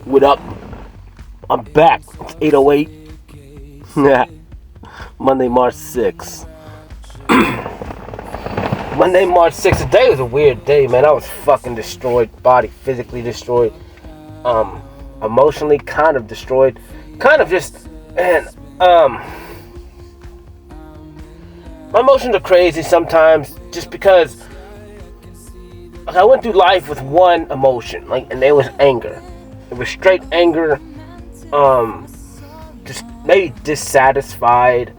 What up? I'm back. It's 8:08. Monday, March 6th. Monday, March 6th. Today was a weird day, man. I was fucking destroyed. Body physically destroyed. Emotionally kind of destroyed. Kind of just, man, my emotions are crazy sometimes just because I went through life with one emotion, and it was anger. It was straight anger, just maybe dissatisfied,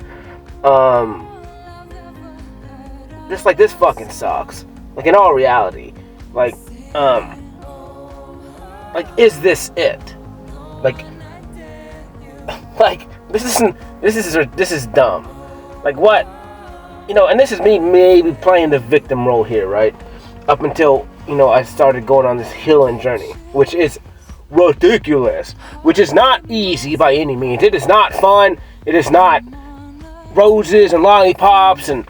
just like this fucking sucks. In all reality, is this it? This is dumb. What? And this is me maybe playing the victim role here, right? Up until, I started going on this healing journey, which is ridiculous, which is not easy by any means. It is not fun. It is not roses and lollipops and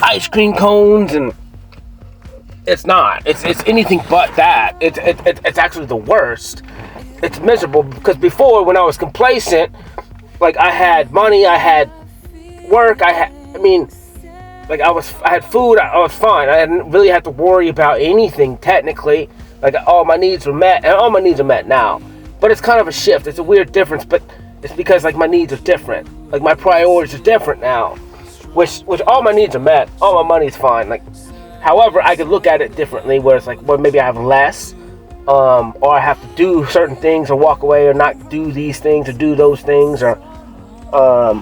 ice cream cones, and it's not. It's anything but that. It's actually the worst. It's miserable because before, when I was complacent, I had money, I had work, I had food, I was fine. I didn't really have to worry about anything technically. All my needs were met, and all my needs are met now. But it's kind of a shift. It's a weird difference, but it's because my needs are different. My priorities are different now. Which all my needs are met. All my money's fine. However, I could look at it differently, where it's maybe I have less, or I have to do certain things, or walk away, or not do these things, or do those things, or I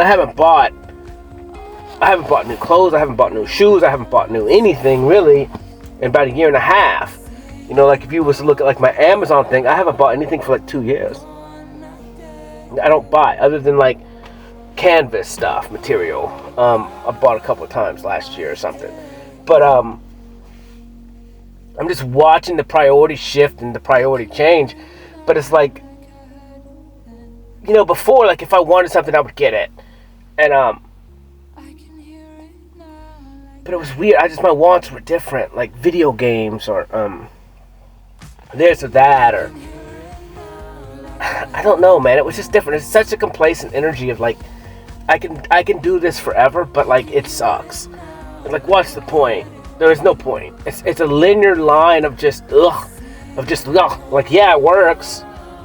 haven't bought new clothes, I haven't bought new shoes, I haven't bought new anything really in about a year and a half. If you was to look at my Amazon thing, I haven't bought anything for 2 years. I don't buy other than canvas stuff, material. I bought a couple of times last year or something. But I'm just watching the priority shift and the priority change. But it's before, if I wanted something, I would get it. And but it was weird. My wants were different, video games or this or that, or I don't know, man. It was just different. It's such a complacent energy of I can do this forever, but it sucks. What's the point? There is no point. It's a linear line of just ugh. Yeah, it works.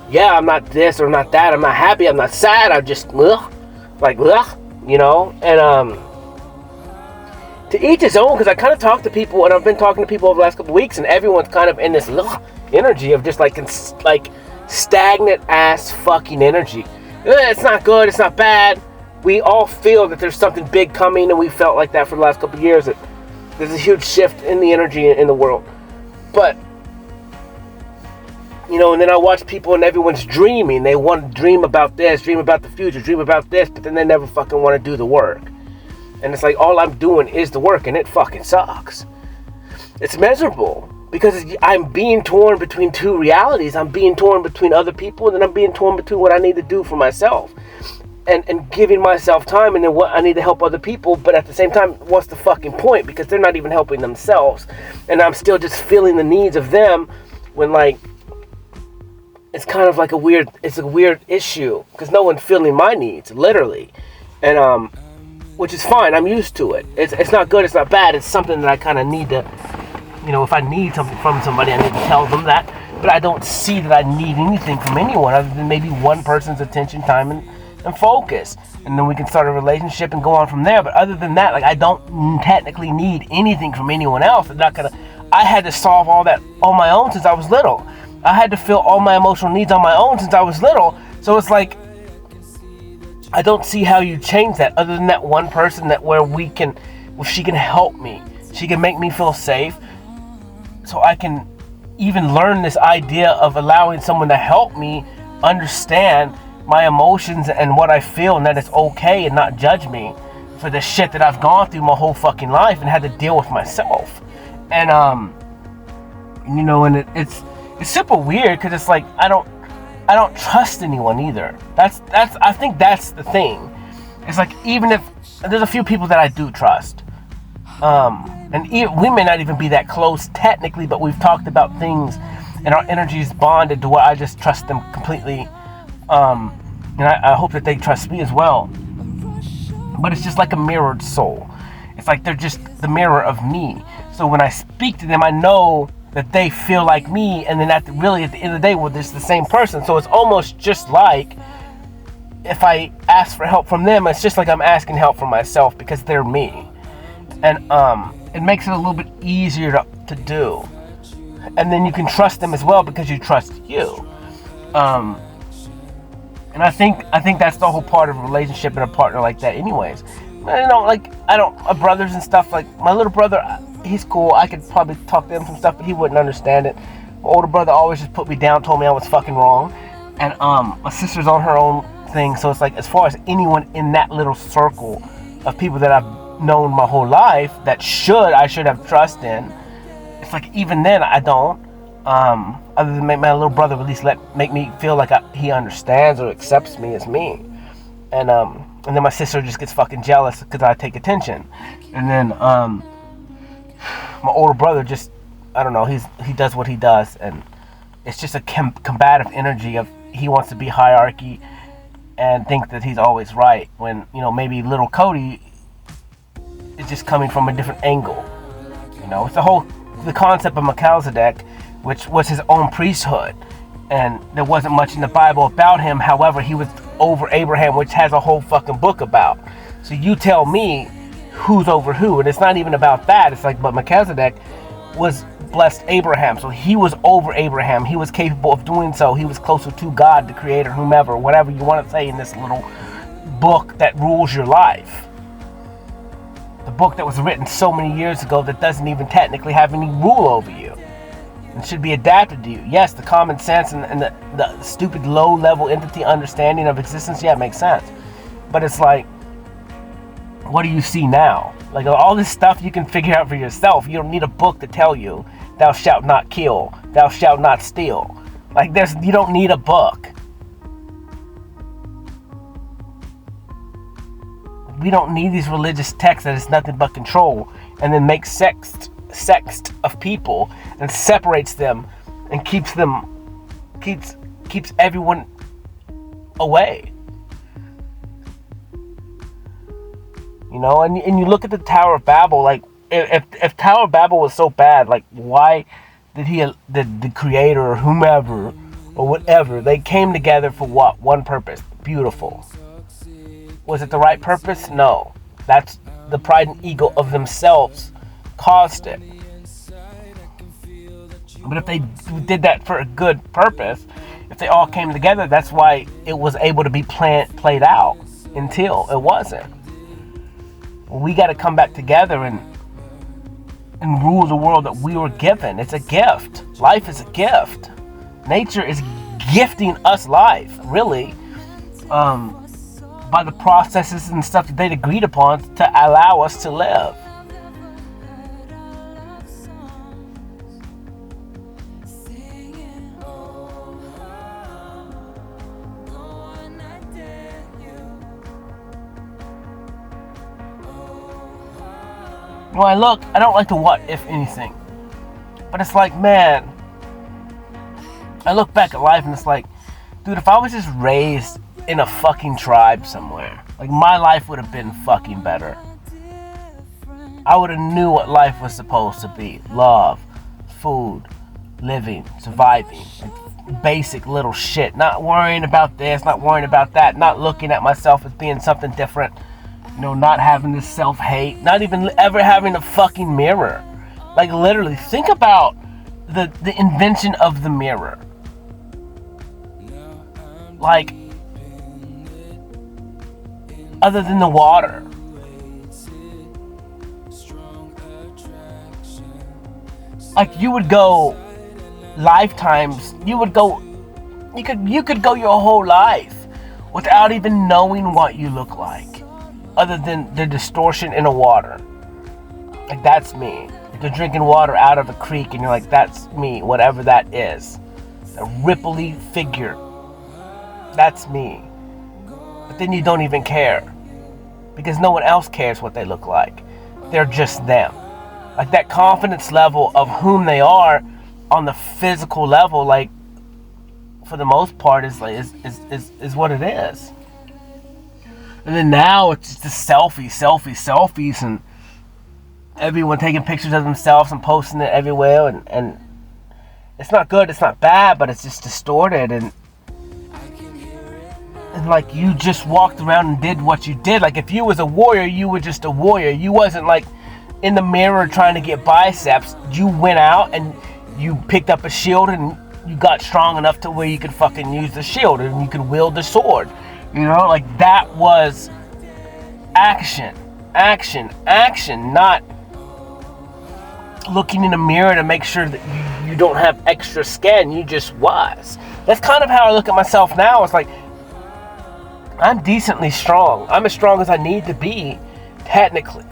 Yeah, I'm not this or not that. I'm not happy. I'm not sad. I'm just ugh. And to each his own, because I kind of talk to people, and I've been talking to people over the last couple of weeks, and everyone's kind of in this energy of just stagnant ass fucking energy. It's not good, it's not bad. We all feel that there's something big coming, and we felt like that for the last couple of years, that there's a huge shift in the energy in the world. But and then I watch people, and everyone's dreaming. They want to dream about this, dream about the future, dream about this, but then they never fucking want to do the work. And it's all I'm doing is the work, and it fucking sucks. It's miserable because I'm being torn between two realities. I'm being torn between other people, and then I'm being torn between what I need to do for myself, and giving myself time, and then what I need to help other people. But at the same time, what's the fucking point? Because they're not even helping themselves, and I'm still just feeling the needs of them when it's kind of a weird issue because no one's feeling my needs, literally. And which is fine. I'm used to it. It's not good. It's not bad. It's something that I kind of need to, if I need something from somebody, I need to tell them that. But I don't see that I need anything from anyone other than maybe one person's attention, time, and focus. And then we can start a relationship and go on from there. But other than that, I don't technically need anything from anyone else. I had to solve all that on my own since I was little. I had to fill all my emotional needs on my own since I was little. So it's I don't see how you change that other than that one person where she can help me. She can make me feel safe, so I can even learn this idea of allowing someone to help me understand my emotions and what I feel, and that it's okay, and not judge me for the shit that I've gone through my whole fucking life and had to deal with myself. And and it's super weird because it's I don't trust anyone either. I think that's the thing. It's even if there's a few people that I do trust, and we may not even be that close technically, but we've talked about things and our energy is bonded to where I just trust them completely, and I hope that they trust me as well. But it's just like a mirrored soul. It's like they're just the mirror of me. So when I speak to them, I know that they feel like me, and then at the end of the day, well, it's the same person. So it's almost just like if I ask for help from them, it's just like I'm asking help from myself because they're me. And it makes it a little bit easier to do. And then you can trust them as well because you trust you. And I think that's the whole part of a relationship and a partner like that anyways. My brothers and stuff, like my little brother, he's cool. I could probably talk to him some stuff, but he wouldn't understand it. My older brother always just put me down, told me I was fucking wrong. And my sister's on her own thing, so it's like as far as anyone in that little circle of people that I've known my whole life that I should have trust in, it's like even then I don't. Other than my little brother at least make me feel like he understands or accepts me as me. And then my sister just gets fucking jealous because I take attention. And then my older brother just, I don't know, he does what he does, and it's just a combative energy of he wants to be hierarchy and think that he's always right, when maybe little Cody is just coming from a different angle. It's the concept of Melchizedek, which was his own priesthood, and there wasn't much in the Bible about him. However, he was over Abraham, which has a whole fucking book about. So you tell me who's over who, and it's not even about that. It's like, but Melchizedek was blessed Abraham, so he was over Abraham. He was capable of doing so. He was closer to God, the creator, whomever, whatever you want to say in this little book that rules your life. The book that was written so many years ago that doesn't even technically have any rule over you. And should be adapted to you. Yes, the common sense and the stupid low-level entity understanding of existence, yeah, it makes sense. But it's like, what do you see now? Like, all this stuff you can figure out for yourself. You don't need a book to tell you, thou shalt not kill, thou shalt not steal. Like, you don't need a book. We don't need these religious texts that is nothing but control, and then make sext of people and separates them and keeps everyone away. And you look at the Tower of Babel, like if Tower of Babel was so bad, like why did the creator or whomever or whatever, they came together for what? One purpose. Beautiful. Was it the right purpose? No. That's the pride and ego of themselves caused it. But if they did that for a good purpose, if they all came together, that's why it was able to be played out until it wasn't. We got to come back together and rule the world that we were given. It's a gift. Life is a gift. Nature is gifting us life, really, by the processes and stuff that they'd agreed upon to allow us to live. When I look, I don't like to what if anything. But it's like, man, I look back at life and it's like, dude, if I was just raised in a fucking tribe somewhere, like my life would have been fucking better. I would have knew what life was supposed to be. Love, food, living, surviving. Like basic little shit. Not worrying about this, not worrying about that, not looking at myself as being something different. Not having this self-hate, not even ever having a fucking mirror. Like literally, think about the invention of the mirror. Like, other than the water. Like you would go lifetimes, you could go your whole life without even knowing what you look like. Other than the distortion in the water. Like, that's me. Like, you're drinking water out of a creek and you're like, that's me, whatever that is. A ripply figure. That's me. But then you don't even care. Because no one else cares what they look like. They're just them. Like, that confidence level of whom they are on the physical level, like, for the most part, is what it is. And then now it's just selfies, and everyone taking pictures of themselves and posting it everywhere, and it's not good, it's not bad, but it's just distorted, and like, you just walked around and did what you did. Like, if you was a warrior, you were just a warrior. You wasn't like in the mirror trying to get biceps. You went out and you picked up a shield and you got strong enough to where you could fucking use the shield and you could wield the sword. You know, like, that was action, not looking in the mirror to make sure that you don't have extra skin. You just was. That's kind of how I look at myself now. It's like, I'm decently strong. I'm as strong as I need to be, technically.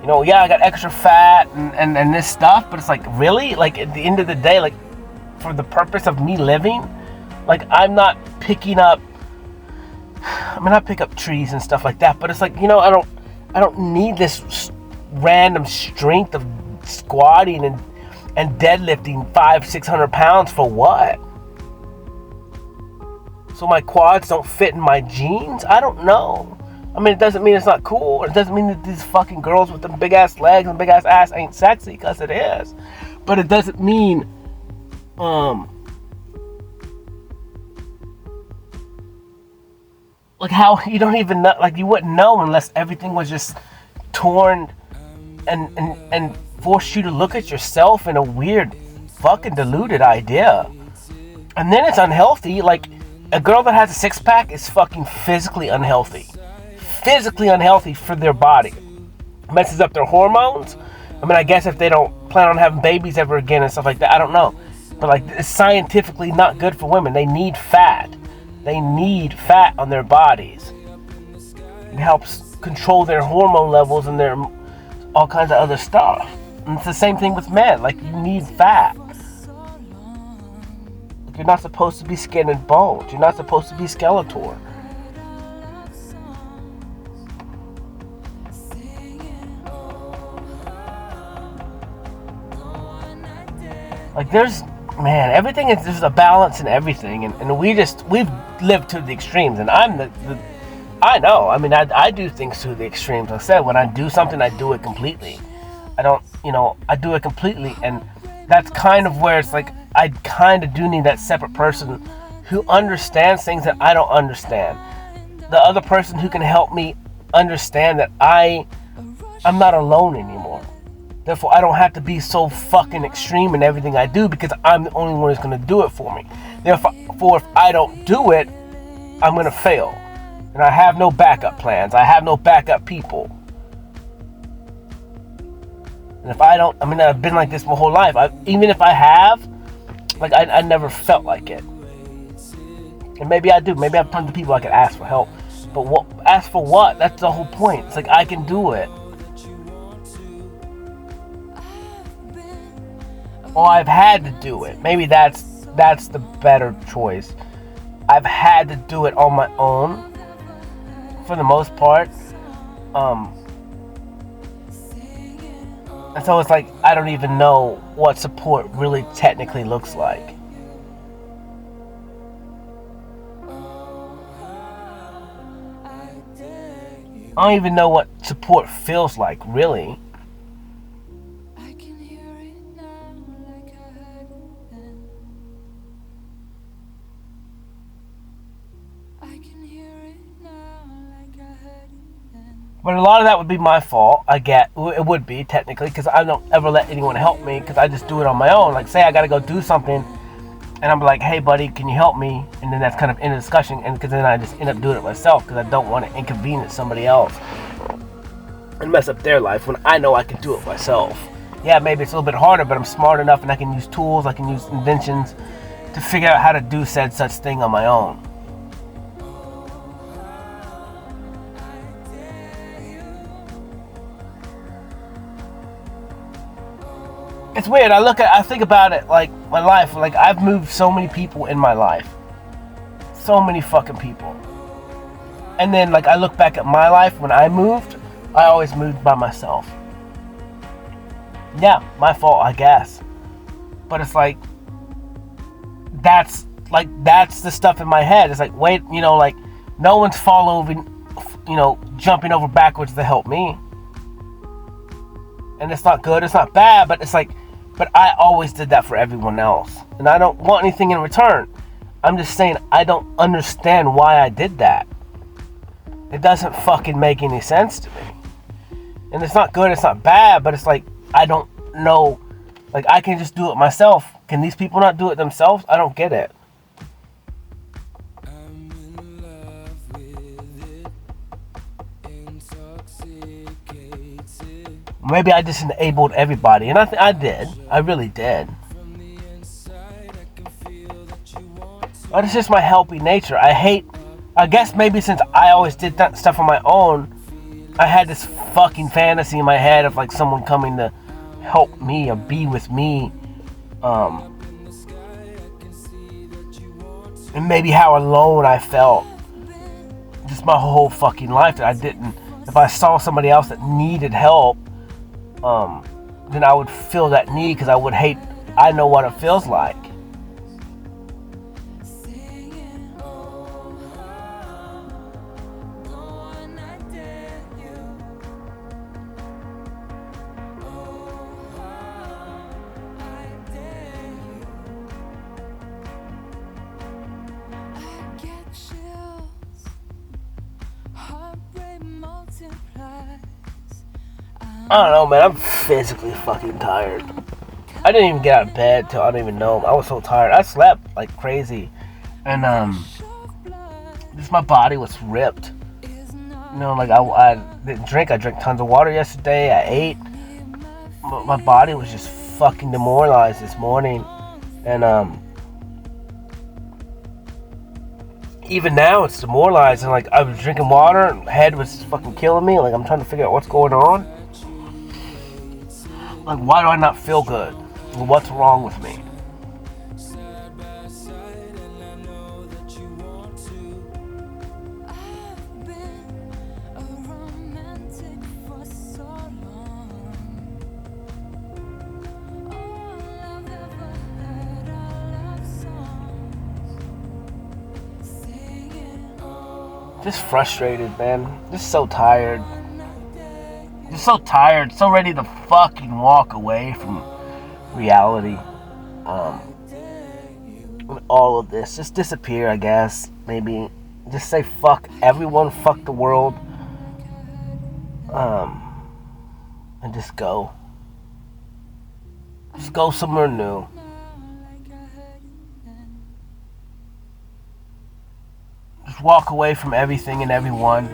You know, yeah, I got extra fat and this stuff, but it's like, really? Like, at the end of the day, like, for the purpose of me living, like, I'm not picking up, I mean, I pick up trees and stuff like that, but it's like, you know, I don't need this random strength of squatting and deadlifting 500-600 pounds for what? So my quads don't fit in my jeans? I don't know. I mean, it doesn't mean it's not cool. It doesn't mean that these fucking girls with the big ass legs and big ass ass ain't sexy, because it is. But it doesn't mean like, how you don't even know, like, you wouldn't know unless everything was just torn and forced you to look at yourself in a weird fucking diluted idea. And then it's unhealthy. Like, a girl that has a six-pack is fucking physically unhealthy. Physically unhealthy for their body. Messes up their hormones. I mean, I guess if they don't plan on having babies ever again and stuff like that, I don't know. But, like, it's scientifically not good for women. They need fat. They need fat on their bodies. It helps control their hormone levels and their all kinds of other stuff. And it's the same thing with men. Like, you need fat. You're not supposed to be skin and bones. You're not supposed to be Skeletor. Like, there's everything is, there's a balance in everything, and we've lived to the extremes, and I know, I mean, I do things to the extremes. Like I said, when I do something, I do it completely. I do it completely, and that's kind of where it's like, I kind of do need that separate person who understands things that I don't understand. The other person who can help me understand that I'm not alone anymore. Therefore, I don't have to be so fucking extreme in everything I do, because I'm the only one who's going to do it for me. Therefore, if I don't do it, I'm going to fail. And I have no backup plans. I have no backup people. And if I don't, I mean, I've been like this my whole life. Even if I have, like, I never felt like it. And maybe I do. Maybe I've turned to people I could ask for help. But ask for what? That's the whole point. It's like, I can do it. Or I've had to do it. Maybe that's the better choice. I've had to do it on my own, for the most part. And so it's like, I don't even know what support really technically looks like. I don't even know what support feels like, really. But a lot of that would be my fault. It would be, technically, because I don't ever let anyone help me, because I just do it on my own. Like, say I got to go do something, and I'm like, hey, buddy, can you help me? And then that's kind of in a discussion, and because then I just end up doing it myself, because I don't want to inconvenience somebody else and mess up their life when I know I can do it myself. Yeah, maybe it's a little bit harder, but I'm smart enough, and I can use tools, I can use inventions to figure out how to do said such thing on my own. It's weird. I think about it, like, my life. Like, I've moved so many people in my life. So many fucking people. And then, like, I look back at my life when I moved, I always moved by myself. Yeah, my fault, I guess. But it's like, that's the stuff in my head. It's like, wait, like, no one's jumping over backwards to help me. And it's not good, it's not bad, but it's like, but I always did that for everyone else. And I don't want anything in return. I'm just saying, I don't understand why I did that. It doesn't fucking make any sense to me. And it's not good, it's not bad, but it's like, I don't know. Like, I can just do it myself. Can these people not do it themselves? I don't get it. Maybe I just enabled everybody. And I did. I really did. But it's just my helpy nature. I guess maybe since I always did that stuff on my own, I had this fucking fantasy in my head of like someone coming to help me or be with me. And maybe how alone I felt just my whole fucking life, that I didn't, if I saw somebody else that needed help, then I would feel that need, because I know what it feels like. I don't know, man. I'm physically fucking tired. I didn't even get out of bed till I don't even know. I was so tired. I slept like crazy, and just my body was ripped. Like I didn't drink. I drank tons of water yesterday. I ate. But my body was just fucking demoralized this morning, and even now it's demoralized. And like I was drinking water, and my head was fucking killing me. Like I'm trying to figure out what's going on. Like, why do I not feel good? What's wrong with me? Just frustrated, man. Just so tired. Just so tired, so ready to fucking walk away from reality. All of this, just disappear, I guess. Maybe just say fuck everyone, fuck the world, and just go. Just go somewhere new. Just walk away from everything and everyone.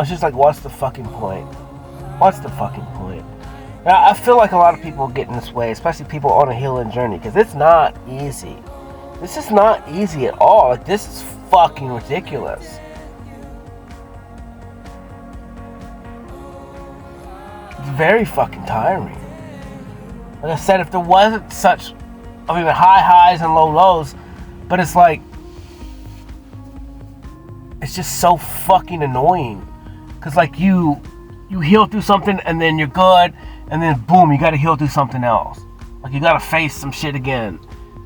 It's just like, what's the fucking point? What's the fucking point? Now, I feel like a lot of people get in this way, especially people on a healing journey, because it's not easy. This is not easy at all. Like, this is fucking ridiculous. It's very fucking tiring. Like I said, if there wasn't such, high highs and low lows, but it's like, it's just so fucking annoying. Because like you heal through something and then you're good, and then boom, you gotta heal through something else. Like you gotta face some shit again.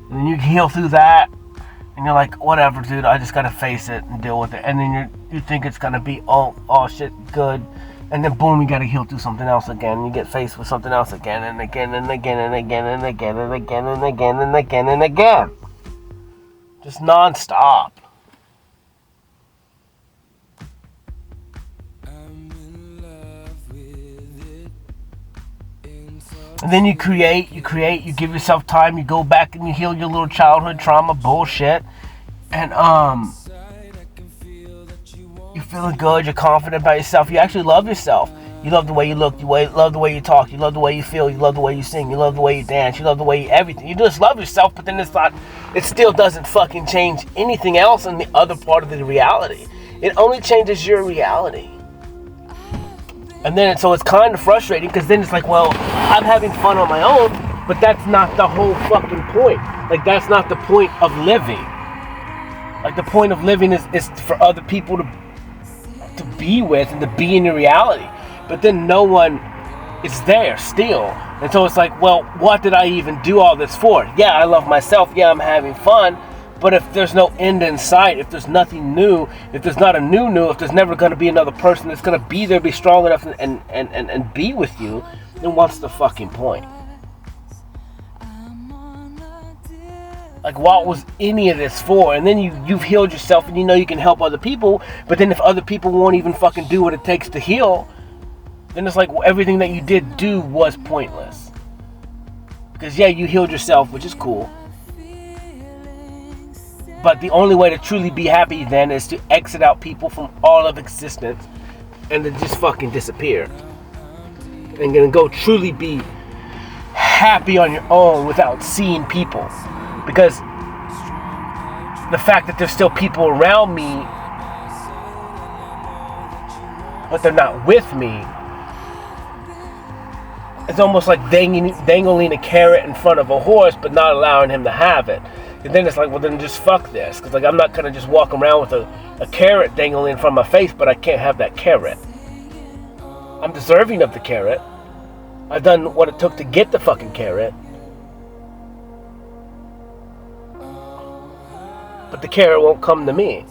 And then you heal through that, and you're like, whatever, dude, I just gotta face it and deal with it. And then you think it's gonna be, oh shit, good. And then boom, you gotta heal through something else again. And you get faced with something else again and again and again and again and again and again and again and again and again. Just non-stop. And then you create, you give yourself time, you go back and you heal your little childhood trauma bullshit. And you're feeling good, you're confident about yourself, you actually love yourself. You love the way you look, you love the way you talk, you love the way you feel, you love the way you sing, you love the way you dance, you love the way everything. You just love yourself, but then it's not, it still doesn't fucking change anything else in the other part of the reality. It only changes your reality. And then, so it's kind of frustrating, because then it's like, well, I'm having fun on my own, but that's not the whole fucking point. Like, that's not the point of living. Like, the point of living is for other people to be with and to be in your reality. But then no one is there still. And so it's like, well, what did I even do all this for? Yeah, I love myself. Yeah, I'm having fun. But if there's no end in sight, if there's nothing new, if there's not a new, if there's never going to be another person that's going to be there, be strong enough and be with you, then what's the fucking point? Like, what was any of this for? And then you've healed yourself, and you know you can help other people, but then if other people won't even fucking do what it takes to heal, then it's like, well, everything that you did do was pointless. Because yeah, you healed yourself, which is cool. But the only way to truly be happy then is to exit out people from all of existence and to just fucking disappear. And then go truly be happy on your own without seeing people. Because the fact that there's still people around me, but they're not with me, it's almost like dangling a carrot in front of a horse, but not allowing him to have it. And then it's like, well, then just fuck this. Because like, I'm not going to just walk around with a carrot dangling in front of my face, but I can't have that carrot. I'm deserving of the carrot. I've done what it took to get the fucking carrot. But the carrot won't come to me.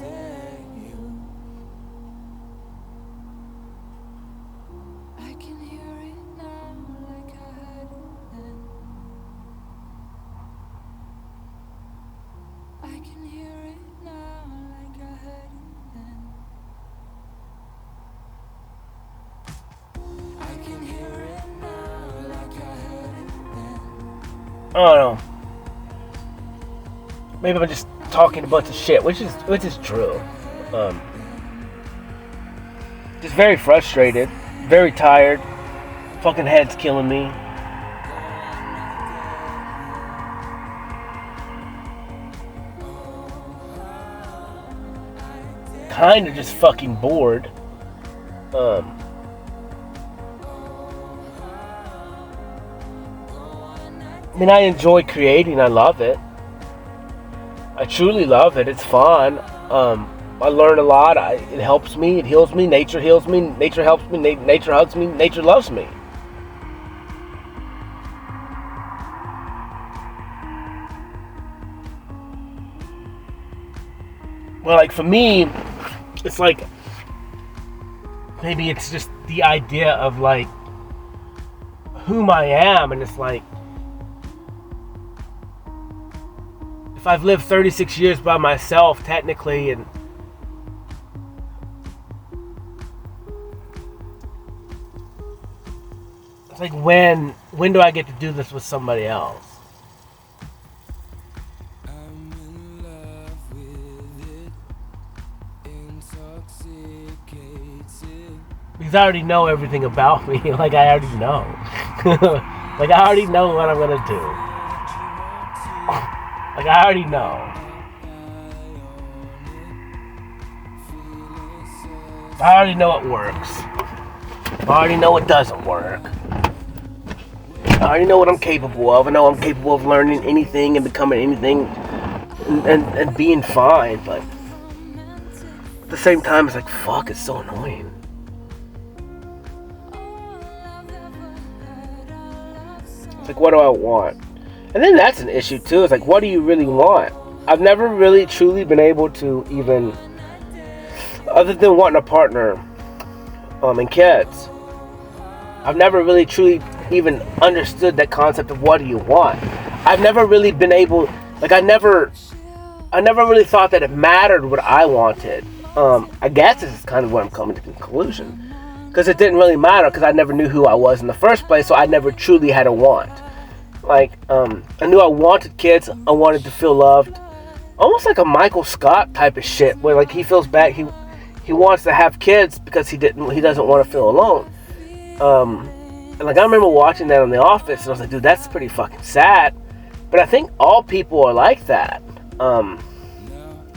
I don't know. Maybe I'm just talking a bunch of shit, which is true. Just very frustrated, very tired. Fucking head's killing me. Kind of just fucking bored. I mean, I enjoy creating. I love it. I truly love it. It's fun. I learn a lot. It helps me. It heals me. Nature heals me. Nature helps me. Nature hugs me. Nature loves me. Well, like for me, it's like maybe it's just the idea of like whom I am, and it's like, if I've lived 36 years by myself, technically, and it's like, when do I get to do this with somebody else? Because I already know everything about me. Like, I already know. Like, I already know what I'm gonna do. Like, I already know. I already know it works. I already know it doesn't work. I already know what I'm capable of. I know I'm capable of learning anything and becoming anything and being fine, but at the same time, it's like, fuck, it's so annoying. It's like, what do I want? And then that's an issue too. It's like, what do you really want? I've never really truly been able to even, other than wanting a partner and kids, I've never really truly even understood that concept of what do you want. I've never really been able, like I never really thought that it mattered what I wanted. I guess this is kind of where I'm coming to the conclusion. Because it didn't really matter, because I never knew who I was in the first place, so I never truly had a want. Like, I knew I wanted kids, I wanted to feel loved. Almost like a Michael Scott type of shit, where like he feels bad, he wants to have kids because he doesn't want to feel alone. And like I remember watching that on The Office, and I was like, dude, that's pretty fucking sad. But I think all people are like that.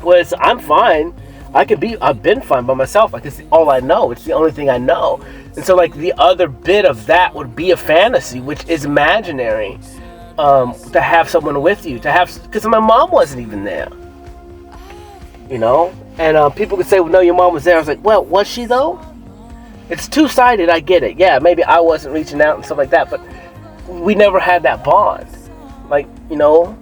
Whereas I'm fine. I've been fine by myself. Like, it's all I know. It's the only thing I know. And so like the other bit of that would be a fantasy, which is imaginary, to have someone with you, to have, because my mom wasn't even there, you know. And people could say, well, no, your mom was there. I was like, well, was she though? It's two-sided, I get it. Yeah, maybe I wasn't reaching out and stuff like that, but we never had that bond, like, you know.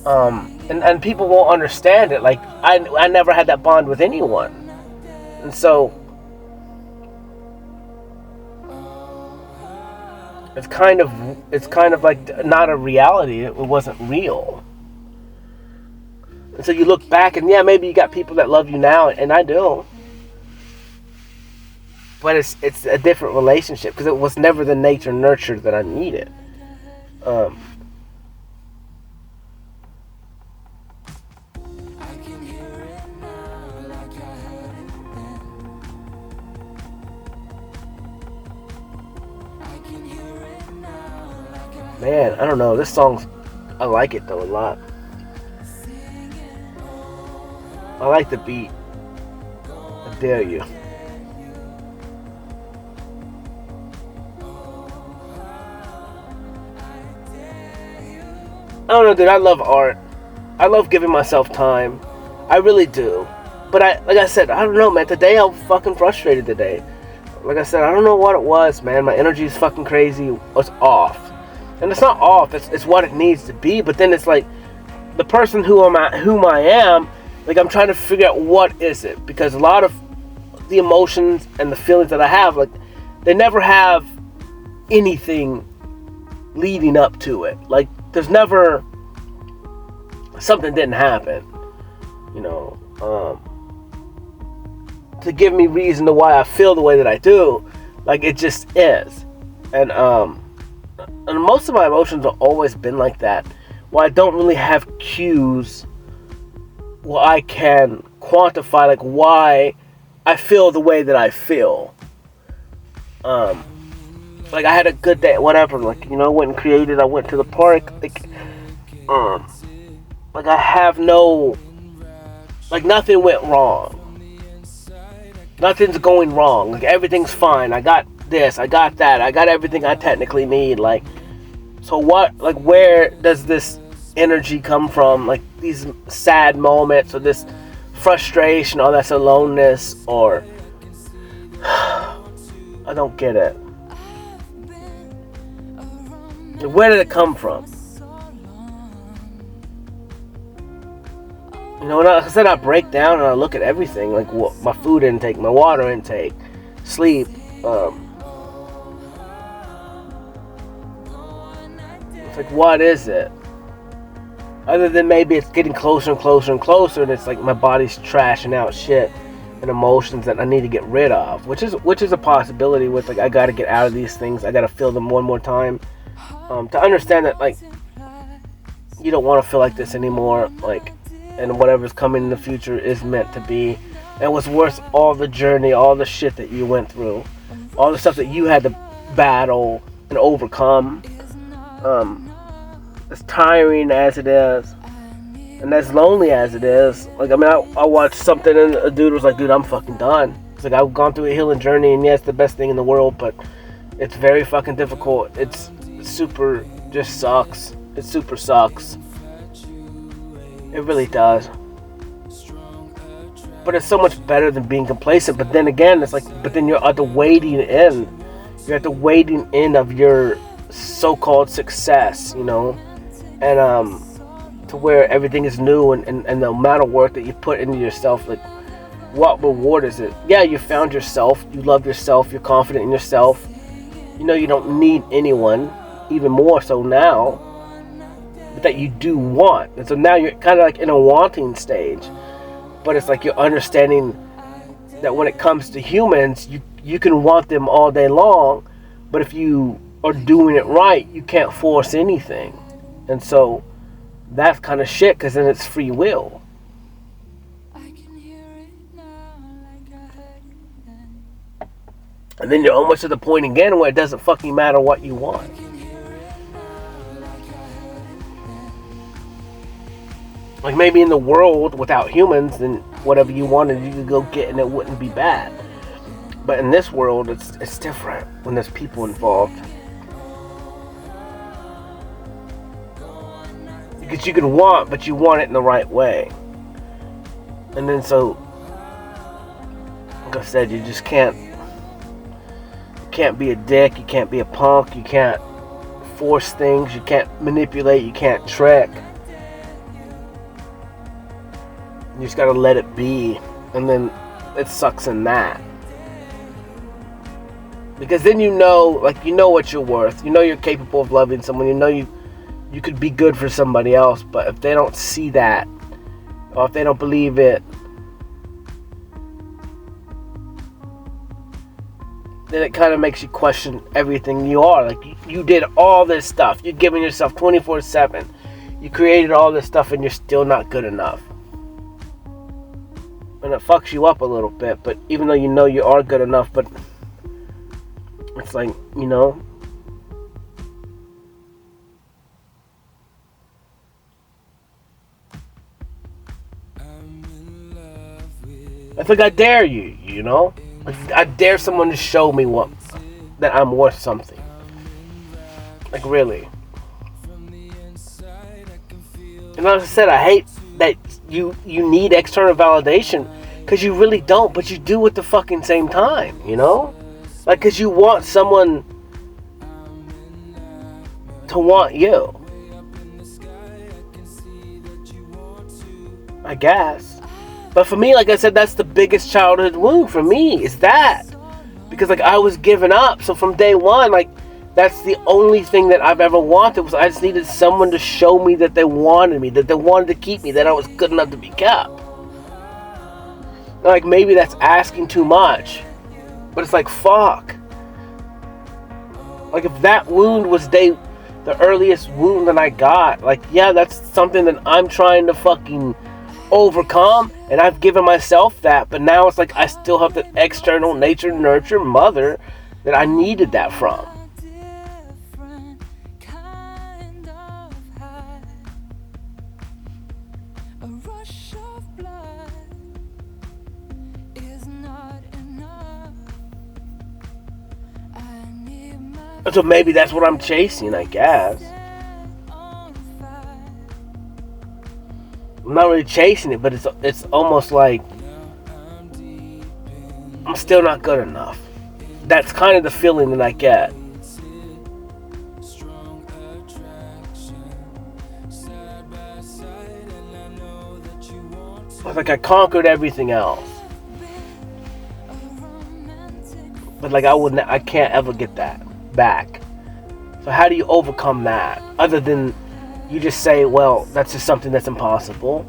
And people won't understand it. Like I never had that bond with anyone, and so it's kind of like not a reality. It wasn't real. And so you look back, and yeah, maybe you got people that love you now, and I do. But it's a different relationship because it was never the nature nurture that I needed. Man, I don't know. This song, I like it though a lot. I like the beat. I dare you. I don't know, dude. I love art. I love giving myself time. I really do. But like I said, I don't know, man. Today I'm fucking frustrated today. Like I said, I don't know what it was, man. My energy is fucking crazy. It's off. And it's not off. It's what it needs to be. But then it's like the person whom I am. Like I'm trying to figure out what is it, because a lot of the emotions and the feelings that I have, like they never have anything leading up to it. Like there's never something didn't happen, you know, to give me reason to why I feel the way that I do. Like it just is. And most of my emotions have always been like that. Well, I don't really have cues where I can quantify like why I feel the way that I feel. Like I had a good day, whatever. Like, you know, I went and created. I went to the park. Like I have no, like nothing went wrong. Nothing's going wrong. Like everything's fine. I got this. I got that. I got everything I technically need. Like, so what? Like, where does this energy come from? Like these sad moments, or this frustration, or this aloneness, or I don't get it. Where did it come from? You know, when I said I break down and I look at everything, like my food intake, my water intake, sleep. It's like, what is it? Other than maybe it's getting closer and closer and closer, and it's like my body's trashing out shit and emotions that I need to get rid of, which is a possibility. With like, I got to get out of these things. I got to feel them one more time, to understand that like you don't want to feel like this anymore. Like, and whatever's coming in the future is meant to be. And what's worse, all the journey, all the shit that you went through, all the stuff that you had to battle and overcome. As tiring as it is, and as lonely as it is, like, I mean, I watched something and a dude was like, dude, I'm fucking done. It's like, I've gone through a healing journey, and yeah, it's the best thing in the world, but it's very fucking difficult. It's super, just sucks. It super sucks. It really does. But it's so much better than being complacent. But then again, it's like, but then you're at the waiting end. You're at the waiting end of your so-called success, you know? And to where everything is new, and the amount of work that you put into yourself, like, what reward is it? Yeah, you found yourself, you love yourself, you're confident in yourself, you know you don't need anyone, even more so now, but that you do want. And so now you're kind of like in a wanting stage, but it's like you're understanding that when it comes to humans, you can want them all day long, but if you are doing it right, you can't force anything. And so that's kind of shit, because then it's free will. And then you're almost to the point again where it doesn't fucking matter what you want. Like maybe in the world without humans, then whatever you wanted you could go get and it wouldn't be bad. But in this world, it's different when there's people involved. Because you can want, but you want it in the right way. And then so, like I said, you just can't be a dick, you can't be a punk, you can't force things, you can't manipulate, you can't trick. You just gotta let it be, and then it sucks in that. Because then you know what you're worth, you know you're capable of loving someone, you know you could be good for somebody else, but if they don't see that, or if they don't believe it, then it kind of makes you question everything you are. Like, you did all this stuff. You're giving yourself 24/7. You created all this stuff and you're still not good enough. And it fucks you up a little bit, but even though you know you are good enough, but it's like, you know, it's like I dare you, you know? I dare someone to show me that I'm worth something. Like, really. And like I said, I hate that you need external validation, because you really don't, but you do at the fucking same time, you know? Like, because you want someone to want you. I guess. But for me, like I said, that's the biggest childhood wound for me, is that. Because, like, I was giving up. So from day one, like, that's the only thing that I've ever wanted, was I just needed someone to show me that they wanted me, that they wanted to keep me, that I was good enough to be kept. Like, maybe that's asking too much. But it's like, fuck. Like, if that wound was the earliest wound that I got, like, yeah, that's something that I'm trying to fucking overcome, and I've given myself that, but now it's like I still have the external nature, nurture, mother that I needed that from. So maybe that's what I'm chasing, I guess. I'm not really chasing it, but it's almost like I'm still not good enough. That's kind of the feeling that I get. It's like I conquered everything else, but like I can't ever get that back. So how do you overcome that? Other than you just say, well, that's just something that's impossible,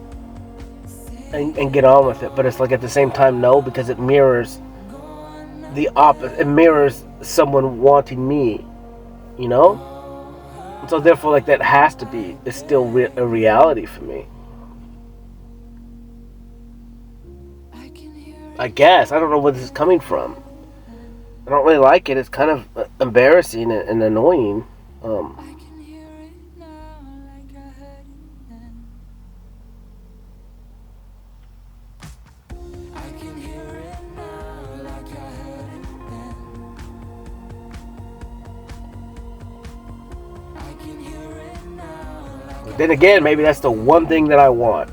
and get on with it. But it's like at the same time, no, because it mirrors the opposite. It mirrors someone wanting me, you know? And so therefore, like, that has to be, it's still a reality for me. I guess. I don't know where this is coming from. I don't really like it. It's kind of embarrassing and annoying. But then again, maybe that's the one thing that I want.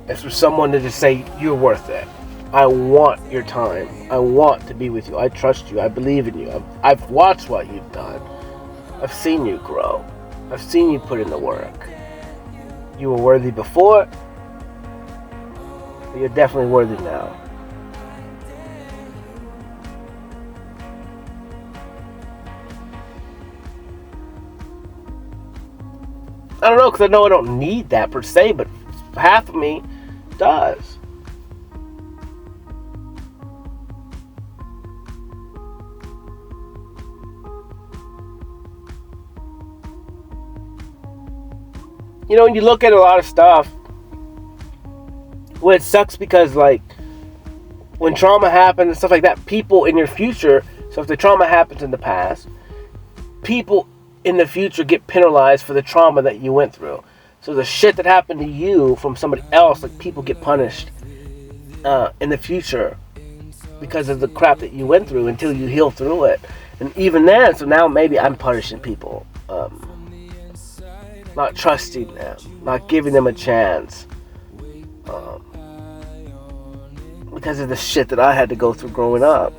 It's for someone to just say, you're worth it. I want your time. I want to be with you. I trust you. I believe in you. I've watched what you've done. I've seen you grow. I've seen you put in the work. You were worthy before, but you're definitely worthy now. I don't know, because I know I don't need that per se, but half of me does. You know, when you look at a lot of stuff, well, it sucks because, like, when trauma happens and stuff like that, people in your future, so if the trauma happens in the past, people in the future get penalized for the trauma that you went through. So the shit that happened to you from somebody else, like people get punished in the future because of the crap that you went through until you heal through it. And even then, so now maybe I'm punishing people, not trusting them, not giving them a chance, because of the shit that I had to go through growing up.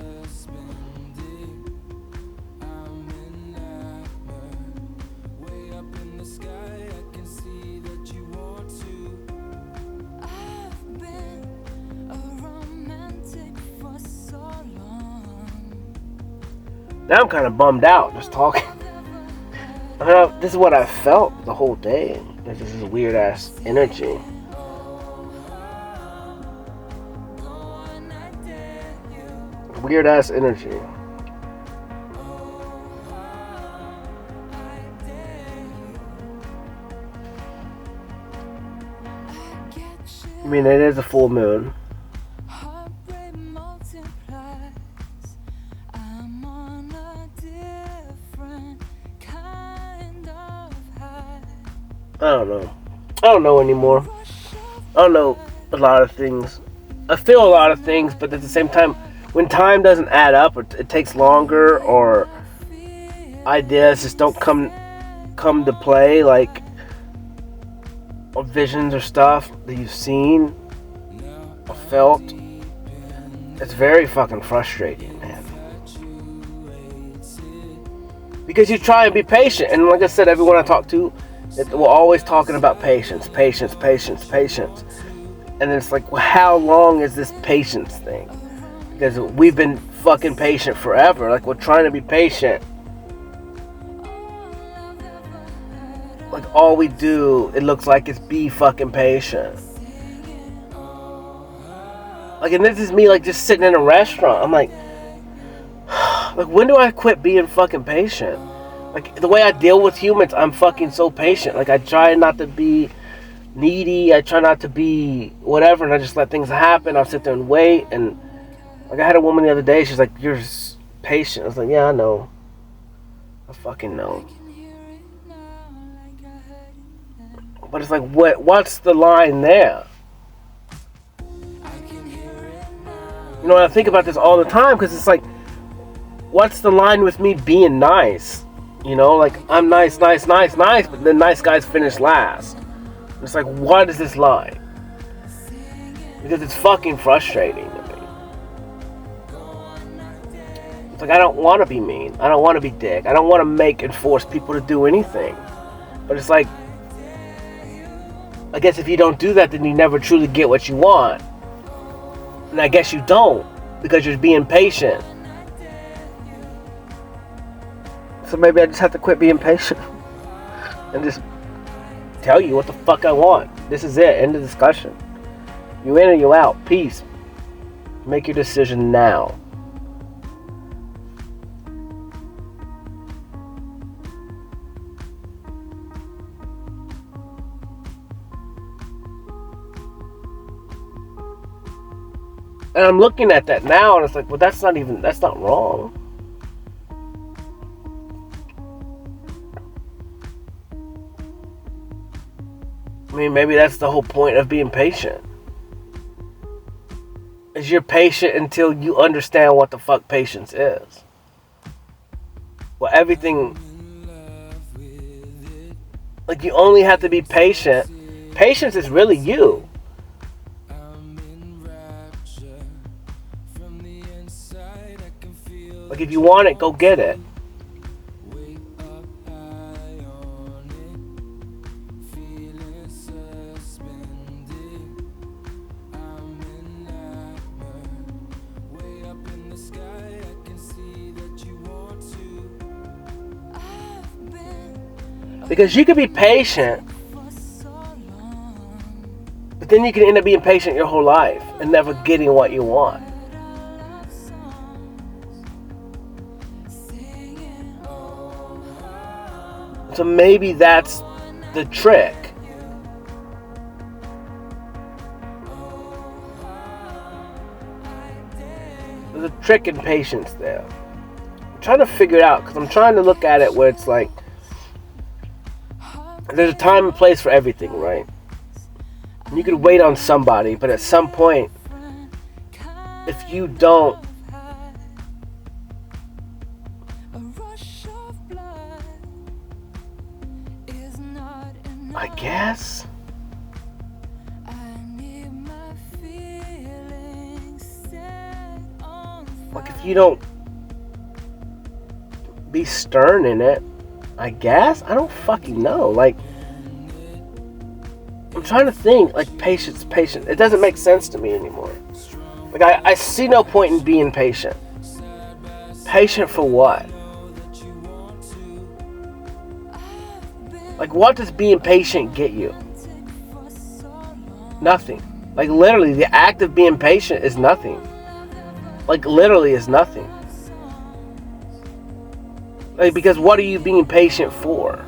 Now I'm kind of bummed out just talking. I don't know, this is what I felt the whole day. There's this weird ass energy. Weird ass energy. I mean, it is a full moon. I don't know. I don't know anymore. I don't know a lot of things. I feel a lot of things, but at the same time, when time doesn't add up, or it takes longer, or ideas just don't come to play, like, or visions or stuff that you've seen or felt, it's very fucking frustrating, man. Because you try and be patient, and like I said, everyone I talk to, we're always talking about patience. And it's like, well, how long is this patience thing? Because we've been fucking patient forever. Like, we're trying to be patient. Like, all we do, it looks like, is be fucking patient. Like, and this is me, like, just sitting in a restaurant. I'm like, when do I quit being fucking patient? Like, the way I deal with humans, I'm fucking so patient. Like, I try not to be needy. I try not to be whatever, and I just let things happen. I'll sit there and wait. And, like, I had a woman the other day. She's like, you're patient. I was like, yeah, I know. I fucking know. But it's like, what's the line there? You know, I think about this all the time, because it's like, what's the line with me being nice? You know, like, I'm nice, but the nice guys finish last. It's like, what is this line? Because it's fucking frustrating to me. It's like, I don't want to be mean. I don't want to be dick. I don't want to make and force people to do anything. But it's like, I guess if you don't do that, then you never truly get what you want. And I guess you don't, because you're being patient. So maybe I just have to quit being patient and just tell you what the fuck I want. This is it. End of discussion. You in or you out. Peace. Make your decision now. And I'm looking at that now, and it's like, well, that's not wrong. I mean, maybe that's the whole point of being patient. Is you're patient until you understand what the fuck patience is. Well, everything, like, you only have to be patient. Patience is really you. Like, if you want it, go get it. Because you can be patient, but then you can end up being patient your whole life and never getting what you want. So maybe that's the trick. There's a trick in patience there. I'm trying to figure it out, because I'm trying to look at it where it's like, there's a time and place for everything, right? You could wait on somebody, but at some point, if you don't I guess like if you don't be stern in it, I guess. I don't fucking know. Like, I'm trying to think. Like, patience. It doesn't make sense to me anymore. Like, I see no point in being patient. Patient for what? Like, what does being patient get you? Nothing. Like, literally, the act of being patient is nothing. Like, literally is nothing. Like, because what are you being patient for?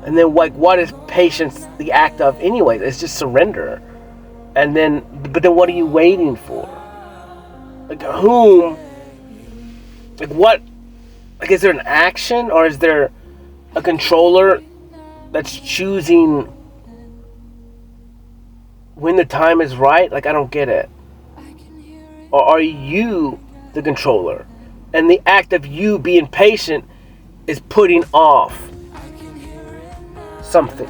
And then, like, what is patience the act of anyway? It's just surrender. And then, but then what are you waiting for? Like, whom? Like, what? Like, is there an action? Or is there a controller that's choosing when the time is right? Like, I don't get it. Or are you the controller? And the act of you being patient is putting off something.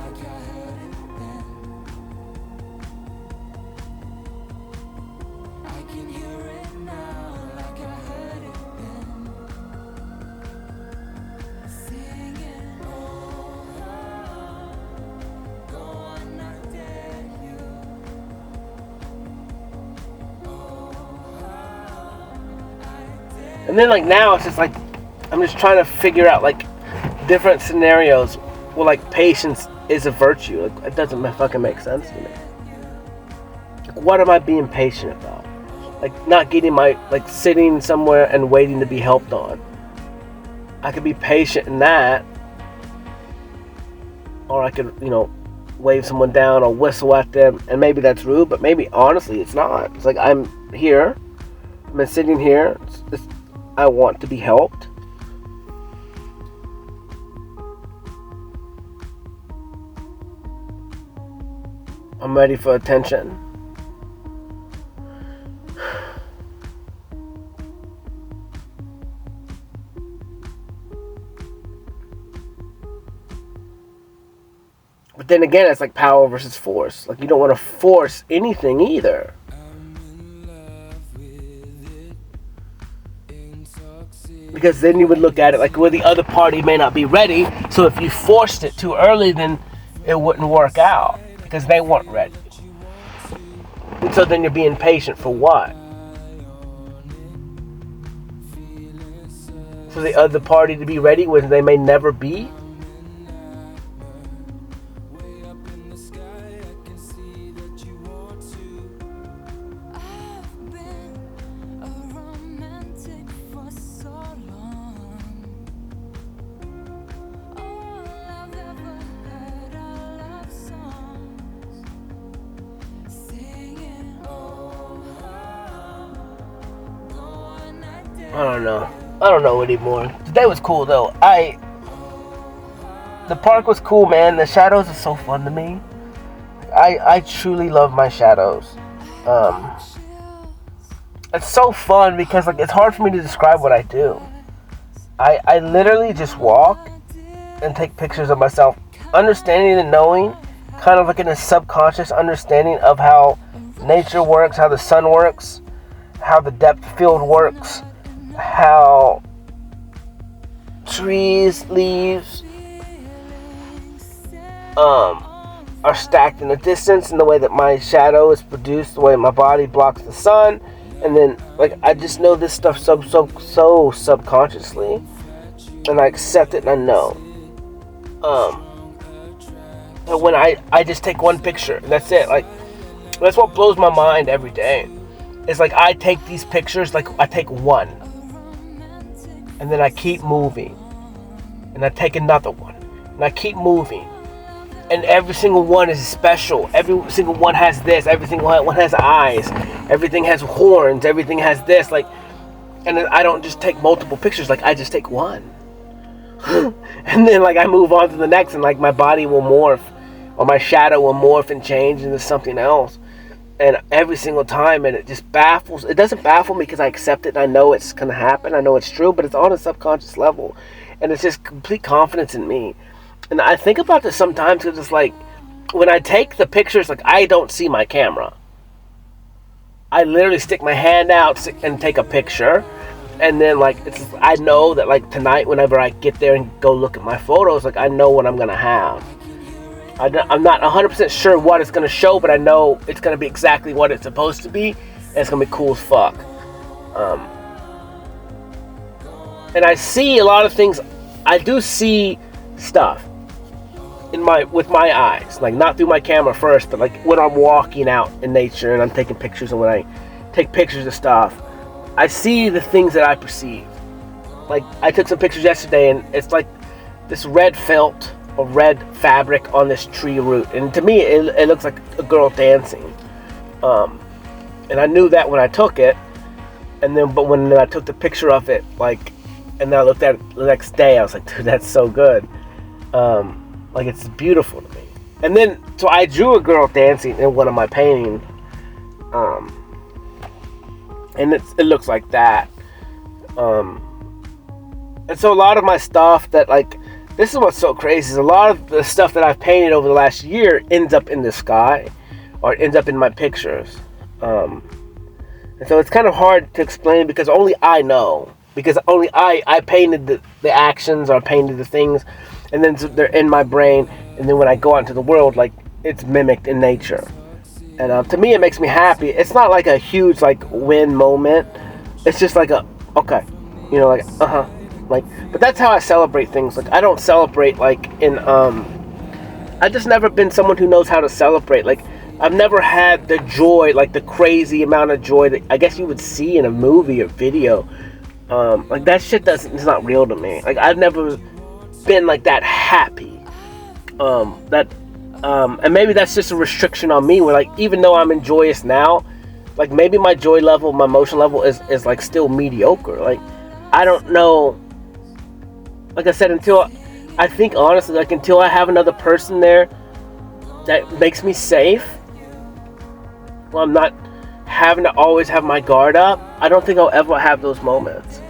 And then, like, now it's just like I'm just trying to figure out like different scenarios where like patience is a virtue. Like, it doesn't fucking make sense to me. Like, what am I being patient about? Like, not getting my, like, sitting somewhere and waiting to be helped on. I could be patient in that, or I could, wave someone down or whistle at them, and maybe that's rude, but maybe honestly it's not. It's like, I'm here, I've been sitting here, I want to be helped. I'm ready for attention. But then again, it's like power versus force. Like, you don't want to force anything either. Because then you would look at it like, well, the other party may not be ready, so if you forced it too early, then it wouldn't work out because they weren't ready. And so then you're being patient for what? For the other party to be ready when they may never be? I don't know anymore. Today was cool though. The park was cool, man. The shadows are so fun to me. I truly love my shadows. It's so fun because, like, it's hard for me to describe what I do. I literally just walk and take pictures of myself, understanding and knowing, kind of like in a subconscious understanding of how nature works, how the sun works, how the depth field works, how trees, leaves are stacked in the distance, and the way that my shadow is produced, the way my body blocks the sun. And then, like, I just know this stuff so subconsciously, and I accept it and I know. And when I just take one picture and that's it. Like, that's what blows my mind every day. It's like I take these pictures, like I take one, and then I keep moving, and I take another one, and I keep moving, and every single one is special. Every single one has this. Every single one has eyes. Everything has horns. Everything has this. Like, and I don't just take multiple pictures. Like, I just take one. And then like I move on to the next, and like my body will morph, or my shadow will morph and change into something else. And every single time, and it just baffles. It doesn't baffle me because I accept it and I know it's gonna happen. I know it's true, but it's on a subconscious level, and it's just complete confidence in me. And I think about this sometimes because it's like when I take the pictures, like I don't see my camera. I literally stick my hand out and take a picture, and then like I know that like tonight, whenever I get there and go look at my photos, like I know what I'm gonna have. I'm not 100% sure what it's going to show, but I know it's going to be exactly what it's supposed to be, and it's going to be cool as fuck. And I see a lot of things. I do see stuff with my eyes, like not through my camera first, but like when I'm walking out in nature and I'm taking pictures, and when I take pictures of stuff, I see the things that I perceive. Like I took some pictures yesterday, and it's like this red felt, a red fabric on this tree root, and to me it looks like a girl dancing, and I knew that when I took it, but when I took the picture of it, like, and then I looked at it the next day, I was like, dude, that's so good, like it's beautiful to me. And then so I drew a girl dancing in one of my paintings, and it looks like that, and so a lot of my stuff that like, this is what's so crazy, is a lot of the stuff that I've painted over the last year ends up in the sky, or it ends up in my pictures. And so it's kind of hard to explain because only I know. Because only I painted the actions, or painted the things, and then they're in my brain, and then when I go out into the world, like, it's mimicked in nature. And to me, it makes me happy. It's not like a huge, like, win moment. It's just like okay. You know, like, like, but that's how I celebrate things. Like, I don't celebrate like in I just never been someone who knows how to celebrate. Like, I've never had the joy, like the crazy amount of joy that I guess you would see in a movie or video. Like that shit it's not real to me. Like, I've never been like that happy. And maybe that's just a restriction on me, where like, even though I'm joyous now, like maybe my joy level, my emotion level is like still mediocre. Like, I don't know. Like I said, until I think honestly, like until I have another person there that makes me safe, well, I'm not having to always have my guard up, I don't think I'll ever have those moments.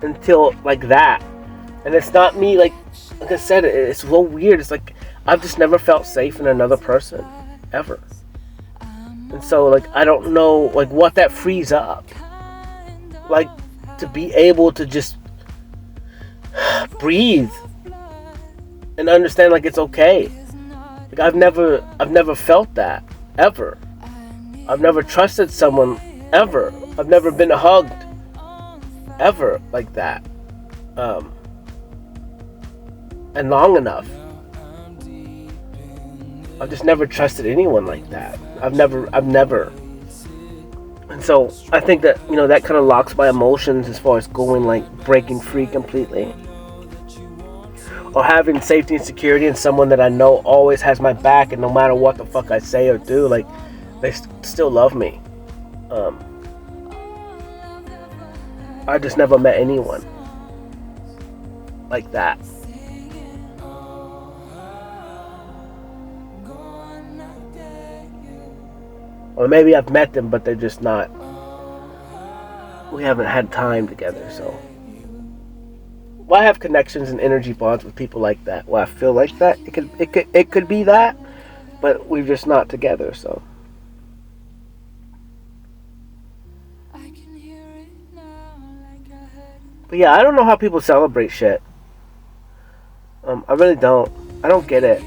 Until like that. And it's not me, like I said, it's so weird. It's like I've just never felt safe in another person, ever. And so like I don't know like what that frees up. Like to be able to just breathe and understand like it's okay. Like I've never felt that ever. I've never trusted someone ever. I've never been hugged ever like that. And long enough. I've just never trusted anyone like that. I've never. And so I think that, you know, that kind of locks my emotions as far as going like breaking free completely. Or having safety and security in someone that I know always has my back, and no matter what the fuck I say or do, like they still love me. I just never met anyone like that. Or maybe I've met them, but they're just not. We haven't had time together, so. Well, I have connections and energy bonds with people like that. Well, I feel like that. It could be that, but we're just not together, so. But yeah, I don't know how people celebrate shit. I really don't. I don't get it.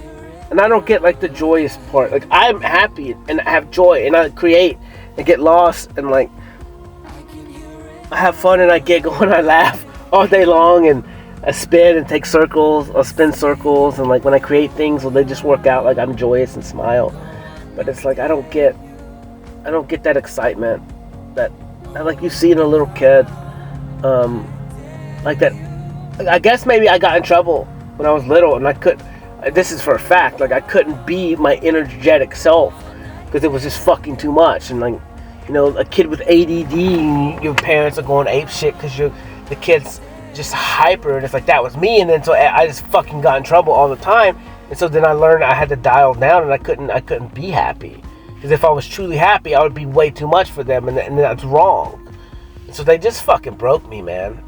And I don't get like the joyous part. Like, I'm happy and I have joy and I create and get lost and like I have fun and I giggle and I laugh all day long and I spin and take circles. I'll spin circles, and like when I create things, well, they just work out. Like I'm joyous and smile. But it's like I don't get that excitement that like you see in a little kid. Like that. I guess maybe I got in trouble when I was little and I could. This is for a fact. Like I couldn't be my energetic self because it was just fucking too much. And like, you know, a kid with ADD, your parents are going ape shit because the kid's just hyper, and it's like that was me, and then so I just fucking got in trouble all the time, and so then I learned I had to dial down, and I couldn't be happy, because if I was truly happy, I would be way too much for them, and that's wrong. And so they just fucking broke me, man.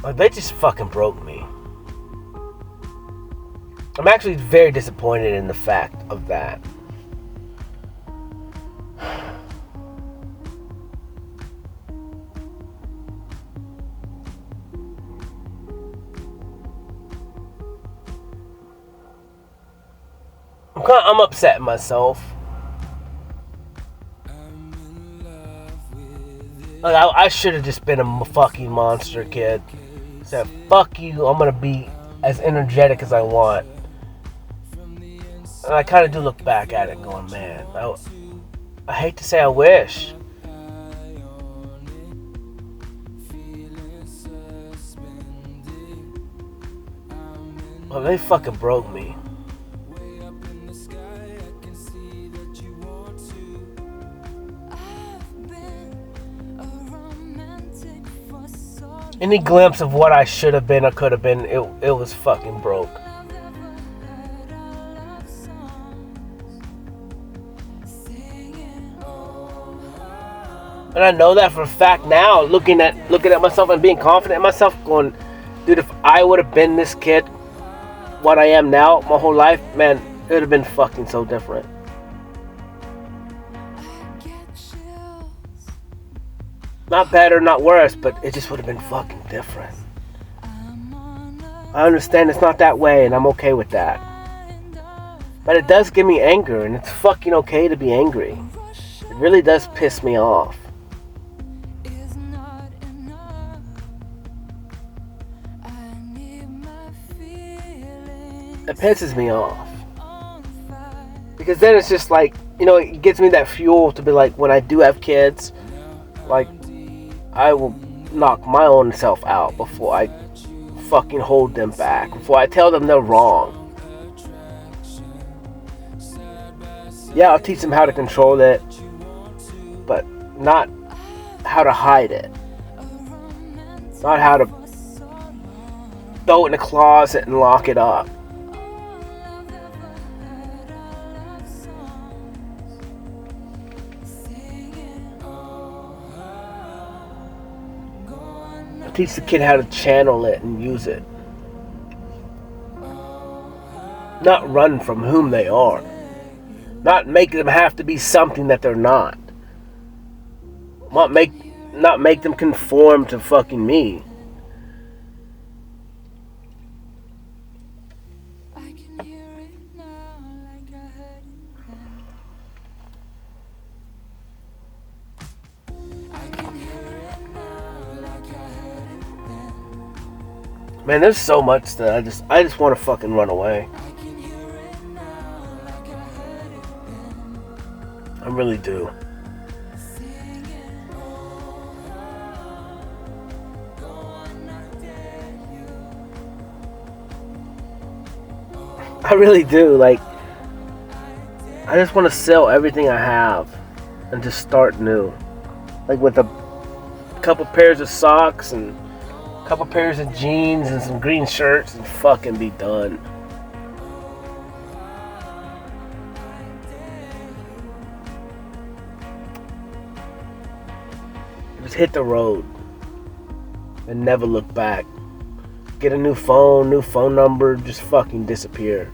Like, they just fucking broke me. I'm actually very disappointed in the fact of that. I'm upset at myself. Like, I should have just been a fucking monster kid. Said, fuck you, I'm gonna be as energetic as I want. And I kind of do look back at it going, man, I hate to say I wish. Well, they fucking broke me. Any glimpse of what I should have been or could have been, it was fucking broke. And I know that for a fact now, looking at myself and being confident in myself, going, dude, if I would have been this kid, what I am now, my whole life, man, it would have been fucking so different. Not better, not worse, but it just would have been fucking different. I understand it's not that way, and I'm okay with that. But it does give me anger, and it's fucking okay to be angry. It really does piss me off. It pisses me off. Because then it's just like, it gives me that fuel to be like, when I do have kids, like, I will knock my own self out before I fucking hold them back, before I tell them they're wrong. Yeah, I'll teach them how to control it, but not how to hide it. Not how to throw it in a closet and lock it up. Teach the kid how to channel it and use it. Not run from whom they are. Not make them have to be something that they're not. Not make them conform to fucking me. Man, there's so much that I just want to fucking run away. I really do. I really do. Like, I just want to sell everything I have and just start new. Like with a couple pairs of socks and couple pairs of jeans and some green shirts and fucking be done. Just hit the road and never look back. Get a new phone number, just fucking disappear.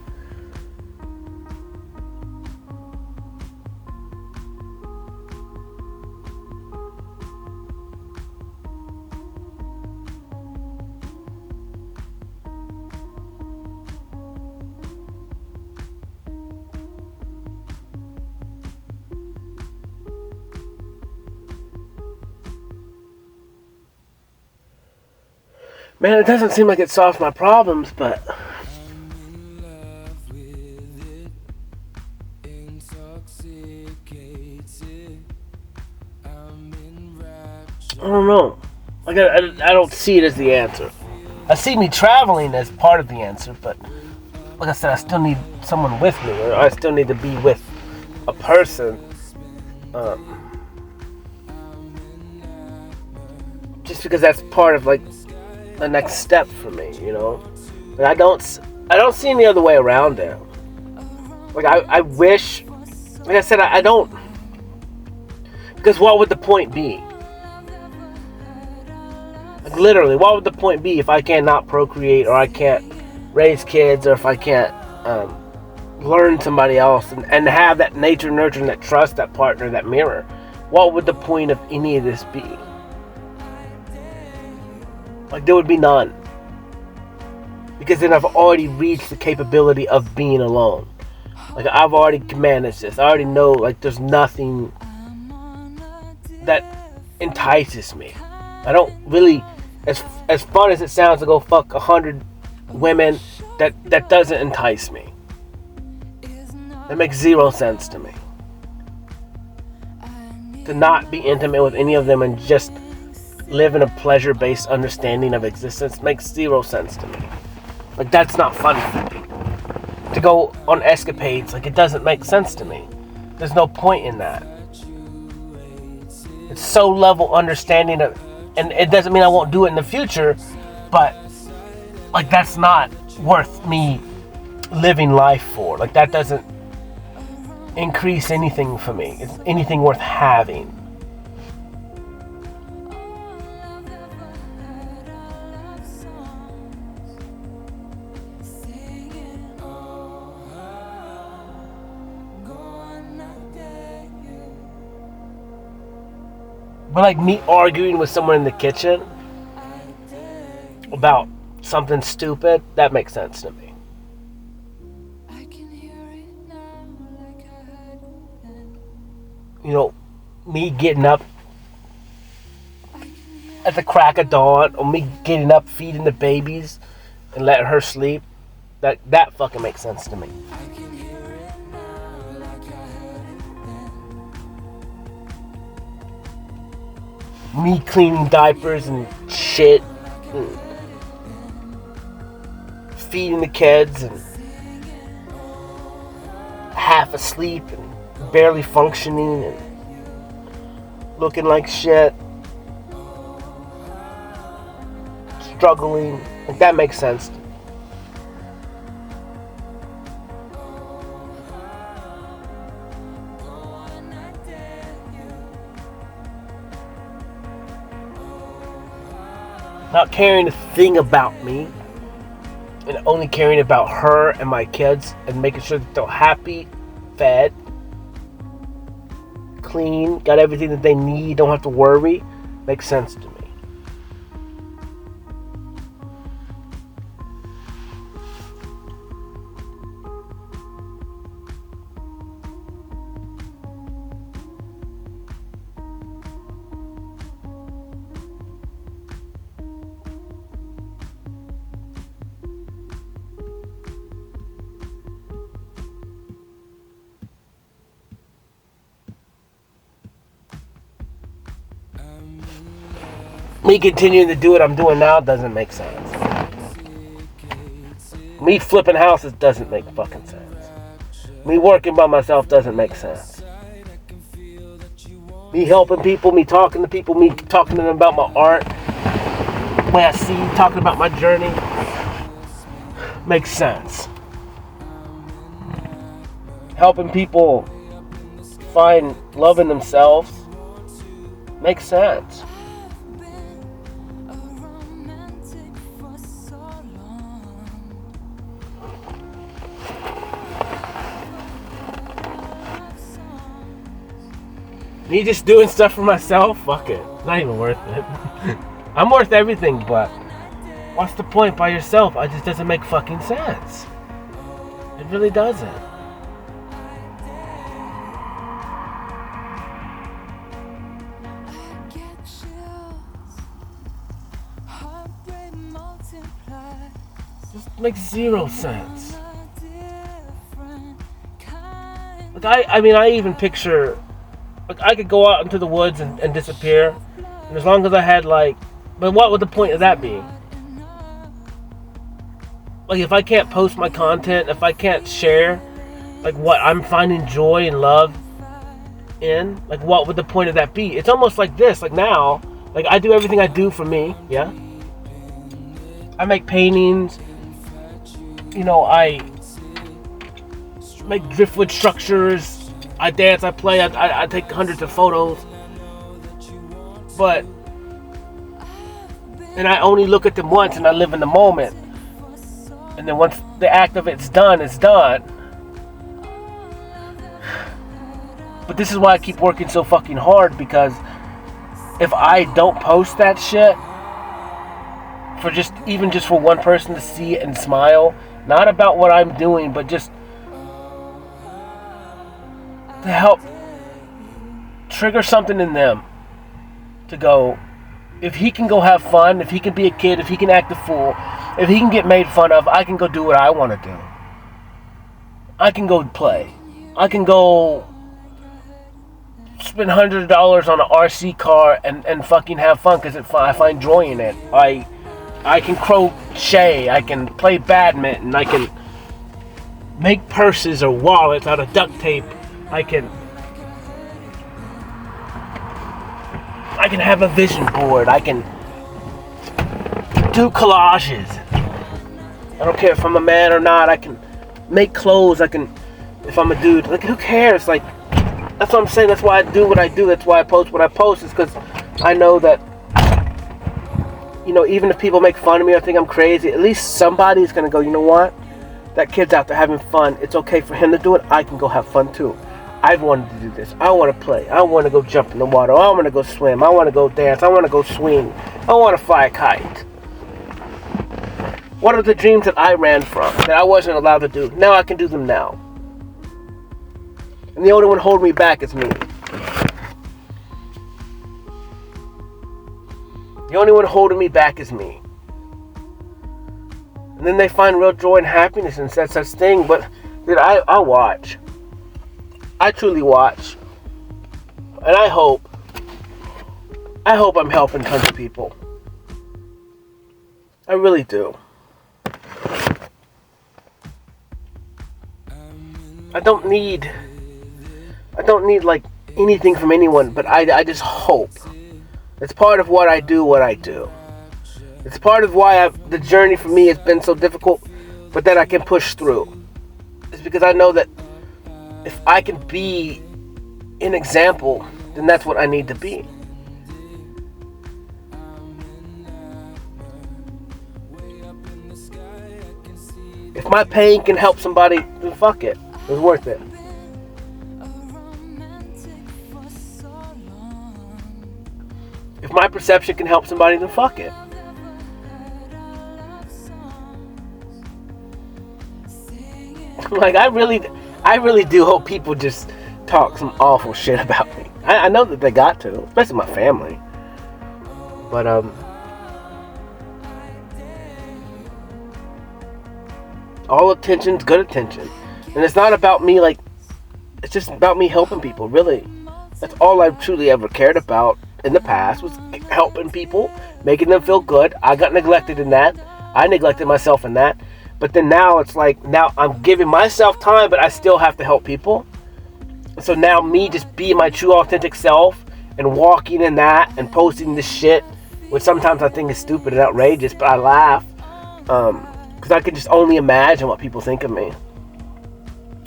Man, it doesn't seem like it solves my problems, but I don't know. Like, I don't see it as the answer. I see me traveling as part of the answer, but like I said, I still need someone with me, or I still need to be with a person. just because that's part of like the next step for me, you know. But I don't see any other way around it. Like I wish, like I said, I don't, because what would the point be? Like literally, what would the point be if I cannot procreate, or I can't raise kids, or if I can't learn somebody else and have that nature, nurture, and that trust, that partner, that mirror? What would the point of any of this be? Like, there would be none. Because then I've already reached the capability of being alone. Like, I've already managed this. I already know, like, there's nothing that entices me. I don't really, as fun as it sounds to go fuck 100 women, that doesn't entice me. That makes zero sense to me. To not be intimate with any of them and just live in a pleasure-based understanding of existence makes zero sense to me. Like, that's not fun for me. To go on escapades, like, it doesn't make sense to me. There's no point in that. It's so level understanding of, and it doesn't mean I won't do it in the future, but like, that's not worth me living life for. Like, that doesn't increase anything for me. It's anything worth having. But like me arguing with someone in the kitchen about something stupid, that makes sense to me. You know, me getting up at the crack of dawn, or me getting up feeding the babies and letting her sleep, that fucking makes sense to me. Me cleaning diapers and shit, and feeding the kids and half asleep and barely functioning and looking like shit, struggling, like, that makes sense. Not caring a thing about me and only caring about her and my kids and making sure that they're happy, fed, clean, got everything that they need, don't have to worry, makes sense to me. Me continuing to do what I'm doing now doesn't make sense. Me flipping houses doesn't make fucking sense. Me working by myself doesn't make sense. Me helping people, me talking to people, me talking to them about my art, the way I see, talking about my journey, makes sense. Helping people find love in themselves makes sense. Me just doing stuff for myself? Fuck it. It's not even worth it. I'm worth everything, but what's the point by yourself? It just doesn't make fucking sense. It really doesn't. Just makes zero sense. Like, I even picture, like, I could go out into the woods and disappear, and as long as I had, like, but what would the point of that be? Like, if I can't post my content, if I can't share, like, what I'm finding joy and love in, like, what would the point of that be? It's almost like this, like, now, Like, I do everything I do for me, yeah? I make paintings, I make driftwood structures, I dance, I play, I take hundreds of photos, and I only look at them once and I live in the moment. And then once the act of it's done, it's done. But this is why I keep working so fucking hard, because if I don't post that shit, even just for one person to see it and smile, not about what I'm doing, but just to help trigger something in them to go, if he can go have fun, if he can be a kid, if he can act a fool, if he can get made fun of, I can go do what I want to do. I can go play. I can go spend $100 on an RC car and fucking have fun because I find joy in it. I can crochet, I can play badminton, I can make purses or wallets out of duct tape, I can have a vision board, I can do collages. I don't care if I'm a man or not, I can make clothes, if I'm a dude, like, who cares? Like, that's what I'm saying, that's why I do what I do, that's why I post what I post, is because I know that, even if people make fun of me or think I'm crazy, at least somebody's gonna go, you know what? That kid's out there having fun. It's okay for him to do it. I can go have fun too. I've wanted to do this. I want to play. I want to go jump in the water. I want to go swim. I want to go dance. I want to go swing. I want to fly a kite. What are the dreams that I ran from, that I wasn't allowed to do? Now I can do them now. And the only one holding me back is me. The only one holding me back is me. And then they find real joy and happiness in such thing. But dude, I watch. I truly watch. And I hope I'm helping tons of people. I really do. I don't need like anything from anyone, but I just hope. It's part of what I do. It's part of why the journey for me has been so difficult, but that I can push through. It's because I know that if I can be an example, then that's what I need to be. If my pain can help somebody, then fuck it. It's worth it. If my perception can help somebody, then fuck it. Like, I really do hope people just talk some awful shit about me. I know that they got to, especially my family. But all attention's good attention. And it's not about me, like, it's just about me helping people, really. That's all I've truly ever cared about in the past, was helping people, making them feel good. I got neglected in that. I neglected myself in that. But then now it's like, now I'm giving myself time, but I still have to help people. So now me just being my true authentic self and walking in that and posting this shit, which sometimes I think is stupid and outrageous, but I laugh. Because I can just only imagine what people think of me.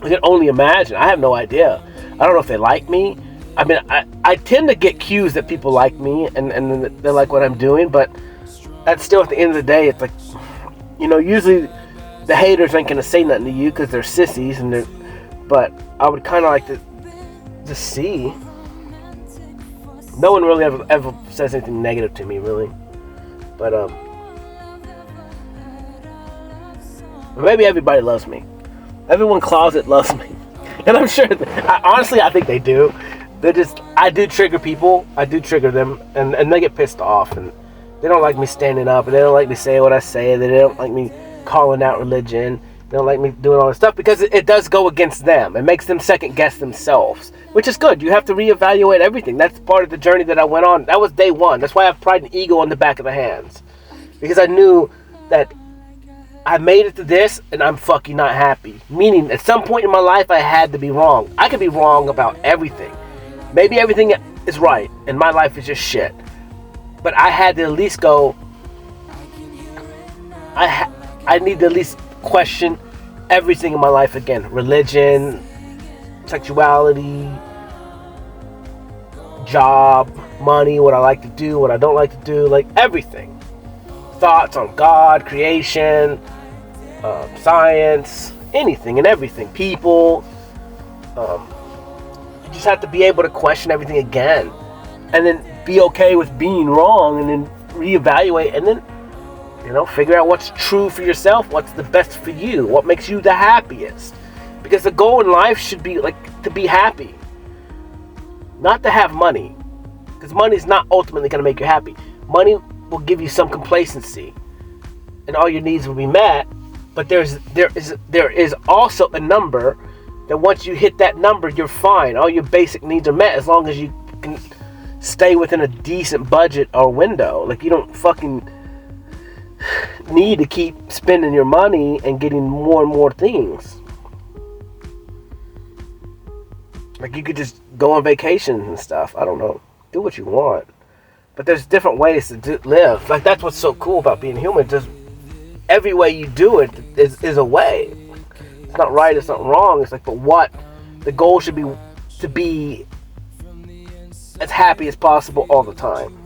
I can only imagine. I have no idea. I don't know if they like me. I mean, I tend to get cues that people like me and they like what I'm doing, but that's still, at the end of the day, it's like, usually the haters ain't gonna say nothing to you because they're sissies, but I would kind of like to see. No one really ever says anything negative to me, really, but maybe everybody loves me. Everyone closet loves me, and I'm sure. Honestly, I think they do. I do trigger people. I do trigger them, and they get pissed off, and they don't like me standing up, and they don't like me saying what I say. They don't like me calling out religion. They don't like me doing all this stuff because it does go against them. It makes them second guess themselves, which is good. You have to reevaluate everything. That's part of the journey that I went on. That was day one. That's why I have pride and ego on the back of the hands, because I knew that I made it to this and I'm fucking not happy. Meaning, at some point in my life, I had to be wrong. I could be wrong about everything. Maybe everything is right and my life is just shit. But I had to at least go, I need to at least question everything in my life again. Religion, sexuality, job, money, what I like to do, what I don't like to do, like everything. Thoughts on God, creation, science, anything and everything. People. You just have to be able to question everything again. And then be okay with being wrong, and then reevaluate, and then, figure out what's true for yourself, what's the best for you, what makes you the happiest. Because the goal in life should be to be happy, not to have money, because money is not ultimately going to make you happy. Money will give you some complacency, and all your needs will be met. But there is also a number that once you hit that number, you're fine. All your basic needs are met as long as you can stay within a decent budget or window. Like, you don't fucking need to keep spending your money and getting more and more things. Like, you could just go on vacations and stuff. I don't know. Do what you want. But there's different ways to live. Like, that's what's so cool about being human. Just every way you do it is a way. It's not right, it's not wrong. It's like, but what? The goal should be to be as happy as possible all the time.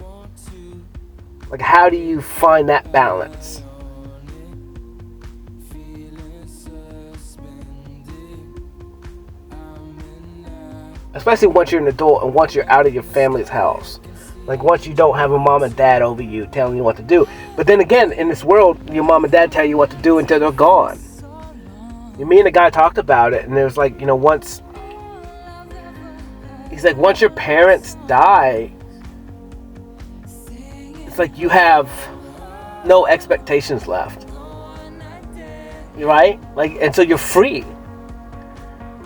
Like, how do you find that balance? Especially once you're an adult and once you're out of your family's house. Like, once you don't have a mom and dad over you telling you what to do. But then again, in this world, your mom and dad tell you what to do until they're gone. Me and the guy talked about it, and it was like, once... He's like, once your parents die, it's like you have no expectations left. Right? Like, and so you're free.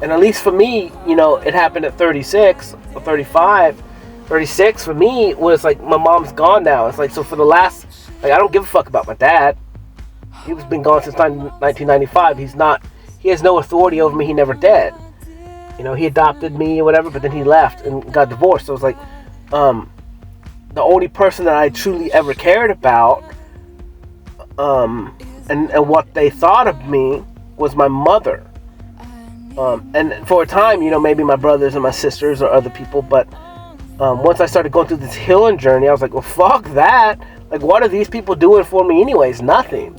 And at least for me, it happened at 36 or 35. 36 for me was like, my mom's gone now. It's like, so for the last, I don't give a fuck about my dad. He's been gone since 1995. He has no authority over me. He never did. He adopted me or whatever, but then he left and got divorced. So it was like, the only person that I truly ever cared about, and what they thought of me was my mother. And for a time, maybe my brothers and my sisters or other people, but once I started going through this healing journey, I was like, well, fuck that. Like, what are these people doing for me anyways? Nothing.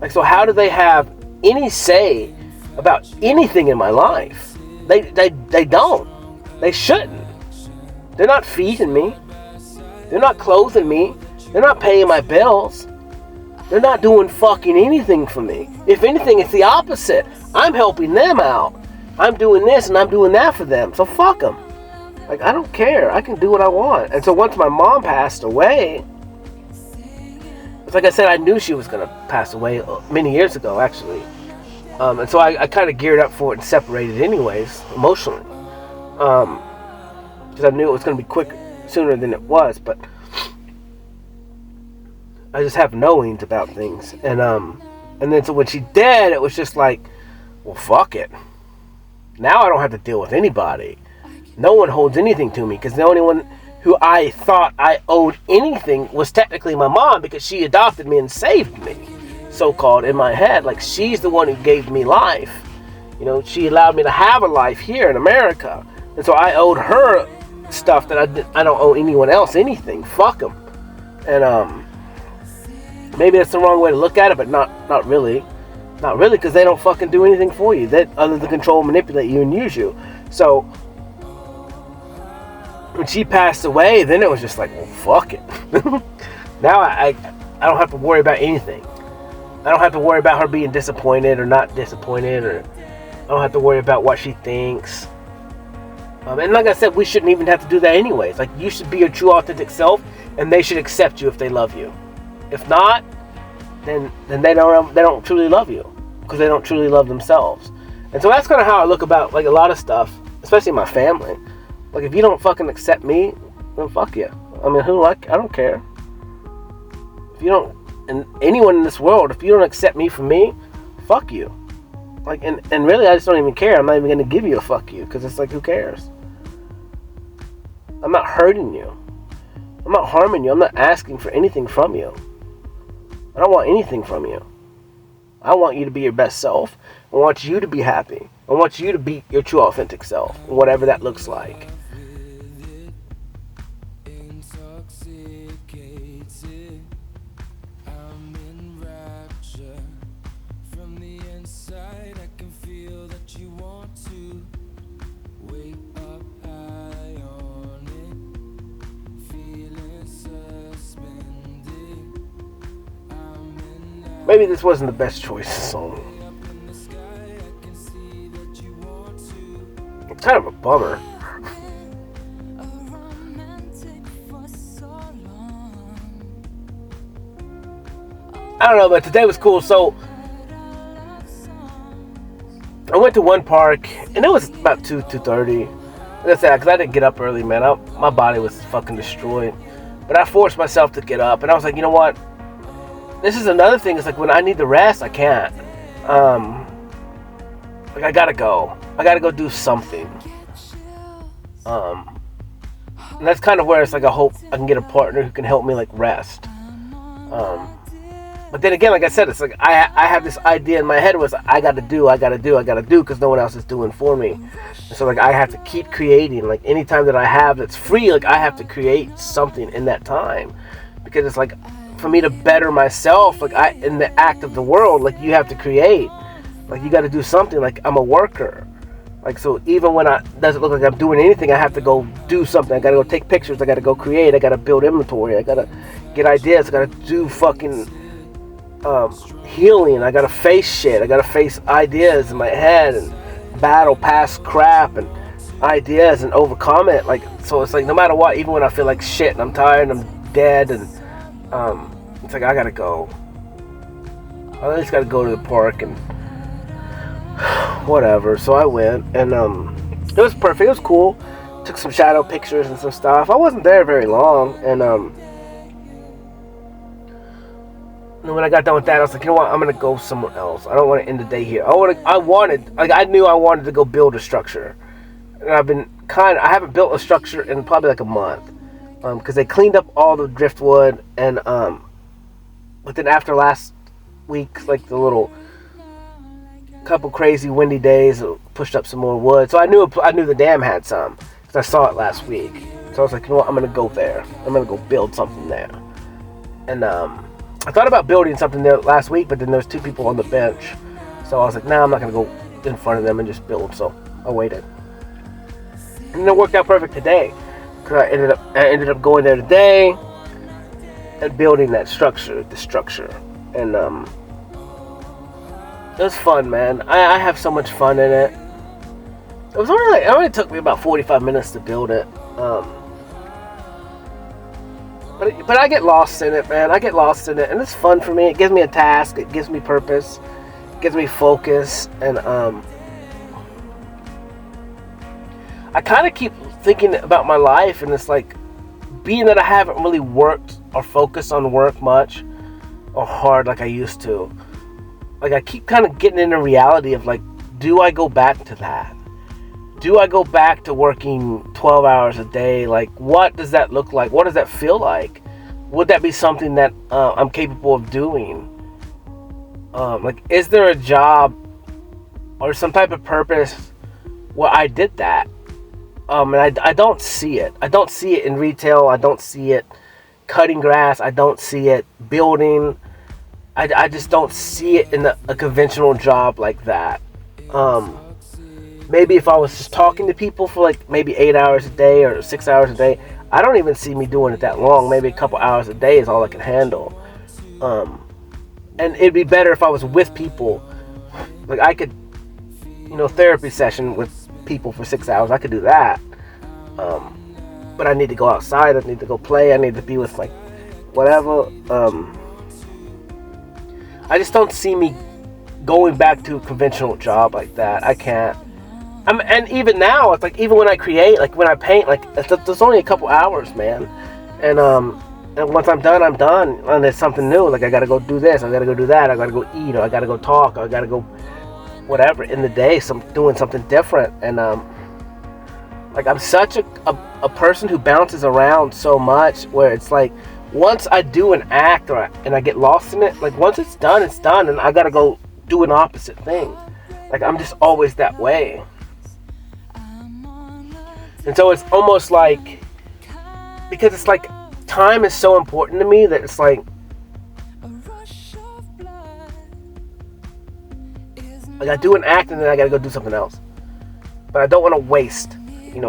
Like, so how do they have any say about anything in my life? They don't. They shouldn't. They're not feeding me. They're not clothing me. They're not paying my bills. They're not doing fucking anything for me. If anything, it's the opposite. I'm helping them out. I'm doing this and I'm doing that for them. So fuck them. Like, I don't care. I can do what I want. And so once my mom passed away, it's like I said, I knew she was going to pass away many years ago, actually. And so I kind of geared up for it and separated anyways, emotionally. Because I knew it was going to be quicker, sooner than it was. But I just have knowings about things. And then so when she did, it was just like, well, fuck it. Now I don't have to deal with anybody. No one holds anything to me, because the only one who I thought I owed anything was technically my mom, because she adopted me and saved me, so-called, in my head. Like, she's the one who gave me life. She allowed me to have a life here in America. And so I owed her stuff that I don't owe anyone else anything. Fuck them. And maybe that's the wrong way to look at it, but not really. Not really, because they don't fucking do anything for you. They, other than control, manipulate you, and use you. So when she passed away, then it was just like, well, fuck it. Now I don't have to worry about anything. I don't have to worry about her being disappointed or not disappointed, or I don't have to worry about what she thinks. And like I said, we shouldn't even have to do that anyways. Like, you should be your true authentic self, and they should accept you if they love you. If not, then they don't truly love you, because they don't truly love themselves. And so that's kind of how I look about, like, a lot of stuff, especially my family. Like, if you don't fucking accept me, then fuck you. I mean, I don't care. If you don't, and anyone in this world, if you don't accept me for me, fuck you. Like, and really, I just don't even care. I'm not even going to give you a fuck you, because it's like, who cares? I'm not hurting you. I'm not harming you. I'm not asking for anything from you. I don't want anything from you. I want you to be your best self. I want you to be happy. I want you to be your true authentic self, whatever that looks like. Maybe this wasn't the best choice of song. It's kind of a bummer. I don't know, but today was cool. So I went to one park, and it was about 2:30. Like I said, because I didn't get up early, man. My body was fucking destroyed. But I forced myself to get up, and I was like, you know what? This is another thing. It's like when I need to rest, I can't. Like I gotta go. I gotta go do something. And that's kind of where it's like I hope I can get a partner who can help me like rest. But then again, like I said, it's like I have this idea in my head was I gotta do because no one else is doing for me. And so like I have to keep creating. Like any time that I have that's free, like I have to create something in that time, because it's like for me to better myself, like in the act of the world, like you have to create. Like you got to do something. Like I'm a worker. Like so, even when it doesn't look like I'm doing anything, I have to go do something. I got to go take pictures. I got to go create. I got to build inventory. I got to get ideas. I got to do fucking healing. I got to face shit. I got to face ideas in my head and battle past crap and ideas and overcome it. Like so, it's like no matter what, even when I feel like shit and I'm tired and I'm dead and it's like I gotta go. I just gotta go to the park and whatever. So I went, and it was perfect. It was cool. Took some shadow pictures and some stuff. I wasn't there very long, and when I got done with that, I was like, you know what? I'm gonna go somewhere else. I don't want to end the day here. I knew I wanted to go build a structure, and I haven't built a structure in probably like a month. Because they cleaned up all the driftwood, and but then after last week, like the little couple crazy windy days, pushed up some more wood. So I knew the dam had some because I saw it last week. So I was like, you know what, I'm gonna go there. I'm gonna go build something there. And I thought about building something there last week, but then there's two people on the bench, so I was like, nah, I'm not gonna go in front of them and just build. So I waited, and it worked out perfect today. I ended up going there today and building the structure, and it was fun, man. I have so much fun in it. It only took me about 45 minutes to build it, but I get lost in it, man. I get lost in it, and it's fun for me. It gives me a task, it gives me purpose, it gives me focus, and I kind of keep thinking about my life, and it's like, being that I haven't really worked or focused on work much or hard like I used to, like I keep kind of getting into reality of like, do I go back to that? Do I go back to working 12 hours a day? Like, what does that look like? What does that feel like? Would that be something that I'm capable of doing? Like, is there a job or some type of purpose where I did that? And I don't see it. I don't see it in retail. I don't see it cutting grass. I don't see it building. I just don't see it in a conventional job like that. Maybe if I was just talking to people for like maybe 8 hours a day or 6 hours a day, I don't even see me doing it that long. Maybe a couple hours a day is all I can handle. And it'd be better if I was with people. Like I could, therapy session with people for 6 hours. I could do that. But I need to go outside. I need to go play. I need to be with like whatever. I just don't see me going back to a conventional job like that. I can't. And even now, it's like, even when I create, like when I paint, like there's only a couple hours, man. And once I'm done, I'm done. And there's something new. Like I gotta go do this. I gotta go do that. I gotta go eat. Or I gotta go talk. Or I gotta go whatever in the day. Doing something different. And Like, I'm such a person who bounces around so much, where it's like, once I do an act and I get lost in it, like, once it's done, and I gotta go do an opposite thing. Like, I'm just always that way. And so it's almost like, because it's like, time is so important to me that it's like I do an act and then I gotta go do something else. But I don't want to waste,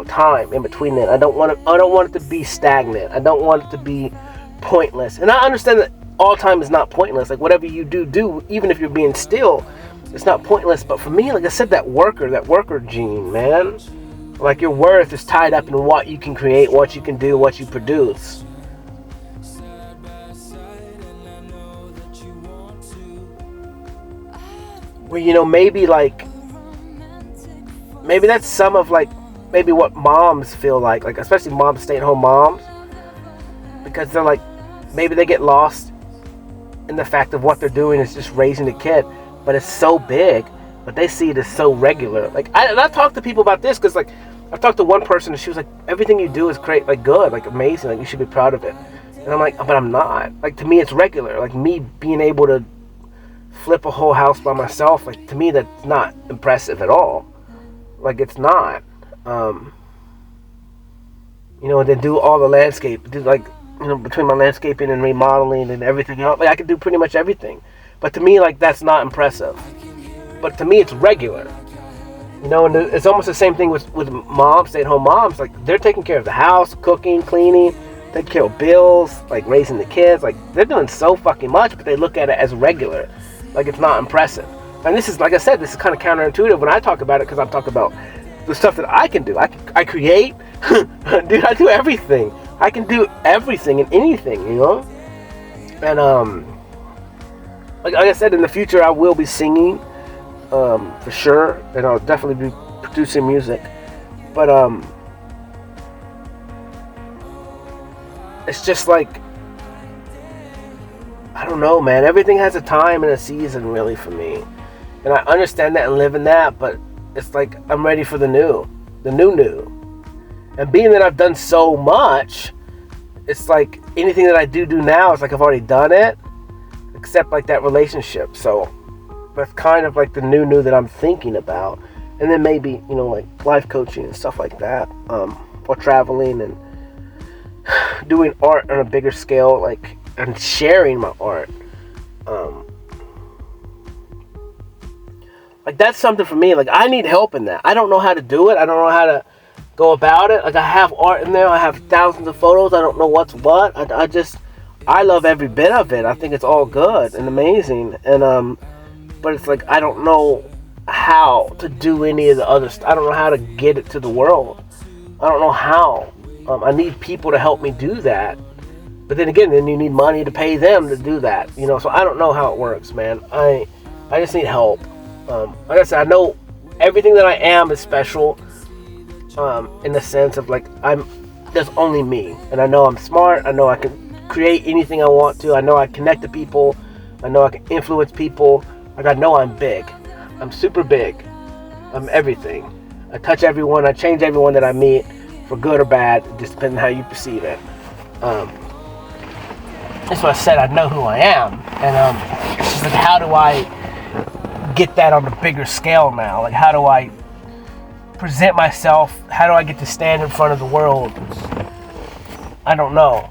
time in between it. I don't want it to be stagnant. I don't want it to be pointless. And I understand that all time is not pointless. Like, whatever you do, even if you're being still, it's not pointless. But for me, like I said, that worker gene, man. Like, your worth is tied up in what you can create, what you can do, what you produce. Where, maybe that's some of, maybe what moms feel like, especially moms, stay-at-home moms, because they're like, maybe they get lost in the fact of what they're doing is just raising a kid, but it's so big, but they see it as so regular. I've talked to people about this, because, I've talked to one person, and she was like, everything you do is great, good, amazing, you should be proud of it. And I'm like, but I'm not. To me, it's regular. Me being able to flip a whole house by myself, to me, that's not impressive at all. It's not. And then do all the landscape, between my landscaping and remodeling and everything else, I can do pretty much everything. But to me, that's not impressive. But to me, it's regular. And it's almost the same thing with moms, stay-at-home moms. They're taking care of the house, cooking, cleaning, taking care of bills, raising the kids. They're doing so fucking much, but they look at it as regular. It's not impressive. And this is, like I said, this is kind of counterintuitive when I talk about it, because I'm talking about the stuff that I can do. I create. Dude, I do everything. I can do everything and anything, And, like I said, in the future, I will be singing, for sure. And I'll definitely be producing music. But, it's just I don't know, man. Everything has a time and a season, really, for me. And I understand that and live in that, but it's I'm ready for the new. And being that I've done so much, it's anything that I do now, it's I've already done it, except that relationship. So that's kind of the new that I'm thinking about. And then maybe, life coaching and stuff like that, or traveling and doing art on a bigger scale, and sharing my art. That's something for me. I need help in that. I don't know how to do it. I don't know how to go about it. I have art in there. I have thousands of photos. I don't know what's what. I love every bit of it. I think it's all good and amazing. And but it's I don't know how to do any of the other stuff. I don't know how to get it to the world. I don't know how. I need people to help me do that. But then again, you need money to pay them to do that. So I don't know how it works, man. I just need help. Like I said, I know everything that I am is special, in the sense of there's only me, and I know I'm smart. I know I can create anything I want to. I know I connect to people. I know I can influence people. I know I'm big. I'm super big. I'm everything. I touch everyone. I change everyone that I meet, for good or bad, just depending on how you perceive it. That's why I said I know who I am, and it's just how do I get that on a bigger scale now? How do I present myself? How do I get to stand in front of the world? I don't know.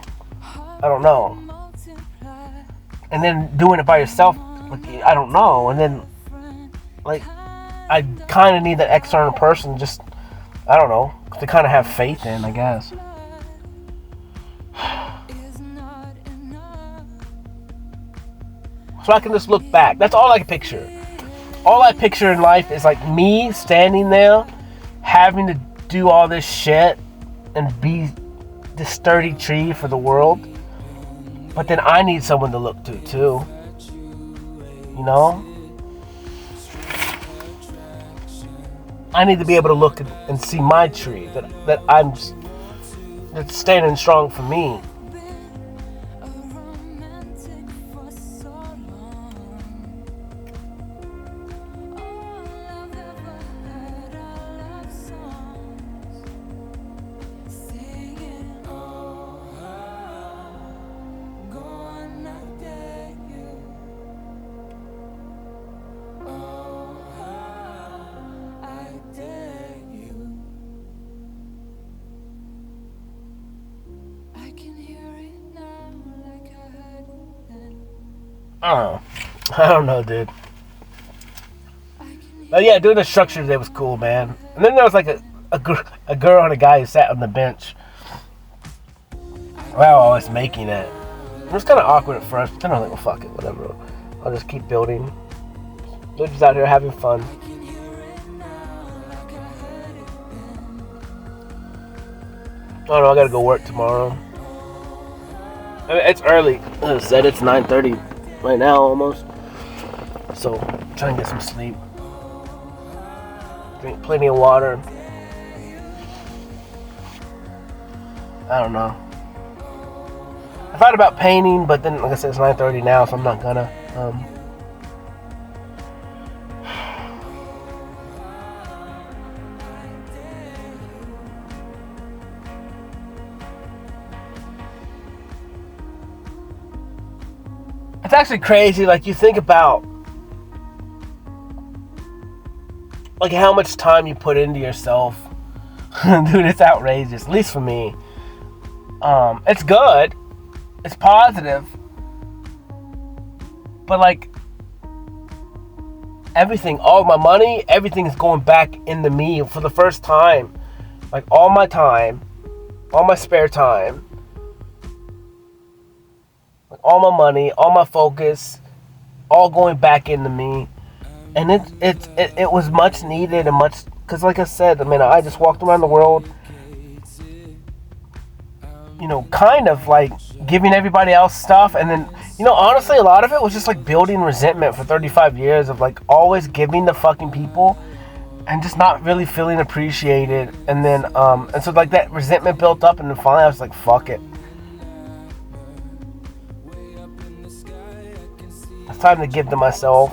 And then doing it by yourself, I don't know. And then, I kind of need that external person, just, I don't know, to kind of have faith in, I guess. So I can just look back. That's all I can picture. All I picture in life is me standing there, having to do all this shit and be this sturdy tree for the world. But then I need someone to look to too. I need to be able to look and see my tree that's standing strong for me. I don't know. I don't know, dude. But yeah, doing the structure today was cool, man. And then there was like a girl and a guy who sat on the bench. Wow, I was making it. It was kind of awkward at first, but then I was like, well, fuck it, whatever. I'll just keep building. They're just out here having fun. I don't know, I gotta go work tomorrow. I mean, it's early. As I said, it's 9:30 right now almost. So, trying to get some sleep. Drink plenty of water. I don't know. I thought about painting, but then, like I said, it's 9:30 now, so I'm not gonna. It's actually crazy. Like, you think about like how much time you put into yourself. Dude, it's outrageous. At least for me. It's good. It's positive. But like everything, all my money, everything is going back into me for the first time. Like all my time, all my spare time, like all my money, all my focus, all going back into me. And it was much needed and much, because like I said, I mean, I just walked around the world, you know, kind of like giving everybody else stuff, and then, you know, honestly, a lot of it was just like building resentment for 35 years of like always giving to fucking people and just not really feeling appreciated. And then and so like that resentment built up, and then finally I was like, fuck it, it's time to give to myself.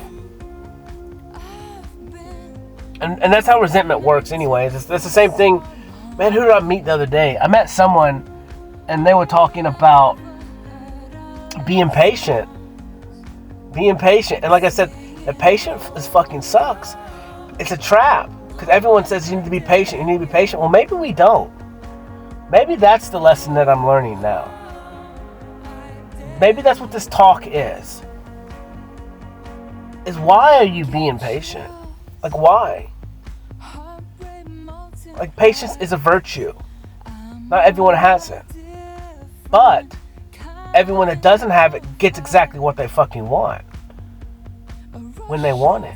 And that's how resentment works anyways. It's the same thing. Man, who did I meet the other day? I met someone, and they were talking about being patient. Being patient. And like I said, the patience is fucking sucks. It's a trap. Because everyone says you need to be patient, you need to be patient. Well, maybe we don't. Maybe that's the lesson that I'm learning now. Maybe that's what this talk is. Is why are you being patient? Like, why? Like, patience is a virtue. Not everyone has it. But everyone that doesn't have it gets exactly what they fucking want when they want it.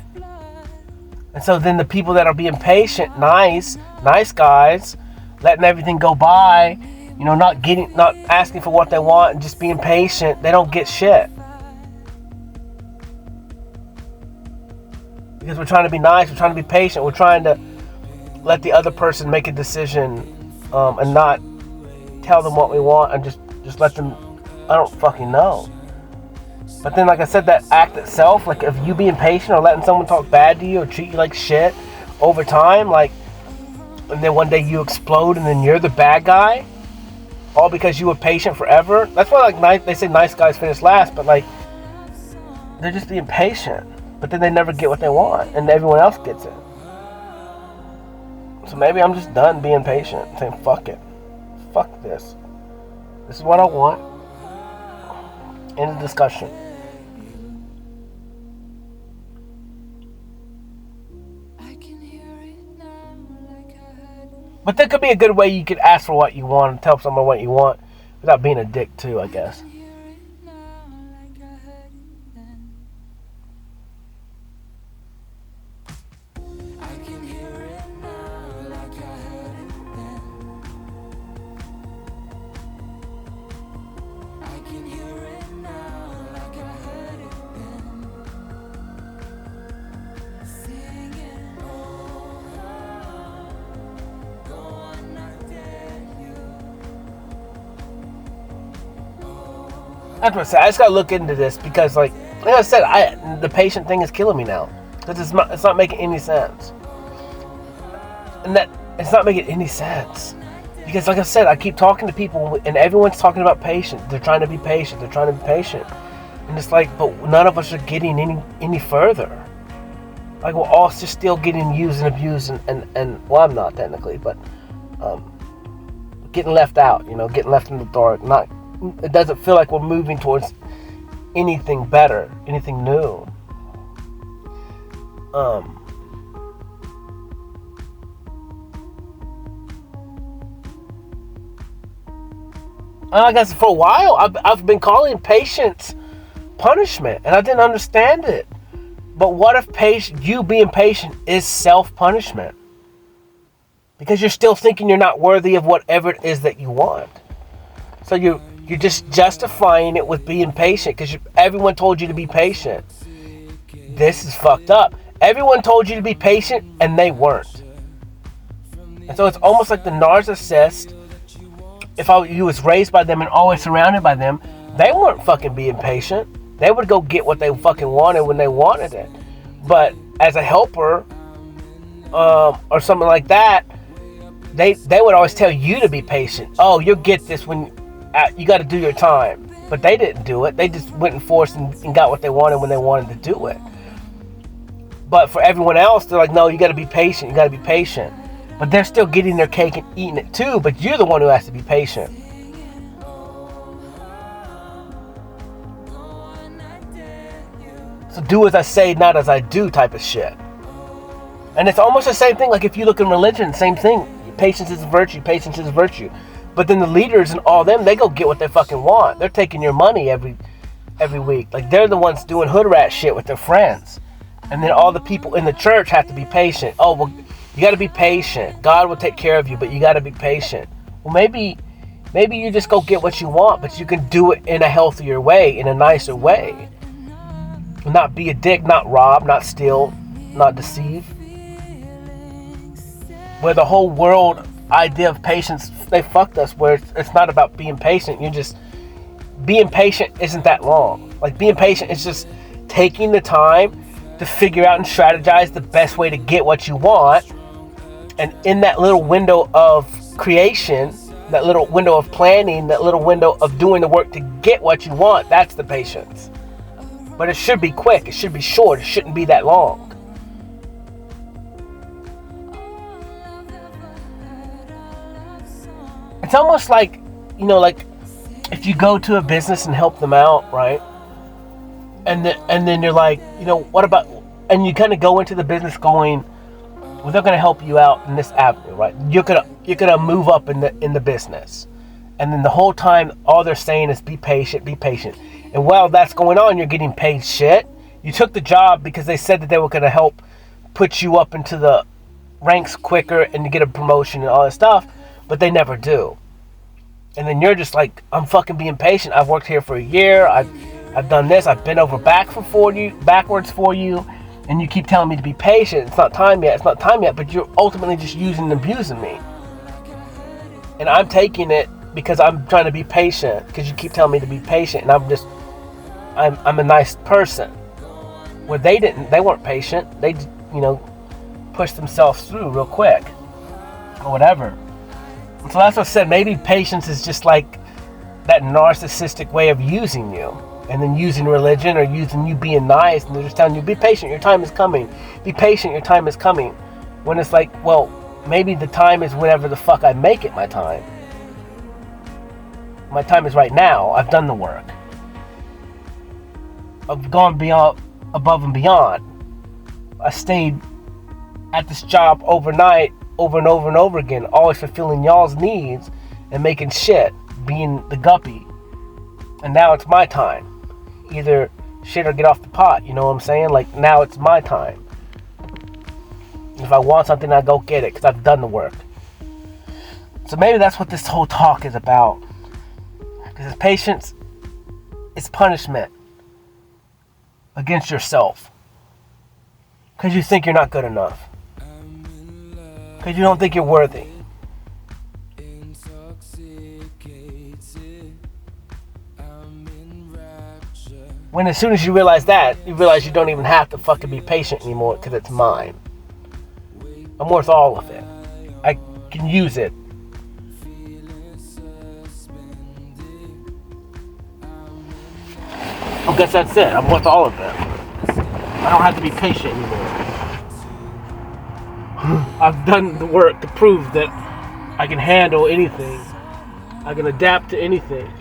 And so then the people that are being patient, nice guys, letting everything go by, you know, not asking for what they want and just being patient, they don't get shit. Because we're trying to be nice, we're trying to be patient, we're trying to let the other person make a decision and not tell them what we want and just let them, I don't fucking know. But then, like I said, that act itself, like if you being patient or letting someone talk bad to you or treat you like shit over time, like, and then one day you explode and then you're the bad guy, all because you were patient forever. That's why, like, they say nice guys finish last, but like, they're just being patient. But then they never get what they want, and everyone else gets it. So maybe I'm just done being patient, saying fuck it. Fuck this. This is what I want. End of discussion. But that could be a good way you could ask for what you want and tell someone what you want without being a dick too, I guess. That's what I said. I just gotta look into this because, like I said, the patient thing is killing me now because it's not making any sense, and that it's not making any sense because, like I said, I keep talking to people and everyone's talking about patience. They're trying to be patient. They're trying to be patient, and it's like, but none of us are getting any further. Like we're all just still getting used and abused, and well, I'm not technically, but getting left out. You know, getting left in the dark. It doesn't feel like we're moving towards anything better, anything new. I guess for a while, I've been calling patience punishment, and I didn't understand it. But what if you being patient is self-punishment? Because you're still thinking you're not worthy of whatever it is that you want. So you're just justifying it with being patient because everyone told you to be patient. This is fucked up. Everyone told you to be patient, and they weren't. And so it's almost like the narcissist. If you was raised by them and always surrounded by them, they weren't fucking being patient. They would go get what they fucking wanted when they wanted it. But as a helper, or something like that, they would always tell you to be patient. Oh, you'll get this when you got to do your time. But they didn't do it. They just went and forced and got what they wanted when they wanted to do it. But for everyone else, they're like, no, you got to be patient. You got to be patient. But they're still getting their cake and eating it too, but you're the one who has to be patient. So do as I say, not as I do type of shit. And it's almost the same thing, like if you look in religion, same thing. Patience is a virtue, patience is a virtue. But then the leaders and all them, they go get what they fucking want. They're taking your money every week. Like they're the ones doing hood rat shit with their friends. And then all the people in the church have to be patient. Oh, well, you got to be patient. God will take care of you, but you got to be patient. Well, maybe you just go get what you want, but you can do it in a healthier way, in a nicer way. Not be a dick, not rob, not steal, not deceive. Where the whole world idea of patience, they fucked us, where it's not about being patient. Being patient isn't that long. Like being patient is just taking the time to figure out and strategize the best way to get what you want. And in that little window of creation, that little window of planning, that little window of doing the work to get what you want, that's the patience. But it should be quick. It should be short. It shouldn't be that long. It's almost like, like if you go to a business and help them out, right? And then you're like, what about, and you kind of go into the business going, well, they're going to help you out in this avenue, right? You're gonna move up in the business, and then the whole time, all they're saying is be patient, be patient. And while that's going on, you're getting paid shit. You took the job because they said that they were going to help put you up into the ranks quicker and to get a promotion and all that stuff, but they never do. And then you're just like, I'm fucking being patient. I've worked here for a year. I've done this. I've bent over backwards for you. And you keep telling me to be patient. It's not time yet. It's not time yet. But you're ultimately just using and abusing me. And I'm taking it because I'm trying to be patient. Because you keep telling me to be patient. And I'm a nice person. Where they weren't patient. They, pushed themselves through real quick. Or whatever. So that's what I said. Maybe patience is just like that narcissistic way of using you. And then using religion or using you being nice. And they're just telling you, be patient, your time is coming. Be patient, your time is coming. When it's like, well, maybe the time is whenever the fuck I make it my time. My time is right now. I've done the work. I've gone beyond, above and beyond. I stayed at this job overnight, over and over and over again, always fulfilling y'all's needs and making shit, being the guppy. And now it's my time. Either shit or get off the pot, you know what I'm saying? Like, now it's my time. If I want something, I go get it, because I've done the work. So maybe that's what this whole talk is about. Because patience is punishment against yourself. Because you think you're not good enough. Because you don't think you're worthy. When as soon as you realize that, you realize you don't even have to fucking be patient anymore because it's mine. I'm worth all of it. I can use it. I guess that's it. I'm worth all of it. I don't have to be patient anymore. I've done the work to prove that I can handle anything. I can adapt to anything.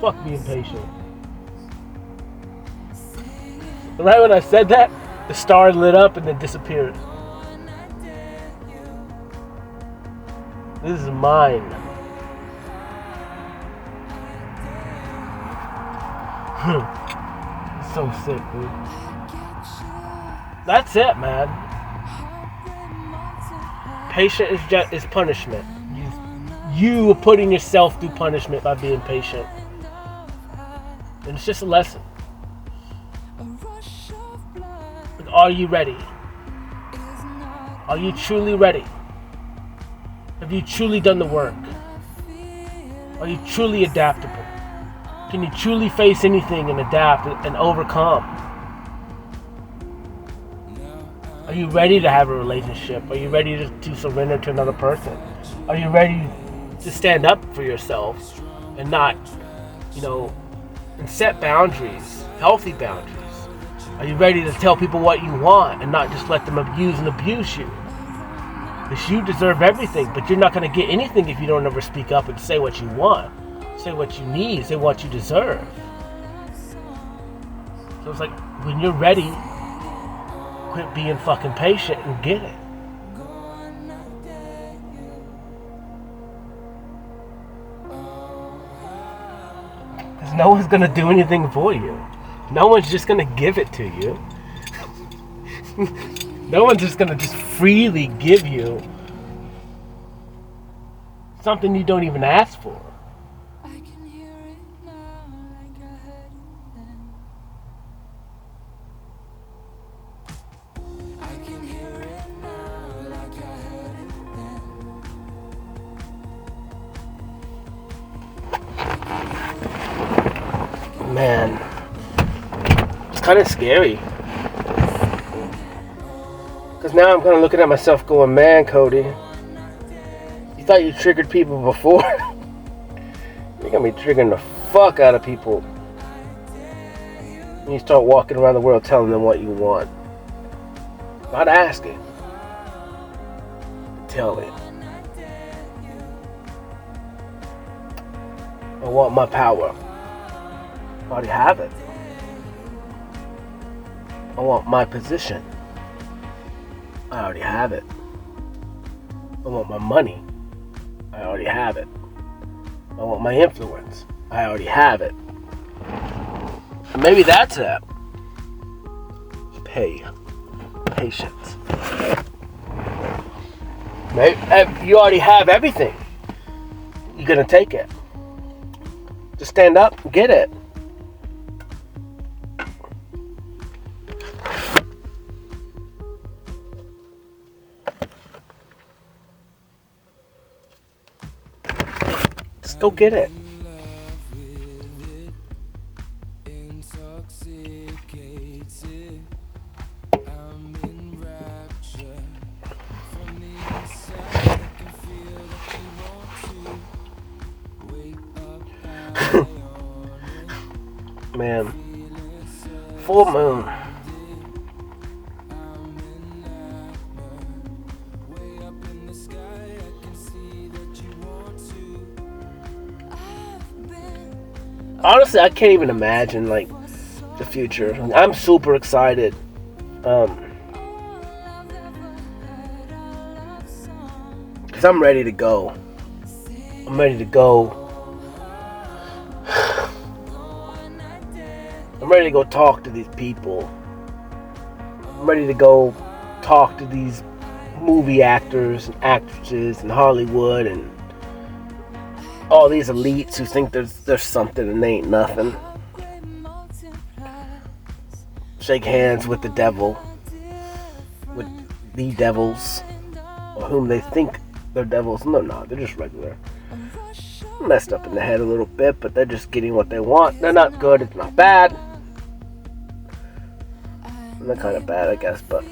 Fuck being patient. And right when I said that, the star lit up and then disappeared. This is mine. It's so sick, dude. That's it, man. Patient is punishment. You are putting yourself through punishment by being patient. And it's just a lesson. Like, are you ready? Are you truly ready? Have you truly done the work? Are you truly adaptable? Can you truly face anything and adapt and overcome? Are you ready to have a relationship? Are you ready to surrender to another person? Are you ready to stand up for yourself and not, and set boundaries, healthy boundaries? Are you ready to tell people what you want and not just let them abuse and abuse you? Because you deserve everything, but you're not going to get anything if you don't ever speak up and say what you want, say what you need, say what you deserve. So it's like, when you're ready, quit being fucking patient and get it. Because no one's going to do anything for you. No one's just going to give it to you. No one's just going to just freely give you something you don't even ask for. Man, it's kind of scary. Because now I'm kind of looking at myself going, man, Cody, you thought you triggered people before? You're going to be triggering the fuck out of people when you start walking around the world telling them what you want. Not asking. Telling. I want my power. I already have it. I want my position. I already have it. I want my money. I already have it. I want my influence. I already have it. And maybe that's it. Patience. Maybe you already have everything. You're gonna take it. Just stand up and get it. Just go get it. Man, full moon. Honestly, I can't even imagine the future. I'm super excited. Because I'm ready to go. I'm ready to go. I'm ready to go talk to these people. I'm ready to go talk to these movie actors and actresses in Hollywood and all these elites who think there's something and they ain't nothing. Shake hands with the devil, with the devils, or whom they think they're devils. No, they're just regular. Messed up in the head a little bit, but they're just getting what they want. They're not good, it's not bad. They're kind of bad, I guess, but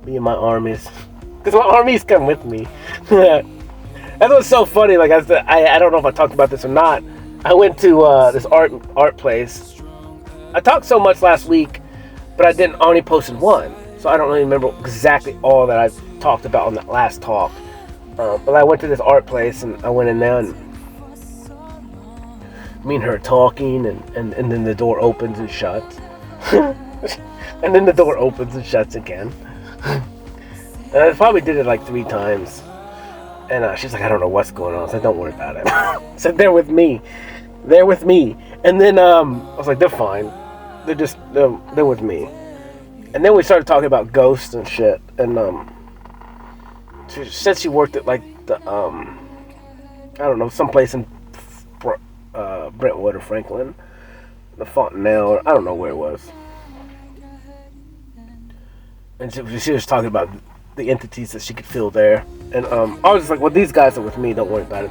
me and my armies, because my armies come with me. That's what's so funny. I don't know if I talked about this or not. I went to this art place. I talked so much last week, but I only posted one, so I don't really remember exactly all that I talked about on that last talk. But I went to this art place, and I went in there, and me and her talking, and then the door opens and shuts. And then the door opens and shuts again. And I probably did it like 3 times. And she's like, I don't know what's going on. I said, don't worry about it. I said, they're with me. They're with me. And then I was like, they're fine. They're with me. And then we started talking about ghosts and shit. And she said she worked at like the, I don't know, someplace in Brentwood or Franklin. The Fontanelle, or I don't know where it was. And she was talking about the entities that she could feel there. And I was just like, well, these guys are with me, don't worry about it.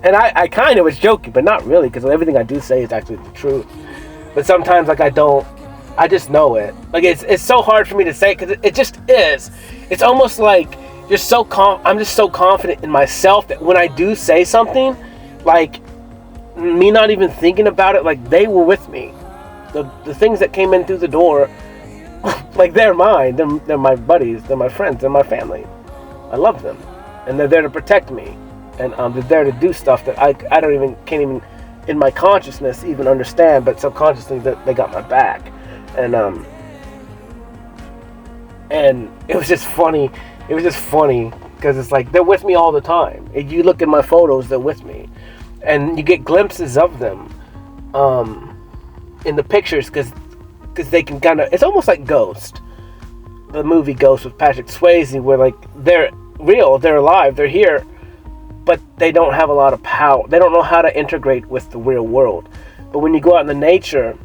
And I kind of was joking, but not really, because everything I do say is actually the truth. But sometimes, like, I just know it. Like, it's so hard for me to say, because it just is. It's almost like I'm just so confident in myself that when I do say something, like, me not even thinking about it, like, they were with me. The things that came in through the door, like, they're mine. They're my buddies. They're my friends. They're my family. I love them. And they're there to protect me. And they're there to do stuff that I can't even, in my consciousness, even understand. But subconsciously, that they got my back. And it was just funny. It was just funny because it's like they're with me all the time. If you look at my photos, they're with me. And you get glimpses of them in the pictures because they can kind of, it's almost like Ghost, the movie Ghost with Patrick Swayze, where like they're real, they're alive, they're here, but they don't have a lot of power. They don't know how to integrate with the real world. But when you go out in the nature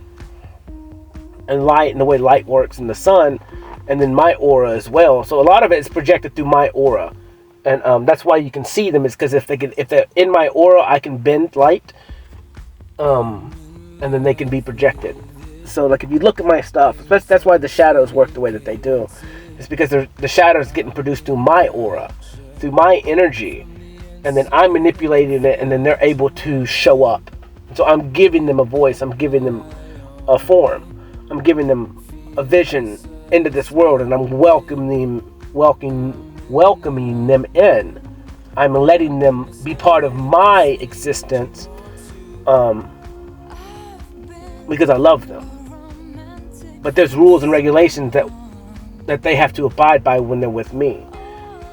and light and the way light works in the sun, and then my aura as well. So a lot of it is projected through my aura. And that's why you can see them, is because if they're in my aura, I can bend light, and then they can be projected. So like if you look at my stuff, that's why the shadows work the way that they do. It's because the shadows getting produced through my aura, through my energy, and then I'm manipulating it, and then they're able to show up. So I'm giving them a voice, I'm giving them a form, I'm giving them a vision into this world, and I'm welcoming them in. I'm letting them be part of my existence, because I love them. But there's rules and regulations that they have to abide by when they're with me,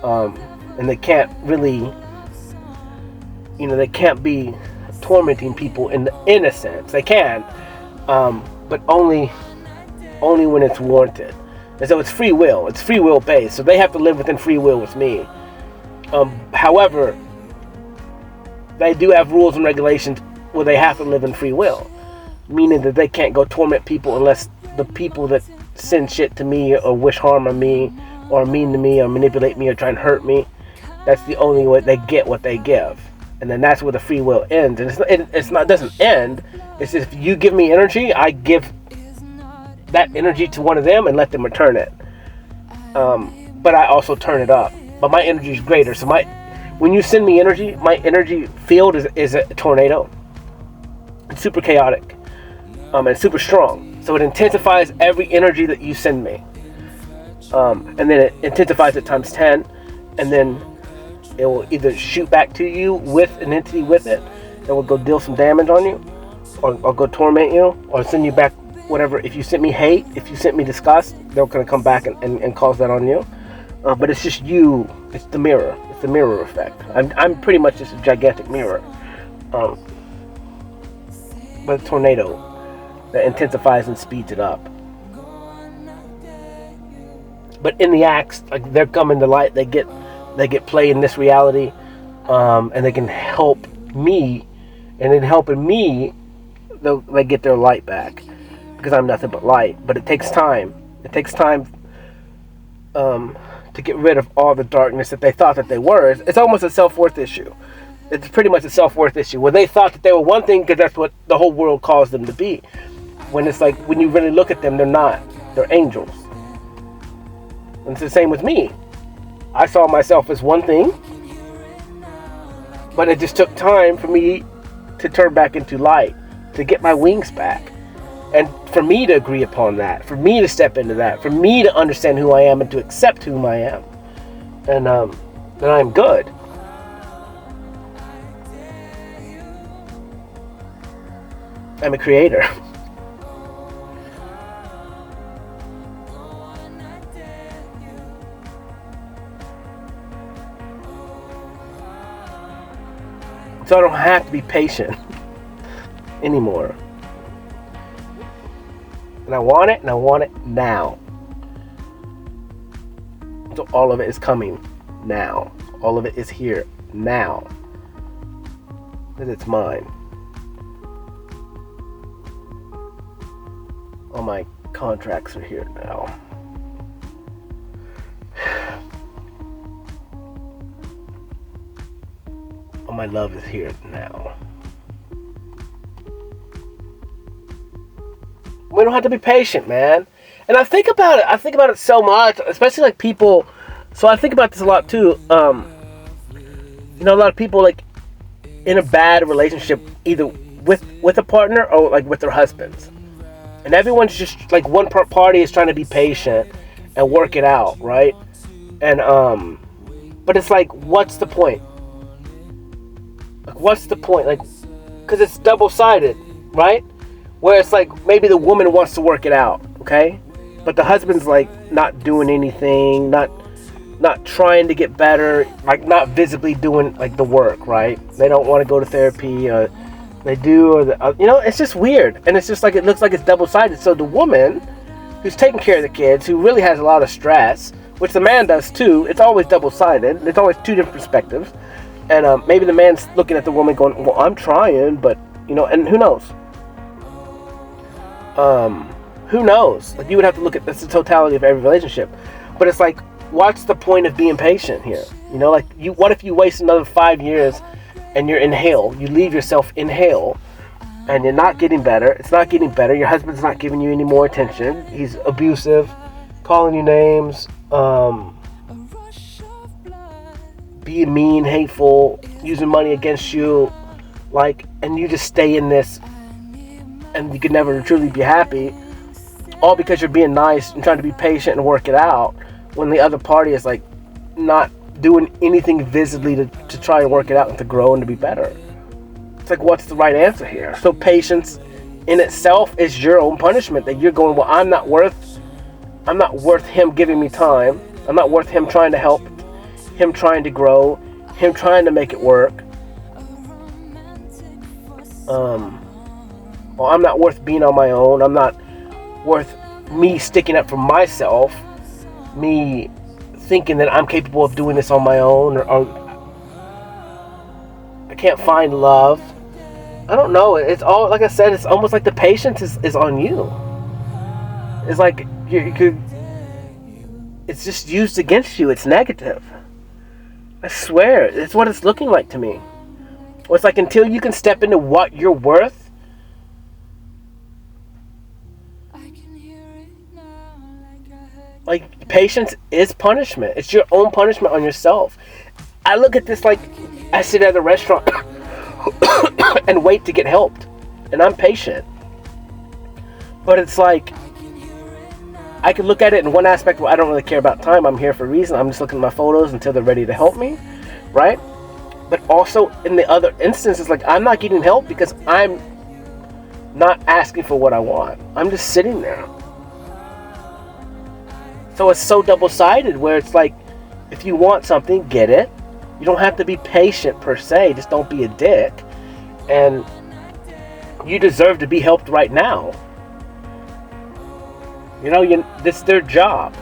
and they can't really, they can't be tormenting people in a sense. They can, but only when it's warranted. And so it's free will. It's free will based. So they have to live within free will with me. However, they do have rules and regulations where they have to live in free will, meaning that they can't go torment people unless the people that send shit to me or wish harm on me or are mean to me or manipulate me or try and hurt me, that's the only way they get what they give. And then that's where the free will ends. And it doesn't end. It's just, if you give me energy, I give that energy to one of them and let them return it. But I also turn it up. But my energy is greater. So when you send me energy, my energy field is a tornado. It's super chaotic. And super strong. So it intensifies every energy that you send me. And then it intensifies it times 10. And then it will either shoot back to you with an entity with it that will go deal some damage on you, or go torment you, or send you back whatever. If you sent me hate, if you sent me disgust, they're going to come back and cause that on you. But it's just you. It's the mirror. It's the mirror effect. I'm pretty much just a gigantic mirror. But a tornado that intensifies and speeds it up. But in the acts, like, they're coming to light. They get play in this reality, and they can help me, and in helping me, they get their light back, because I'm nothing but light. But it takes time. It takes time to get rid of all the darkness that they thought that they were. It's almost a self-worth issue. It's pretty much a self-worth issue where they thought that they were one thing because that's what the whole world calls them to be. When it's like, when you really look at them, they're not. They're angels. And it's the same with me. I saw myself as one thing, but it just took time for me to turn back into light, to get my wings back, and for me to agree upon that, for me to step into that, for me to understand who I am and to accept who I am. And then I'm good. I'm a creator. So I don't have to be patient anymore. And I want it, and I want it now. So all of it is coming now. All of it is here now. Because it's mine. All my contracts are here now. All my love is here now. We don't have to be patient, man. And I think about it. I think about it so much, especially like people. So I think about this a lot too. You know, a lot of people like in a bad relationship, either with a partner or like with their husbands, and everyone's just like one party is trying to be patient and work it out, right? And but it's like, what's the point? Like, what's the point? Like, because it's double-sided, right? Where it's like maybe the woman wants to work it out, okay? But the husband's like not doing anything, not trying to get better, like not visibly doing like the work, right? They don't want to go to therapy, they do, or you know, it's just weird, and it's just like it looks like it's double-sided. So the woman who's taking care of the kids, who really has a lot of stress, which the man does too, it's always double-sided. It's always two different perspectives, and maybe the man's looking at the woman going, "Well, I'm trying, but you know," and who knows? Who knows? Like, you would have to look at that's the totality of every relationship. But it's like, what's the point of being patient here? You know, like, what if you waste another 5 years and you're in hell? You leave yourself in hell and you're not getting better. It's not getting better. Your husband's not giving you any more attention. He's abusive, calling you names, being mean, hateful, using money against you, like, and you just stay in this and you can never truly be happy, all because you're being nice and trying to be patient and work it out, when the other party is like not doing anything visibly to try and work it out and to grow and to be better. It's like, what's the right answer here? So patience in itself is your own punishment, that you're going, well, I'm not worth him giving me time. I'm not worth him trying to help, him trying to grow, him trying to make it work. Well, I'm not worth being on my own. I'm not worth me sticking up for myself, me thinking that I'm capable of doing this on my own, or I can't find love. I don't know. It's all, like I said, it's almost like the patience is on you. It's like you could, it's just used against you. It's negative. I swear, it's what it's looking like to me. Well, it's like, until you can step into what you're worth, like, patience is punishment. It's your own punishment on yourself. I look at this like, I sit at a restaurant and wait to get helped, and I'm patient. But it's like, I could look at it in one aspect where I don't really care about time. I'm here for a reason. I'm just looking at my photos until they're ready to help me, right? But also in the other instances, like, I'm not getting help because I'm not asking for what I want. I'm just sitting there. So it's so double-sided, where it's like, if you want something, get it. You don't have to be patient per se. Just don't be a dick. And you deserve to be helped right now. You know, this is their job.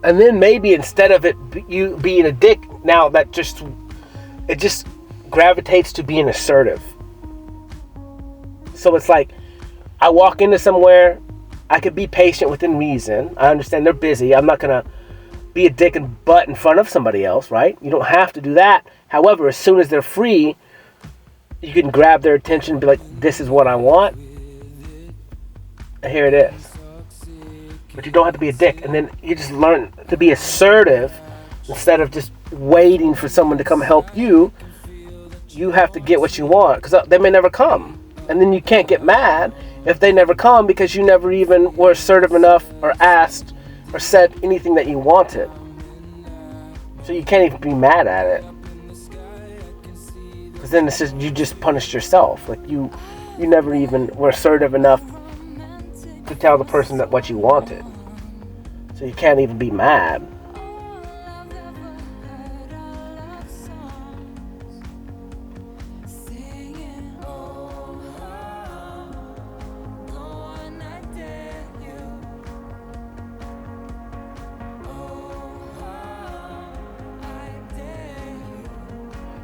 And then maybe instead of it you being a dick, now that it just gravitates to being assertive. So it's like, I walk into somewhere, I could be patient within reason. I understand they're busy. I'm not going to be a dick and butt in front of somebody else, right? You don't have to do that. However, as soon as they're free, you can grab their attention and be like, this is what I want. And here it is. But you don't have to be a dick. And then you just learn to be assertive instead of just waiting for someone to come help you. You have to get what you want, because they may never come. And then you can't get mad if they never come because you never even were assertive enough or asked or said anything that you wanted. So you can't even be mad at it. Because then it's just, you just punished yourself. Like you never even were assertive enough to tell the person that what you wanted. So you can't even be mad.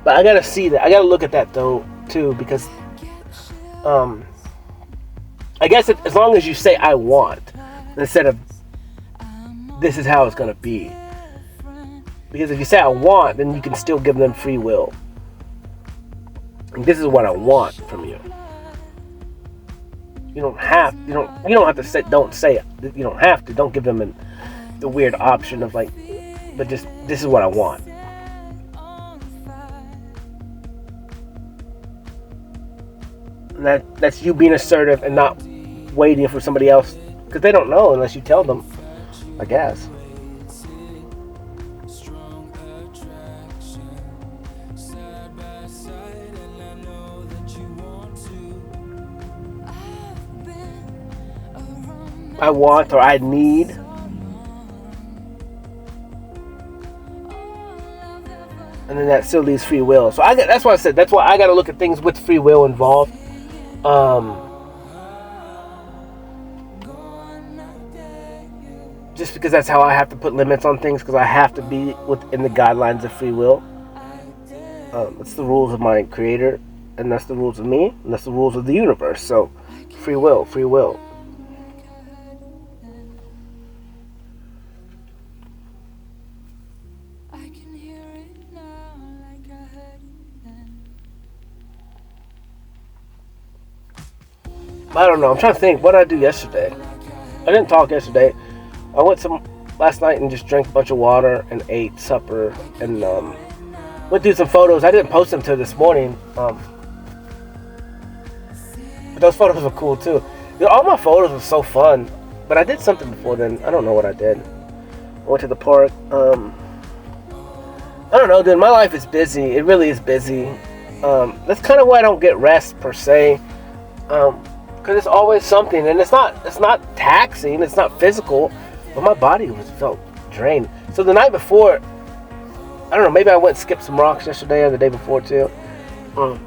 But I gotta see that. I gotta look at that though too, because I guess as long as you say I want instead of this is how it's gonna be. Because if you say I want, then you can still give them free will. And this is what I want from you. You don't have to say, don't say it. You don't have to. Don't give them the weird option of like, but just this is what I want. And that's you being assertive and not waiting for somebody else, because they don't know unless you tell them, I guess. I want or I need. And then that still leaves free will. So that's why I said, that's why I got to look at things with free will involved. Just because that's how I have to put limits on things, because I have to be within the guidelines of free will. It's the rules of my creator, and that's the rules of me, and that's the rules of the universe. So, free will, free will. I don't know. I'm trying to think. What did I do yesterday? I didn't talk yesterday. I went last night and just drank a bunch of water and ate supper and went through some photos. I didn't post them till this morning. But those photos were cool too. All my photos were so fun. But I did something before then. I don't know what I did. I went to the park. I don't know, dude. My life is busy. It really is busy. That's kind of why I don't get rest per se. Because it's always something, and it's not taxing, it's not physical, but my body felt drained. So the night before, I don't know, maybe I went and skipped some rocks yesterday or the day before too. But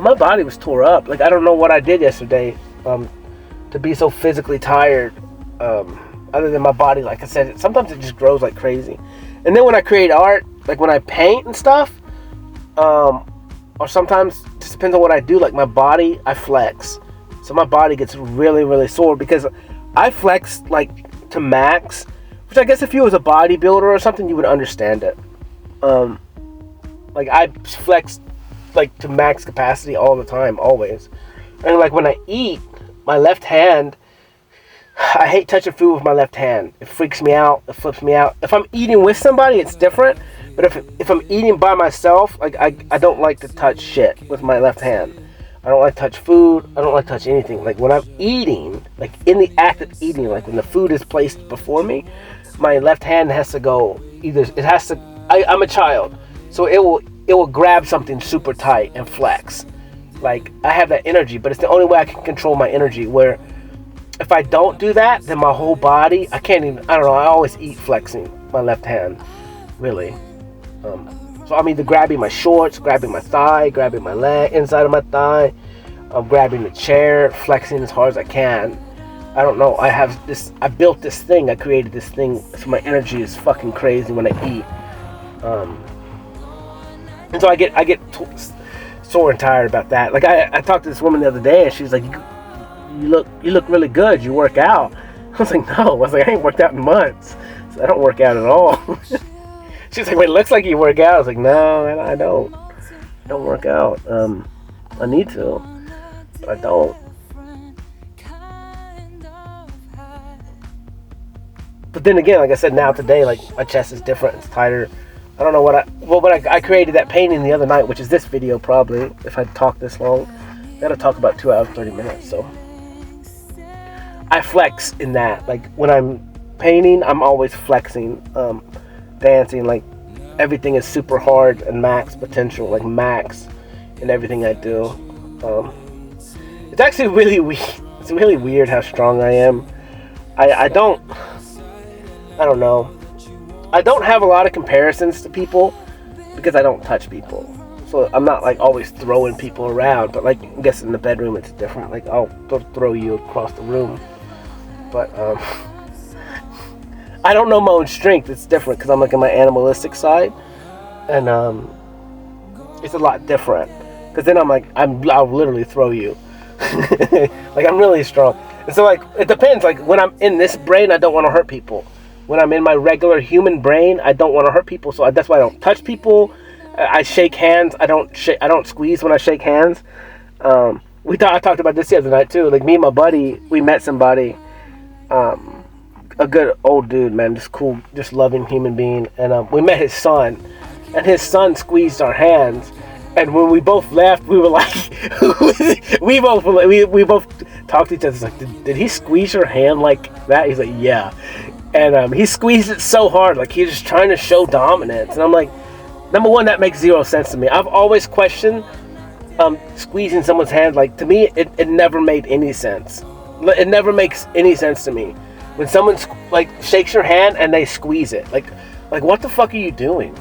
my body was tore up. Like, I don't know what I did yesterday to be so physically tired. Other than my body, like I said, sometimes it just grows like crazy. And then when I create art, like when I paint and stuff, or sometimes it just depends on what I do. Like my body, I flex. So my body gets really, really sore because I flex like to max, which I guess if you was a bodybuilder or something, you would understand it. Like I flex like to max capacity all the time, always. And like when I eat, my left hand, I hate touching food with my left hand. It freaks me out. It flips me out. If I'm eating with somebody, it's different. But if I'm eating by myself, like I don't like to touch shit with my left hand. I don't like to touch food. I don't like to touch anything. Like when I'm eating, like in the act of eating, like when the food is placed before me, my left hand has to go either. It has to. I'm a child, so it will grab something super tight and flex. Like I have that energy, but it's the only way I can control my energy. Where if I don't do that, then my whole body, I can't even. I don't know. I always eat flexing my left hand, really. So I'm either grabbing my shorts, grabbing my thigh, grabbing my leg, inside of my thigh. I'm grabbing the chair, flexing as hard as I can. I don't know. I built this thing. I created this thing. So my energy is fucking crazy when I eat. And so I get sore and tired about that. Like I talked to this woman the other day, and she's like, "You look really good. You work out." I was like, "No." I was like, "I ain't worked out in months. So I don't work out at all." She's like, "Wait, it looks like you work out." I was like, "No, I don't. I don't work out. I need to, but I don't." But then again, like I said, now today, like my chest is different. It's tighter. I don't know what I created that painting the other night, which is this video probably. If I talk this long, I gotta talk about 2 hours 30 minutes. So I flex in that. Like when I'm painting, I'm always flexing, dancing. Like everything is super hard and max potential, like max in everything I do. It's actually really weird. It's really weird how strong I am. I don't know. I don't have a lot of comparisons to people because I don't touch people. So I'm not like always throwing people around, but like I guess in the bedroom it's different. Like I'll throw you across the room. But I don't know my own strength. It's different because I'm like in my animalistic side, and it's a lot different. Because then I'm like I'll literally throw you. Like I'm really strong. And so like it depends. Like when I'm in this brain, I don't want to hurt people. When I'm in my regular human brain, I don't want to hurt people. So that's why I don't touch people. I shake hands. I don't squeeze when I shake hands. I talked about this the other night too. Like me and my buddy, we met somebody, a good old dude, man, just cool, just loving human being, and we met his son, and his son squeezed our hands, and when we both left, we were like, we both talked to each other. It's like, did he squeeze your hand like that? He's like, yeah, and he squeezed it so hard, like he's just trying to show dominance, and I'm like, number one, that makes zero sense to me. I've always questioned squeezing someone's hand. Like to me, it never made any sense. It never makes any sense to me. When someone like shakes your hand and they squeeze it, like what the fuck are you doing?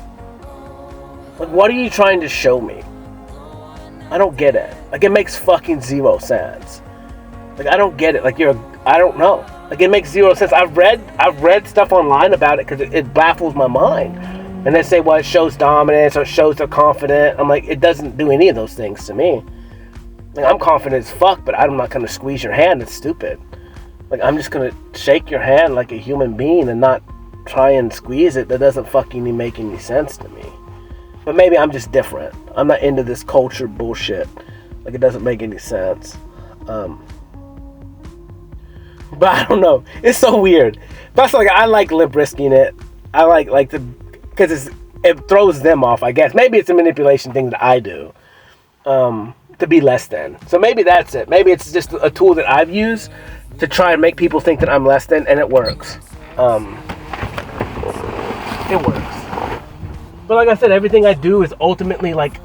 Like what are you trying to show me? I don't get it. Like it makes fucking zero sense. Like I don't get it. Like I don't know. Like it makes zero sense. I've read stuff online about it because it baffles my mind. And they say, well, it shows dominance or it shows they're confident. I'm like, it doesn't do any of those things to me. Like I'm confident as fuck, but I'm not gonna squeeze your hand. It's stupid. Like I'm just gonna shake your hand like a human being and not try and squeeze it. That doesn't fucking make any sense to me. But maybe I'm just different. I'm not into this culture bullshit. Like it doesn't make any sense. But I don't know. It's so weird. That's like I like lip risking it. I like the because it throws them off. I guess maybe it's a manipulation thing that I do. To be less than. So maybe that's it. Maybe it's just a tool that I've used to try and make people think that I'm less than, and it works. It works. But like I said, everything I do is ultimately like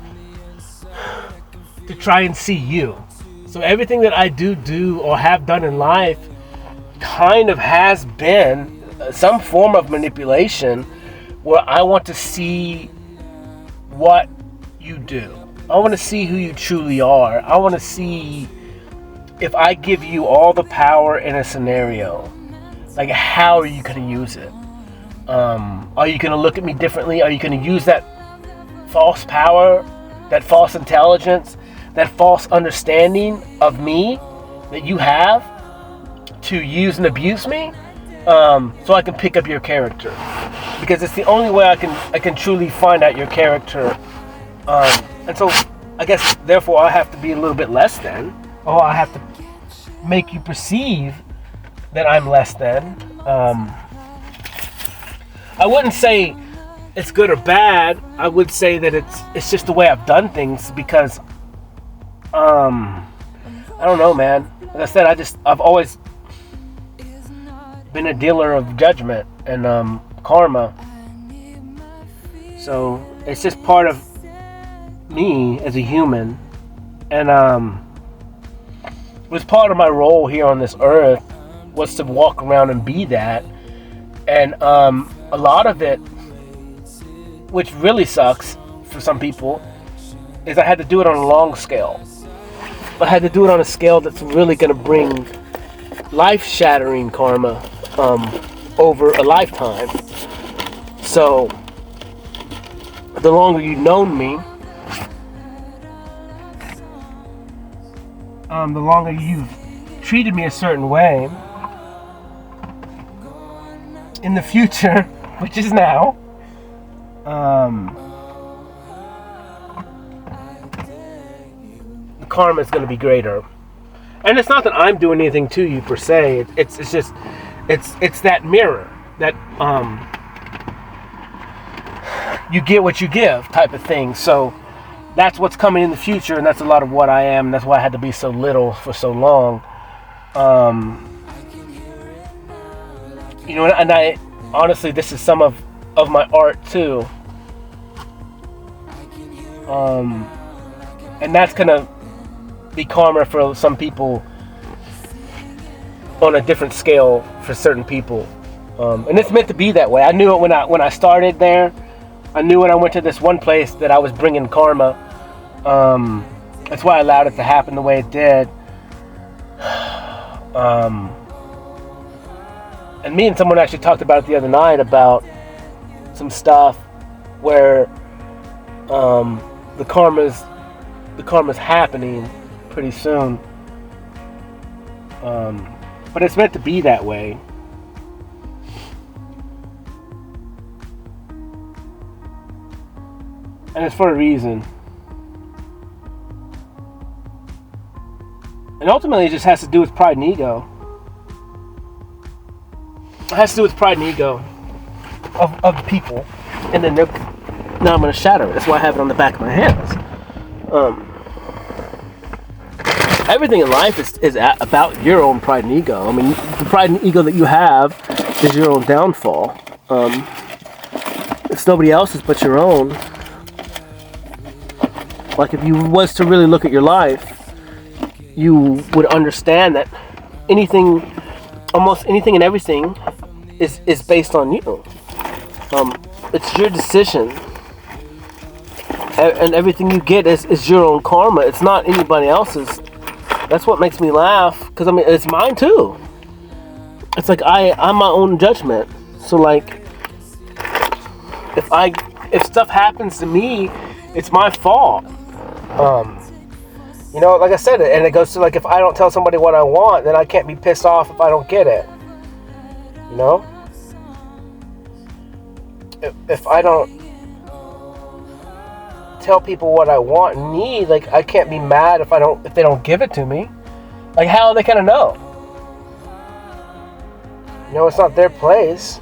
to try and see you. So everything that I do or have done in life kind of has been some form of manipulation where I want to see what you do. I want to see who you truly are. I want to see if I give you all the power in a scenario, like how are you going to use it? Are you going to look at me differently? Are you going to use that false power, that false intelligence, that false understanding of me that you have to use and abuse me? So I can pick up your character, because it's the only way I can truly find out your character. And so I guess therefore I have to be a little bit less than, or I have to make you perceive that I'm less than. I wouldn't say it's good or bad. I would say that it's just the way I've done things, because I don't know, man. Like I said, I've always been a dealer of judgment and karma. So it's just part of me as a human, and was part of my role here on this earth was to walk around and be that. And a lot of it, which really sucks for some people, is I had to do it on a long scale. I had to do it on a scale that's really going to bring life-shattering karma over a lifetime. So the longer you've known me, the longer you've treated me a certain way, in the future, which is now, the karma is going to be greater. And it's not that I'm doing anything to you per se. It's just it's that mirror. that you get what you give type of thing. So that's what's coming in the future, and that's a lot of what I am. That's why I had to be so little for so long. You know, and I honestly, this is some of my art too. And that's gonna be karma for some people on a different scale for certain people. And it's meant to be that way. I knew it when I started there. I knew when I went to this one place that I was bringing karma. That's why I allowed it to happen the way it did. And me and someone actually talked about it the other night about some stuff where the karma's happening pretty soon. But it's meant to be that way. And it's for a reason. And ultimately it just has to do with pride and ego. It has to do with pride and ego of the people. And then now I'm going to shatter it. That's why I have it on the back of my hands. Everything in life is about your own pride and ego. I mean, the pride and ego that you have is your own downfall. It's nobody else's but your own. Like if you was to really look at your life, you would understand that almost anything and everything is based on you. It's your decision. And everything you get is your own karma. It's not anybody else's. That's what makes me laugh, because I mean it's mine too. It's like I'm my own judgment. So like if stuff happens to me, it's my fault. You know, like I said, and it goes to like if I don't tell somebody what I want, then I can't be pissed off if I don't get it. You know? If I don't tell people what I want and need, like I can't be mad if they don't give it to me. Like how are they gonna know? You know, it's not their place.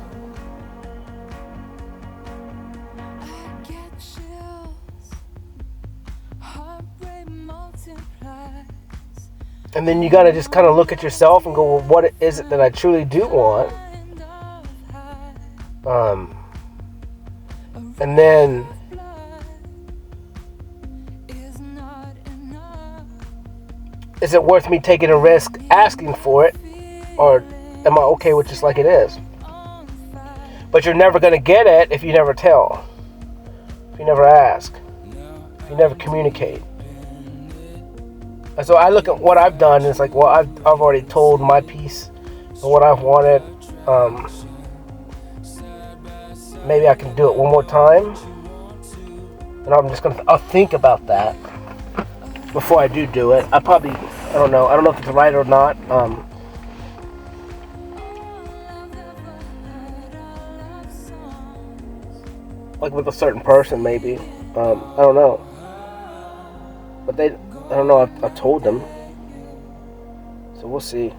And then you gotta just kind of look at yourself and go, well, what is it that I truly do want? And then is it worth me taking a risk asking for it, or am I okay with just like it is? But you're never gonna get it if you never tell, if you never ask, if you never communicate. And so I look at what I've done, and it's like, well, I've already told my piece and what I've wanted. Maybe I can do it one more time, and I'll think about that before I do it. I don't know if it's right or not. Like with a certain person, maybe. I don't know. But I don't know, I told them. So we'll see.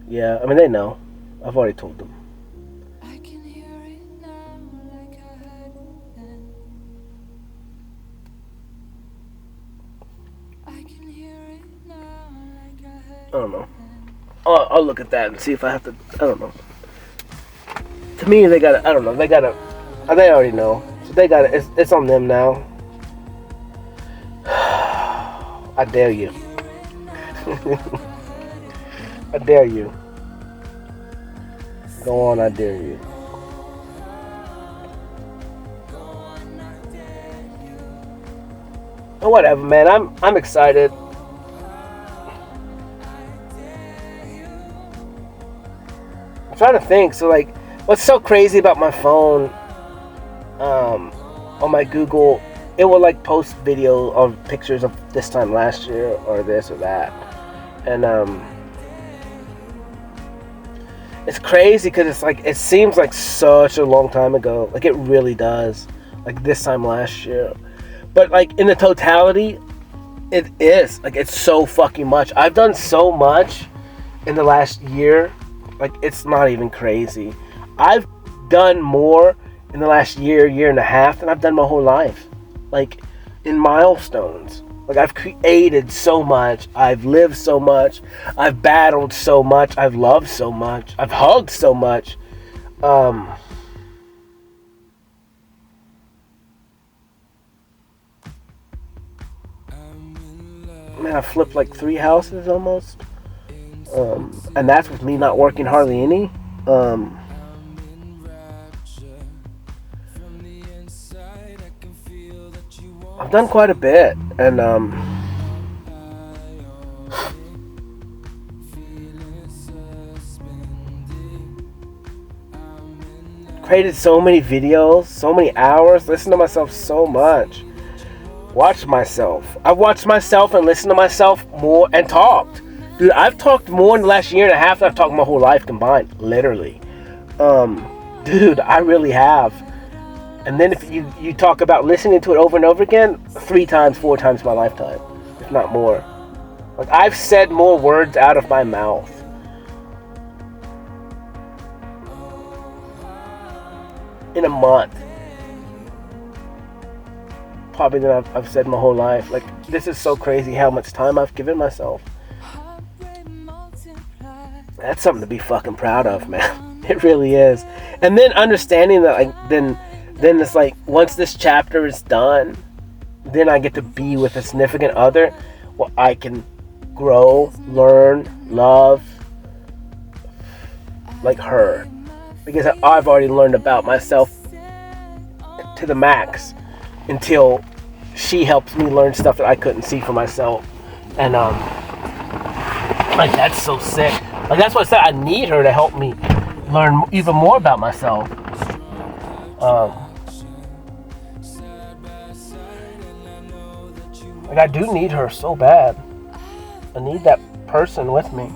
Yeah, I mean, they know. I've already told them. I don't know. I'll look at that and see if I have to. I don't know. To me, they gotta. I don't know. They gotta. They already know. So they gotta. It's on them now. I dare you. I dare you. Go on, I dare you. Oh, whatever, man. I'm excited. I'm trying to think. So, like, what's so crazy about my phone? On my Google, it will like post video of pictures of this time last year or this or that, and it's crazy because it's like it seems like such a long time ago. Like it really does. Like this time last year, but like in the totality, It is. Like, it's so fucking much. I've done so much in the last year. Like, it's not even crazy. I've done more in the last year and a half than I've done my whole life. Like, in milestones. Like, I've created so much. I've lived so much. I've battled so much. I've loved so much. I've hugged so much. Man, I flipped like 3 houses almost. And that's with me not working hardly any. I've done quite a bit, and created so many videos, so many hours, listened to myself so much. Watched myself. I've watched myself and listened to myself more and talked. Dude, I've talked more in the last year and a half than I've talked my whole life combined. Literally. Dude, I really have. And then if you talk about listening to it over and over again, 3 times, 4 times my lifetime. If not more. Like, I've said more words out of my mouth in a month probably than I've said my whole life. Like, this is so crazy how much time I've given myself. That's something to be fucking proud of, man. It really is. And then understanding that, like, then it's like, once this chapter is done, then I get to be with a significant other. Well, I can grow, learn, love like her, because I've already learned about myself to the max until she helps me learn stuff that I couldn't see for myself. And like, that's so sick. Like, that's what I said, I need her to help me learn even more about myself. Like, I do need her so bad. I need that person with me.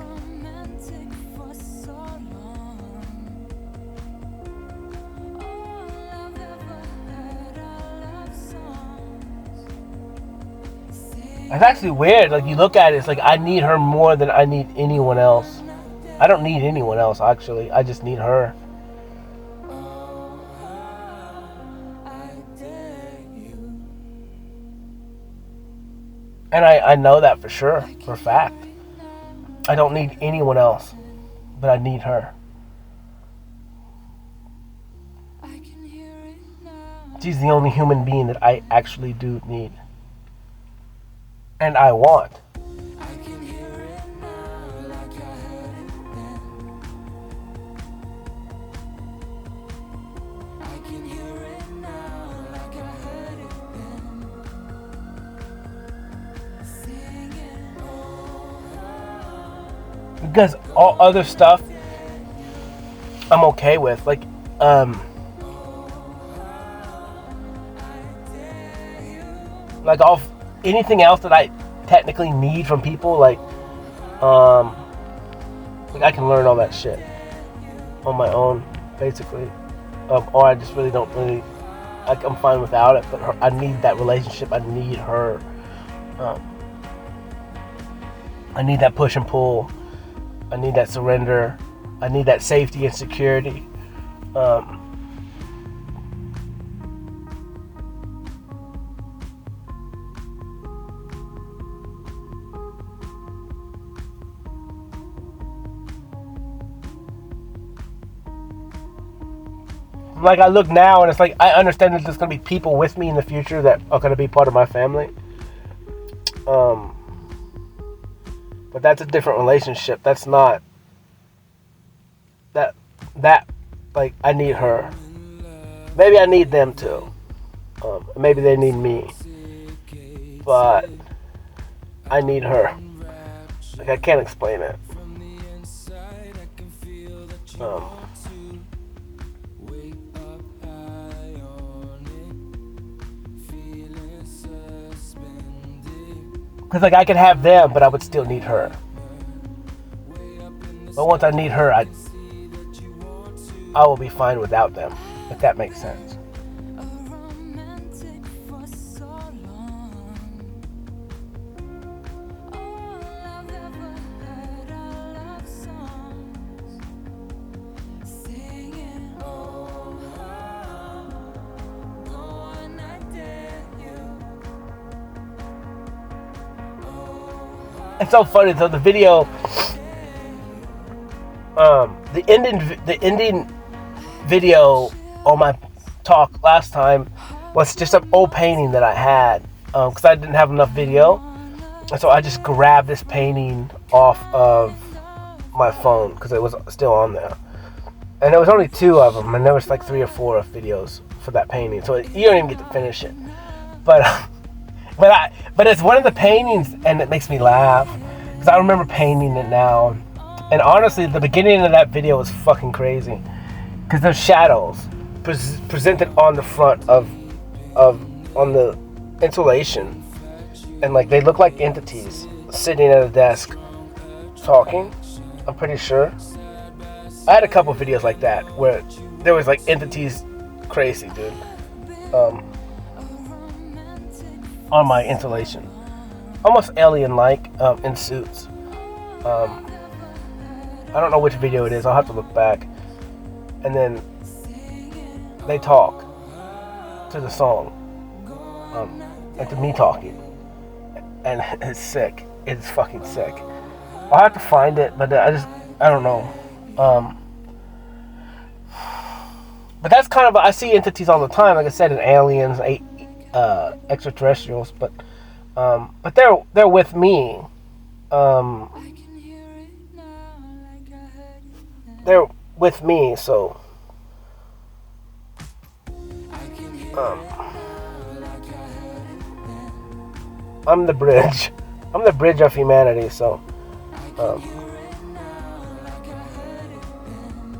It's actually weird. Like, you look at it, it's like I need her more than I need anyone else. I don't need anyone else, actually. I just need her. And I know that for sure, for a fact. I don't need anyone else, but I need her. She's the only human being that I actually do need. And I want. Because all other stuff I'm okay with. Like, anything else that I technically need from people, like I can learn all that shit on my own, basically. Or I just really don't really, like, I'm fine without it, but I need that relationship. I need her. I need that push and pull. I need that surrender. I need that safety and security. Like, I look now and it's like, I understand that there's going to be people with me in the future that are going to be part of my family. But that's a different relationship. That's not that like, I need her. Maybe I need them too. Maybe they need me. But I need her. Like, I can't explain it. Because, like, I could have them, but I would still need her. But once I need her, I will be fine without them, if that makes sense. It's so funny. So the video, the ending video on my talk last time was just an old painting that I had, because I didn't have enough video, and so I just grabbed this painting off of my phone because it was still on there, and there was only 2 of them, and there was like 3 or 4 videos for that painting, so you don't even get to finish it, but it's one of the paintings, and it makes me laugh because I remember painting it now, and honestly, the beginning of that video was fucking crazy because there's shadows presented on the front on the insulation, and like they look like entities sitting at a desk talking. I'm pretty sure I had a couple videos like that where there was like entities, crazy dude, on my insulation, almost alien like, in suits. I don't know which video it is, I'll have to look back, and then they talk to the song, and to me talking, and it's sick. It's fucking sick. I'll have to find it, but I don't know. But that's kind of, I see entities all the time, like I said, in aliens, extraterrestrials, but they're with me. They're with me, so I'm the bridge. I'm the bridge of humanity, so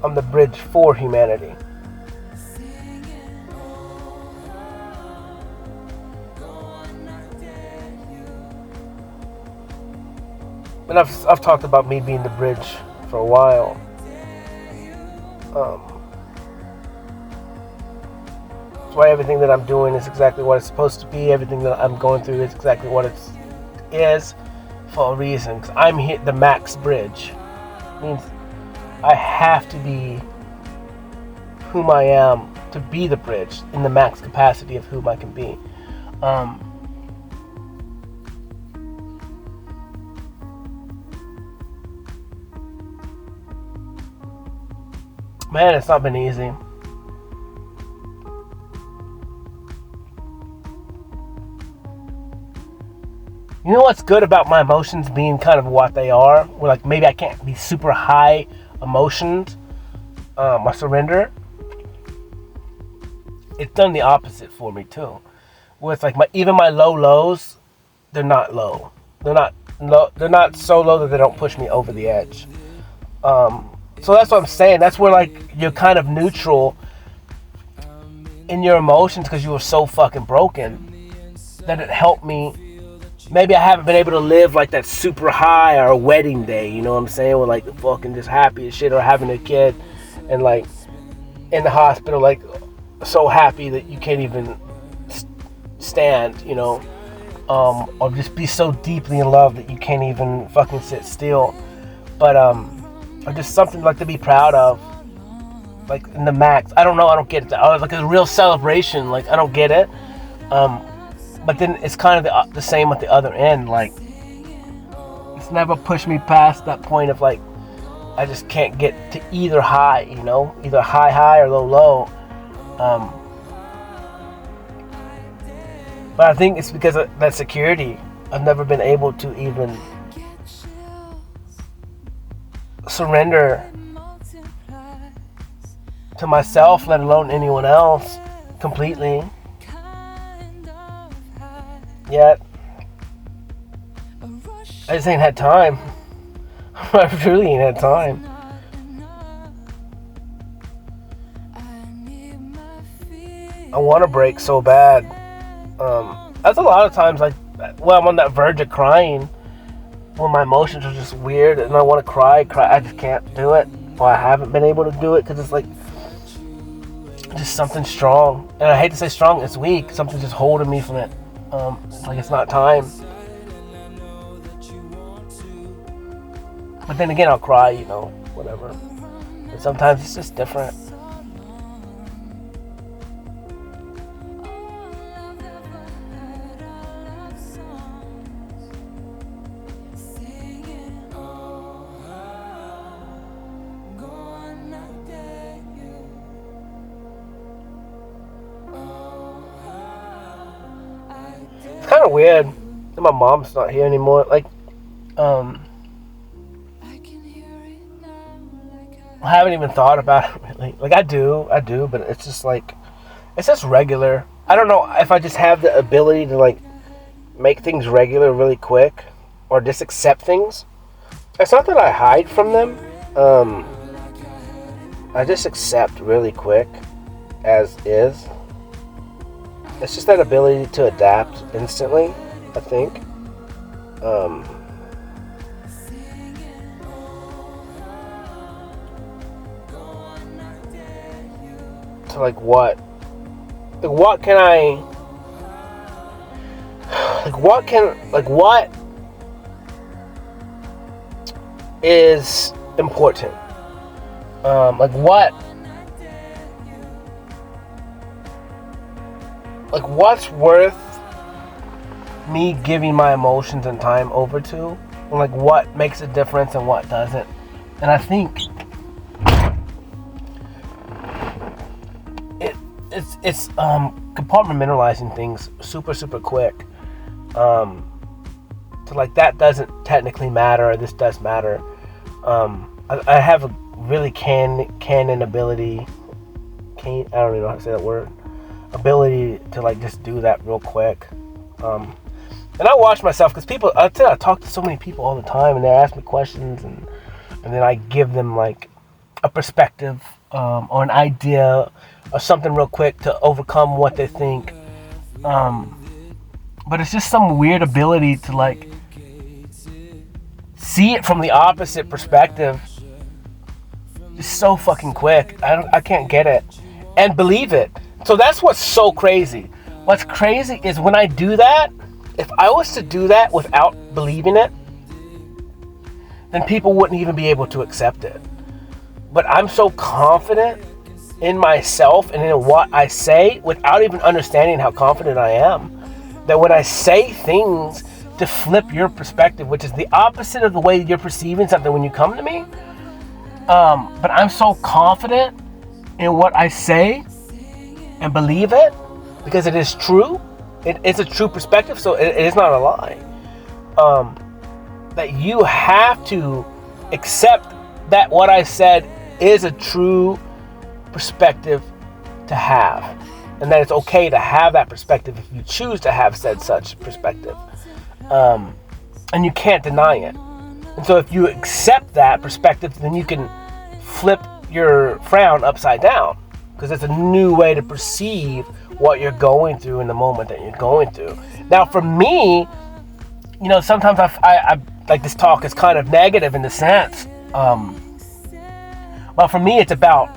I'm the bridge for humanity. And I've talked about me being the bridge for a while. That's why everything that I'm doing is exactly what it's supposed to be. Everything that I'm going through is exactly what it is for a reason. Because I'm here, the max bridge. It means I have to be whom I am to be the bridge in the max capacity of whom I can be. Man, it's not been easy. You know what's good about my emotions being kind of what they are? Where like maybe I can't be super high emotions, my surrender. It's done the opposite for me too. Where it's like even my low lows, they're not low. They're not so low that they don't push me over the edge. So that's what I'm saying. That's where like you're kind of neutral in your emotions because you were so fucking broken that it helped me. Maybe I haven't been able to live like that super high or a wedding day, you know what I'm saying? We're like fucking just happy as shit, or having a kid and like in the hospital, like so happy that you can't even stand, you know, or just be so deeply in love that you can't even fucking sit still. But or just something like to be proud of, like in the max. I don't know, I don't get it. Like a real celebration, like I don't get it. But then it's kind of the same at the other end. Like it's never pushed me past that point of like I just can't get to either high, you know, either high or low. But I think it's because of that security. I've never been able to even surrender to myself, let alone anyone else, completely. Yet I just ain't had time. I really ain't had time. I want to break so bad. That's a lot of times like when I'm on that verge of crying, when my emotions are just weird and I want to cry, I just can't do it. Or I haven't been able to do it because it's like just something strong. And I hate to say strong, it's weak. Something's just holding me from it. It's like it's not time. But then again, I'll cry, you know, whatever. But sometimes it's just different. kind of weird that my mom's not here anymore. Like, I haven't even thought about it really. Like, I do, but it's just like, it's just regular. I don't know if I just have the ability to, like, make things regular really quick, or just accept things. It's not that I hide from them. I just accept really quick as is. It's just that ability to adapt instantly, I think. So like what? Like what can I? Like what is important? Like what's worth me giving my emotions and time over to? And like what makes a difference and what doesn't? And I think it's compartmentalizing things super quick. So like that doesn't technically matter, or this does matter. I have a really canon ability. I don't even know how to say that word. Ability to like just do that real quick. And I watch myself because people. I talk to so many people all the time, and they ask me questions, and then I give them like a perspective or an idea or something real quick to overcome what they think. But it's just some weird ability to like see it from the opposite perspective. Just so fucking quick. I can't get it. And believe it. So that's what's so crazy. What's crazy is when I do that, if I was to do that without believing it, then people wouldn't even be able to accept it. But I'm so confident in myself and in what I say without even understanding how confident I am, that when I say things to flip your perspective, which is the opposite of the way you're perceiving something when you come to me, but I'm so confident in what I say and believe it because it is true. It's a true perspective, so it is not a lie. That you have to accept that what I said is a true perspective to have, and that it's okay to have that perspective if you choose to have said such perspective, and you can't deny it. And so if you accept that perspective, then you can flip your frown upside down, because it's a new way to perceive what you're going through in the moment that you're going through. Now for me, you know, sometimes I like this talk is kind of negative in the sense, well, for me it's about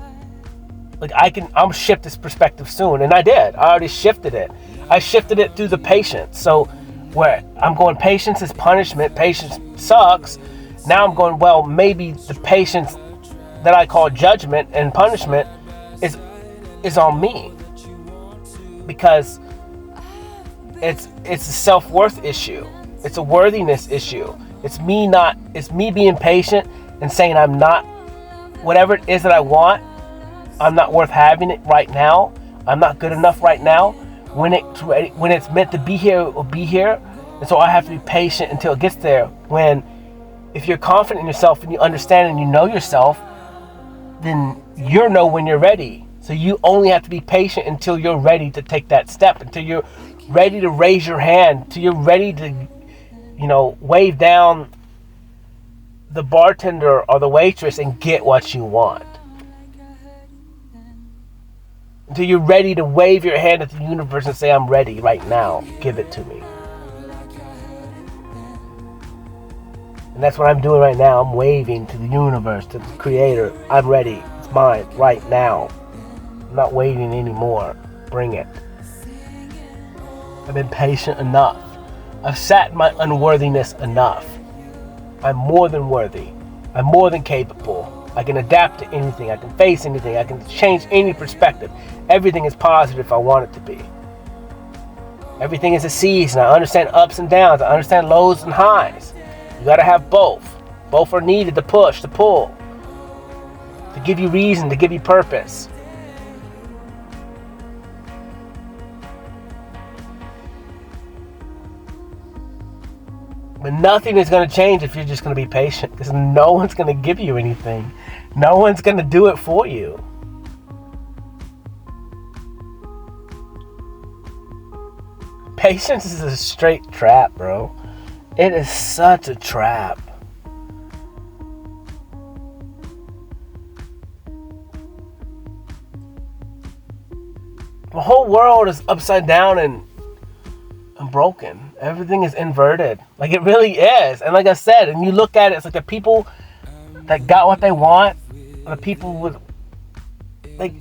like I'm shift this perspective soon, and I already shifted it. I shifted it through the patience. So where I'm going, patience is punishment, patience sucks. Now I'm going, well, maybe the patience that I call judgment and punishment is on me, because it's a self-worth issue. It's a worthiness issue. It's me being patient and saying I'm not, whatever it is that I want, I'm not worth having it right now. I'm not good enough right now. When it's meant to be here, it will be here. And so I have to be patient until it gets there. If you're confident in yourself and you understand and you know yourself, then you know when you're ready. So you only have to be patient until you're ready to take that step, until you're ready to raise your hand, until you're ready to, wave down the bartender or the waitress and get what you want. Until you're ready to wave your hand at the universe and say, I'm ready right now. Give it to me. And that's what I'm doing right now. I'm waving to the universe, to the creator. I'm ready. It's mine right now. I'm not waiting anymore. Bring it. I've been patient enough. I've sat in my unworthiness enough. I'm more than worthy. I'm more than capable. I can adapt to anything. I can face anything. I can change any perspective. Everything is positive if I want it to be. Everything is a season. I understand ups and downs. I understand lows and highs. You gotta have both. Both are needed to push, to pull, to give you reason, to give you purpose. But nothing is going to change if you're just going to be patient, because no one's going to give you anything. No one's going to do it for you. Patience is a straight trap, bro. It is such a trap. The whole world is upside down and broken. Everything is inverted. Like, it really is. And like I said, and you look at it, it's like the people that got what they want, the people with, like,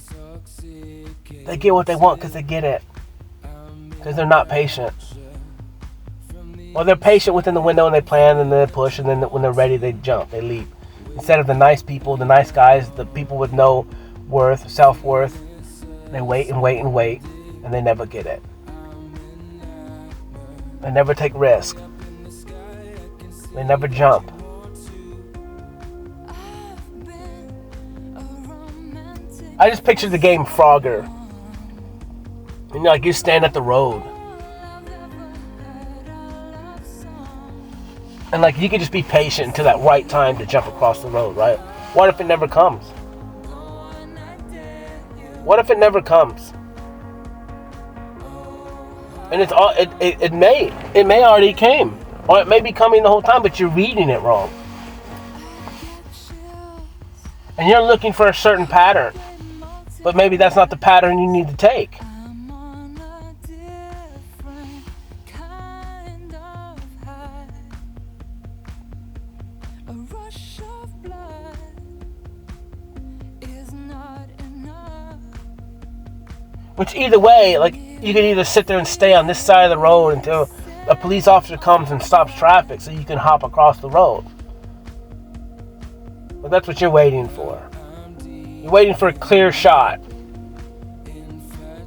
they get what they want because they get it. Because they're not patient. Well, they're patient within the window and they plan and then they push, and then when they're ready, they jump, they leap. Instead of the nice people, the nice guys, the people with no worth, self-worth, they wait and wait and wait, and they never get it. They never take risks. They never jump. I just pictured the game Frogger. You know, like you stand at the road. And like you could just be patient until that right time to jump across the road, right? What if it never comes? What if it never comes? And it's all it may already came, or it may be coming the whole time, but you're reading it wrong. And you're looking for a certain pattern, but maybe that's not the pattern you need to take. Which either way, like, you can either sit there and stay on this side of the road until a police officer comes and stops traffic so you can hop across the road. But that's what you're waiting for. You're waiting for a clear shot.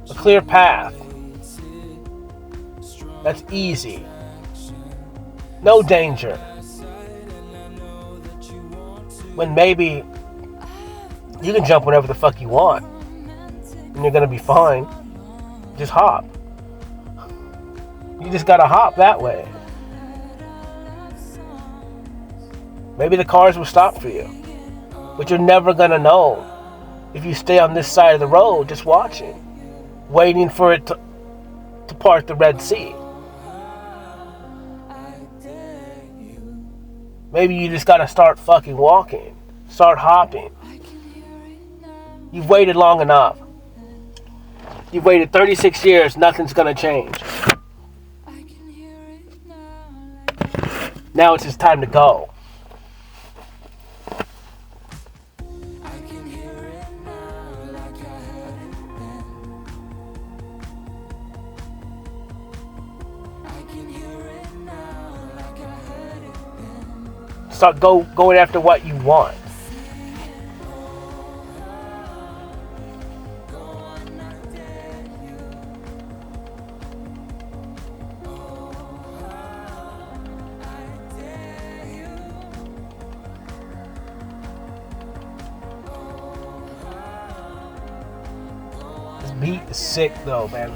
A clear path. That's easy. No danger. When maybe you can jump whenever the fuck you want. And you're gonna be fine. Just hop. You just gotta hop that way. Maybe the cars will stop for you. But you're never gonna know if you stay on this side of the road just watching. Waiting for it to part the Red Sea. Maybe you just gotta start fucking walking. Start hopping. You've waited long enough. You've waited 36 years, nothing's gonna change. Now it's just time to go. Start going after what you want. This beat is sick though, man.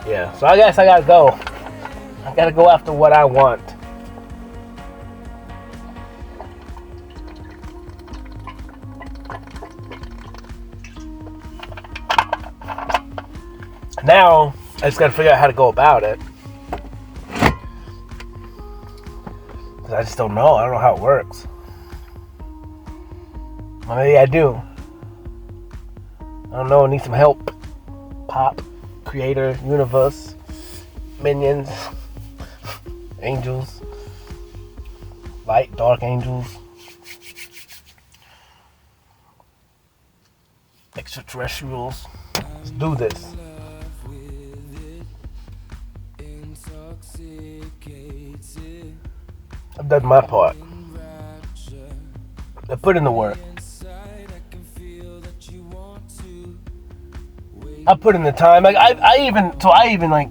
Yeah, so I guess I gotta go. I gotta go after what I want. Now, I just gotta figure out how to go about it. Because I just don't know. I don't know how it works. Well, maybe I do. I don't know. I need some help. Pop, creator, universe, minions. Angels, light, dark angels, extraterrestrials. Let's do this. I've done my part. I put in the work. I put in the time. Like I even like,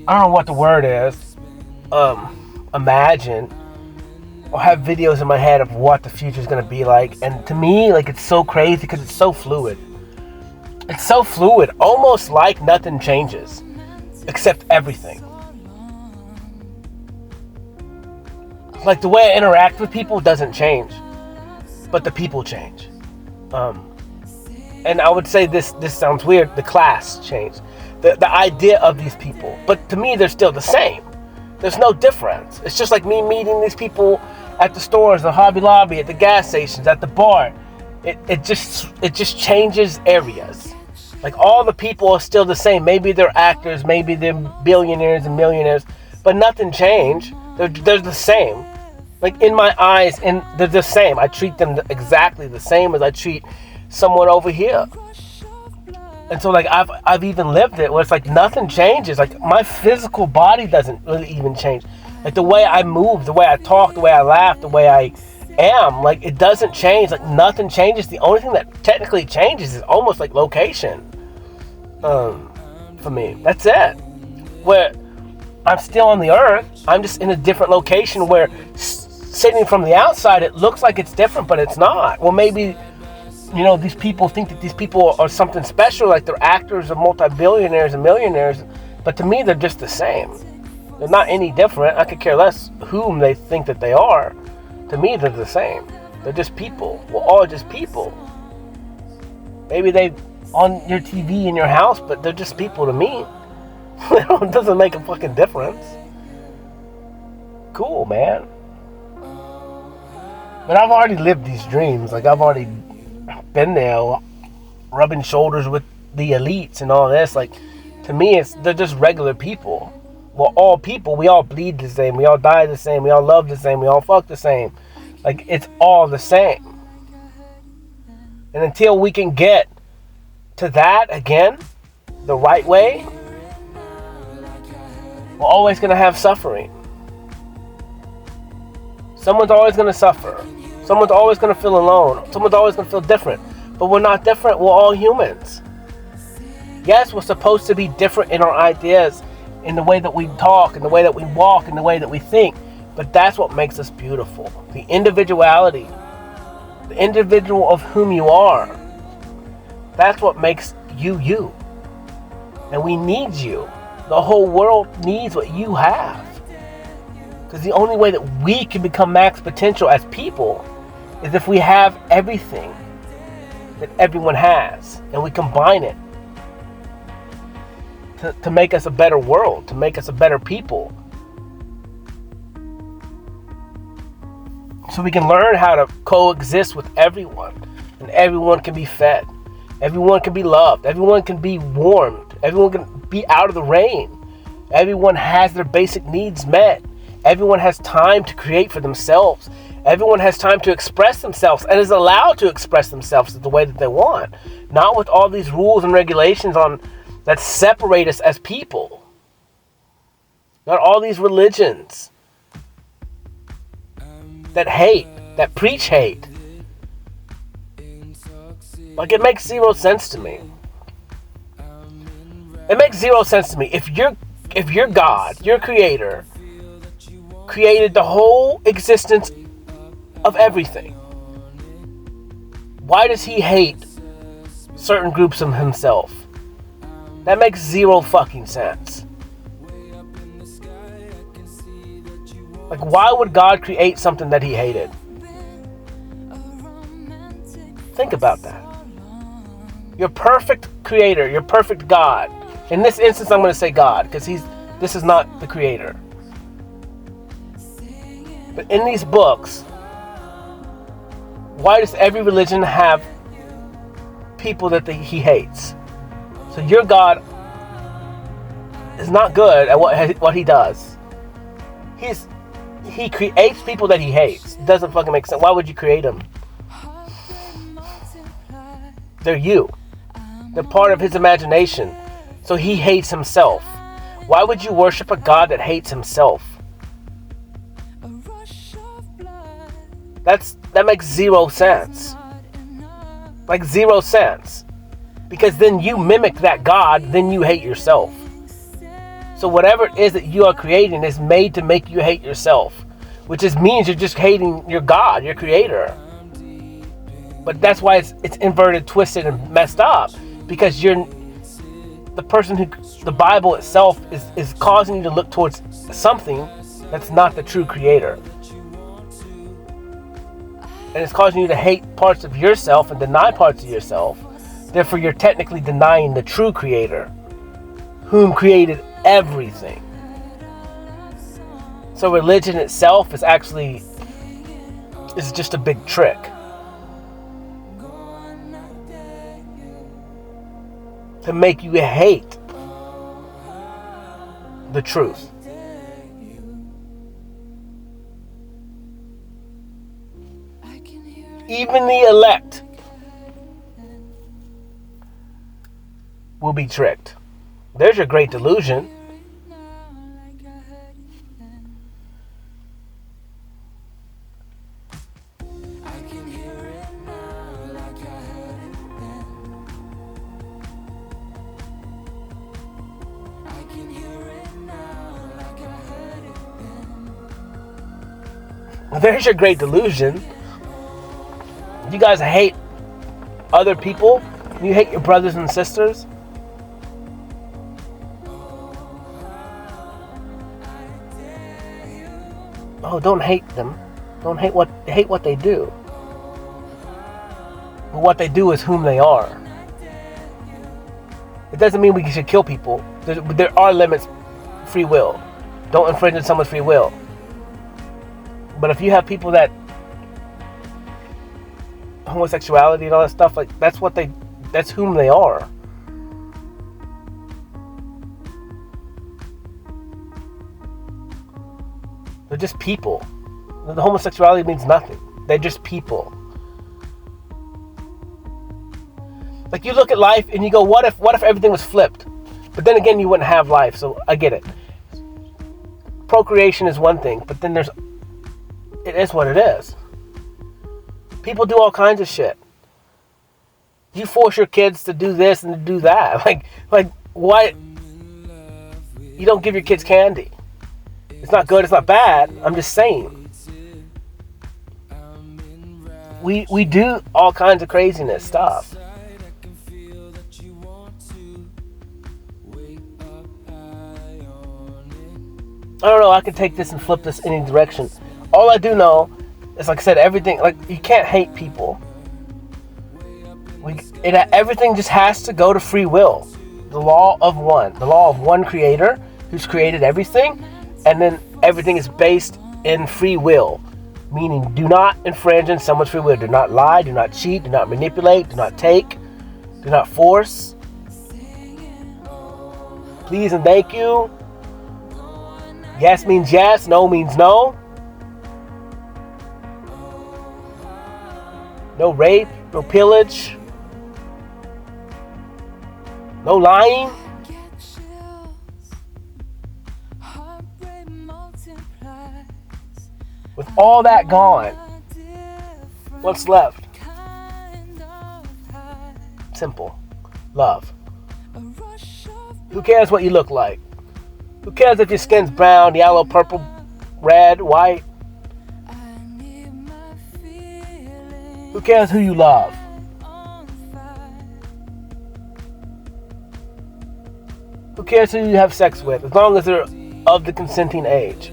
I don't know what the word is. Imagine or have videos in my head of what the future is going to be like, and to me, like, it's so crazy because it's so fluid. It's so fluid, almost like nothing changes. accept everything. Like the way I interact with people doesn't change, but the people change. And I would say this sounds weird, the class changed. The idea of these people. But to me, they're still the same. There's no difference. It's just like me meeting these people at the stores, the Hobby Lobby, at the gas stations, at the bar. It just changes areas. Like all the people are still the same. Maybe they're actors, maybe they're billionaires and millionaires, but nothing changed. They're the same. Like in my eyes, and they're the same. I treat them exactly the same as I treat someone over here. And so like I've even lived it where it's like nothing changes. Like my physical body doesn't really even change. Like the way I move, the way I talk, the way I laugh, the way I am, like it doesn't change. Like nothing changes. The only thing that technically changes is almost like location. For me, that's it. Where I'm still on the earth, I'm just in a different location where sitting from the outside, it looks like it's different, but it's not. Well, maybe, you know, these people think that these people are something special, like they're actors or multi-billionaires and millionaires, but to me, they're just the same. They're not any different. I could care less whom they think that they are. To me, they're the same. They're just people. We're all just people. Maybe they on your TV in your house, but they're just people to me. It doesn't make a fucking difference. Cool, man. But I've already lived these dreams. Like I've already been there, rubbing shoulders with the elites and all this. Like to me, they're just regular people. We're all people. We all bleed the same. We all die the same. We all love the same. We all fuck the same. Like it's all the same. And until we can get to that again, the right way, we're always going to have suffering. Someone's always going to suffer. Someone's always going to feel alone. Someone's always going to feel different. But we're not different. We're all humans. Yes, we're supposed to be different in our ideas, in the way that we talk, in the way that we walk, in the way that we think. But that's what makes us beautiful. The individuality. The individual of whom you are. That's what makes you you. And we need you. The whole world needs what you have. Because the only way that we can become max potential as people is if we have everything that everyone has. And we combine it to make us a better world, to make us a better people. So we can learn how to coexist with everyone. And everyone can be fed. Everyone can be loved. Everyone can be warmed. Everyone can be out of the rain. Everyone has their basic needs met. Everyone has time to create for themselves. Everyone has time to express themselves and is allowed to express themselves the way that they want. Not with all these rules and regulations that separate us as people. Not all these religions that hate, that preach hate. Like it makes zero sense to me. It makes zero sense to me. If your God, your creator, created the whole existence of everything, why does he hate certain groups of himself? That makes zero fucking sense. Like, why would God create something that he hated? Think about that. Your perfect creator, your perfect God. In this instance, I'm going to say God, because this is not the creator. But in these books, why does every religion have people that he hates? So your God is not good at what he does. He creates people that he hates. It doesn't fucking make sense. Why would you create them? They're you. They're part of his imagination. So he hates himself. Why would you worship a God that hates himself? That makes zero sense. Like zero sense. Because then you mimic that God, then you hate yourself. So whatever it is that you are creating is made to make you hate yourself. Which means you're just hating your God, your creator. But that's why it's inverted, twisted, and messed up. Because the person who, the Bible itself is causing you to look towards something that's not the true creator. And it's causing you to hate parts of yourself and deny parts of yourself. Therefore, you're technically denying the true creator, whom created everything. So religion itself is just a big trick. To make you hate the truth. Even the elect will be tricked. There's your great delusion. There's your great delusion. You guys hate other people. You hate your brothers and sisters. Oh, don't hate them. Don't hate what they do. But what they do is whom they are. It doesn't mean we should kill people. There are limits. Free will. Don't infringe on someone's free will. But if you have people that homosexuality and all that stuff, like that's whom they are. They're just people. The homosexuality means nothing. They're just people. Like you look at life and you go, what if everything was flipped? But then again, you wouldn't have life, so I get it. Procreation is one thing, but then it is what it is. People do all kinds of shit. You force your kids to do this and to do that. Like why? You don't give your kids candy. It's not good, it's not bad. I'm just saying. We do all kinds of craziness stuff. I don't know, I can take this and flip this any direction. All I do know is, like I said, everything, like, you can't hate people. Everything just has to go to free will. The law of one creator who's created everything, and then everything is based in free will. Meaning, do not infringe on someone's free will. Do not lie, do not cheat, do not manipulate, do not take, do not force. Please and thank you. Yes means yes, no means no. No rape, no pillage, no lying. With all that gone, what's left? Simple. Love. Who cares what you look like? Who cares if your skin's brown, yellow, purple, red, white? Who cares who you love? Who cares who you have sex with, as long as they're of the consenting age?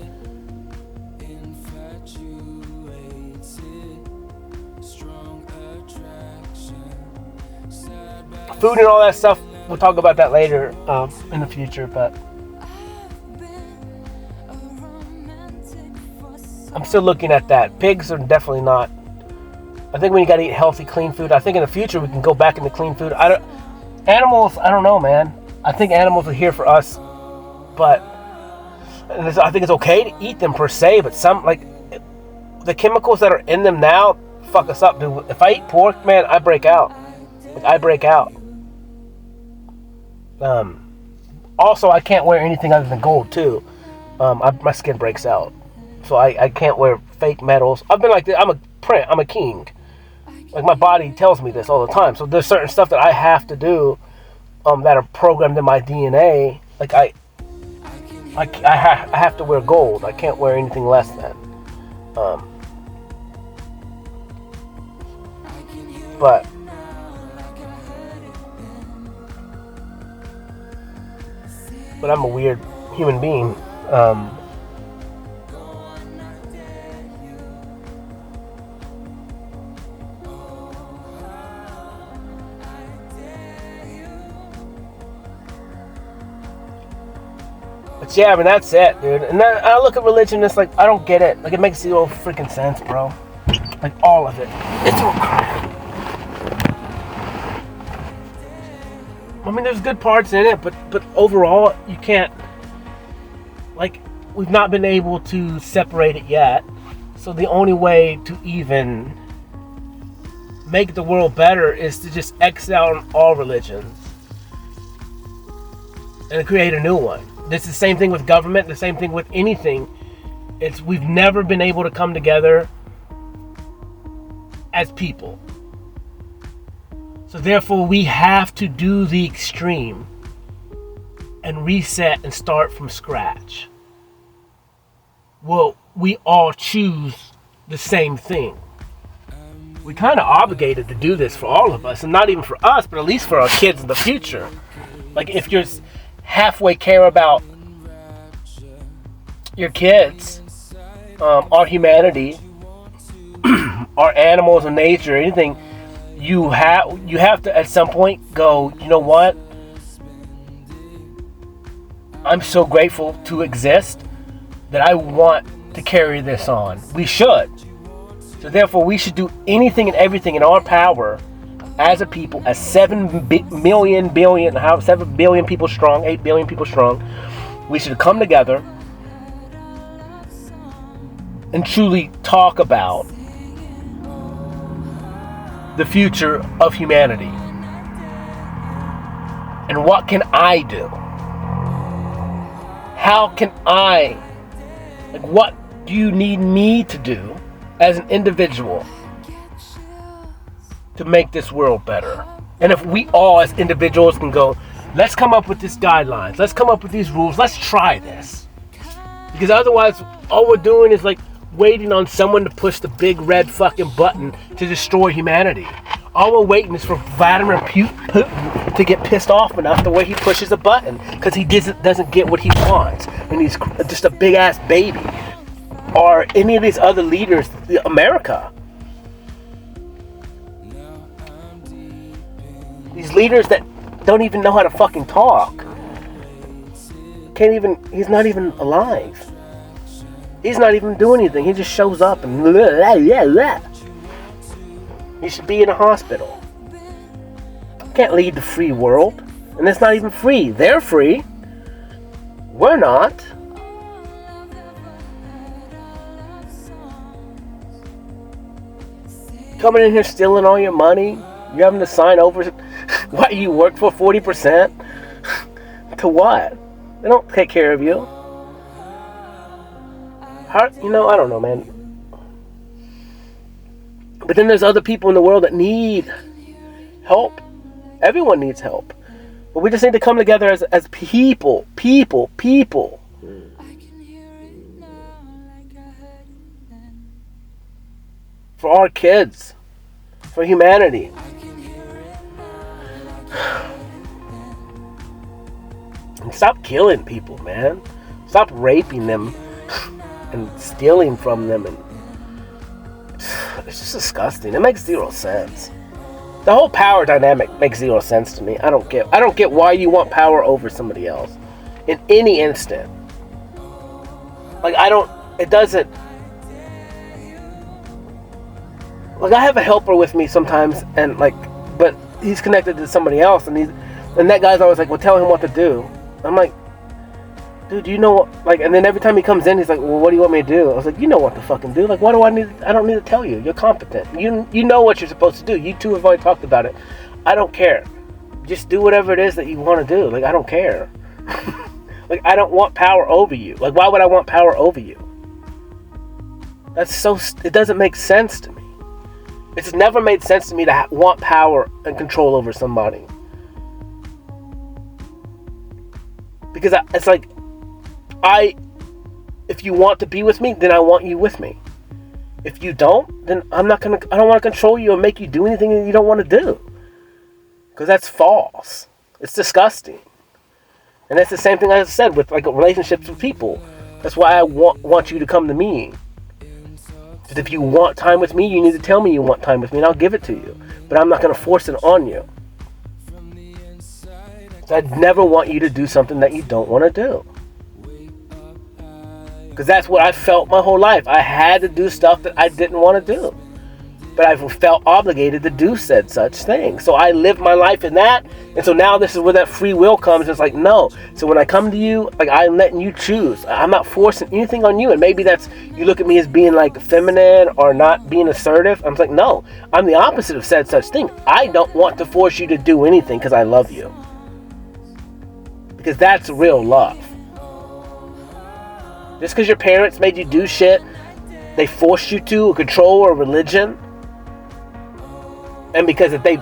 Food and all that stuff, we'll talk about that later in the future, but I'm still looking at that. Pigs are definitely not. I think when you gotta eat healthy, clean food, I think in the future we can go back into clean food. Animals, I don't know, man. I think animals are here for us, but I think it's okay to eat them per se, but some, like, the chemicals that are in them now fuck us up, dude. If I eat pork, man, I break out. Also, I can't wear anything other than gold, too. My skin breaks out. So I can't wear fake metals. I've been like this. I'm a king. Like, my body tells me this all the time. So there's certain stuff that I have to do that are programmed in my DNA. Like, I have to wear gold. I can't wear anything less than. But but I'm a weird human being. But yeah, I mean, that's it, dude. And then I look at religion, it's like, I don't get it. Like, it makes zero freaking sense, bro. Like, all of it. It's all crap. I mean, there's good parts in it, but overall, you can't, like, we've not been able to separate it yet. So the only way to even make the world better is to just X out all religions and create a new one. It's the same thing with government, the same thing with anything. We've never been able to come together as people. So therefore, we have to do the extreme and reset and start from scratch. Well, we all choose the same thing. We kind of obligated to do this for all of us, and not even for us, but at least for our kids in the future. Like, if you're halfway care about your kids, our humanity, our animals and nature, anything, you have to at some point go, you know what? I'm so grateful to exist that I want to carry this on. We should. So therefore, we should do anything and everything in our power as a people, as 7 billion people strong, 8 billion people strong. We should come together and truly talk about the future of humanity. And what can I do? How can I, like, what do you need me to do as an individual to make this world better? And if we all as individuals can go, let's come up with these guidelines, let's come up with these rules, let's try this. Because otherwise, all we're doing is like waiting on someone to push the big red fucking button to destroy humanity. All we're waiting is for Vladimir Putin to get pissed off enough the way he pushes a button, because he doesn't get what he wants, and he's just a big ass baby. Or any of these other leaders, America. These leaders that don't even know how to fucking talk. He's not even alive. He's not even doing anything. He just shows up and he should be in a hospital. Can't lead the free world. And it's not even free. They're free. We're not. Coming in here stealing all your money. You're having to sign over what you worked for 40%. To what? They don't take care of you. I don't know, man. But then there's other people in the world that need help. Everyone needs help. But we just need to come together as people. For our kids. For humanity. And stop killing people, man. Stop raping them and stealing from them, and it's just disgusting. It makes zero sense. The whole power dynamic makes zero sense to me. I don't get why you want power over somebody else in any instant. Like, it doesn't, like, I have a helper with me sometimes, and like, but he's connected to somebody else, and that guy's always like, well, tell him what to do. I'm like, dude, you know what? Like, and then every time he comes in, he's like, well, what do you want me to do? I was like, you know what to fucking do. Like, why do I don't need to tell you. You're competent. You know what you're supposed to do. You two have already talked about it. I don't care. Just do whatever it is that you want to do. Like, I don't care. Like, I don't want power over you. Like, why would I want power over you? It doesn't make sense to me. It's never made sense to me to want power and control over somebody. Because it's like, if you want to be with me, then I want you with me. If you don't, then I don't want to control you or make you do anything that you don't want to do. Because that's false. It's disgusting. And that's the same thing I said with like relationships with people. That's why I want you to come to me. Because if you want time with me, you need to tell me you want time with me, and I'll give it to you. But I'm not going to force it on you. So I'd never want you to do something that you don't want to do. Because that's what I felt my whole life. I had to do stuff that I didn't want to do. But I felt obligated to do said such thing. So I lived my life in that. And so now this is where that free will comes. It's like, no. So when I come to you, like, I'm letting you choose. I'm not forcing anything on you. And maybe that's, you look at me as being like feminine or not being assertive. I'm like, no, I'm the opposite of said such thing. I don't want to force you to do anything because I love you. Because that's real love. Just because your parents made you do shit, they forced you to, or control, or religion, and because if they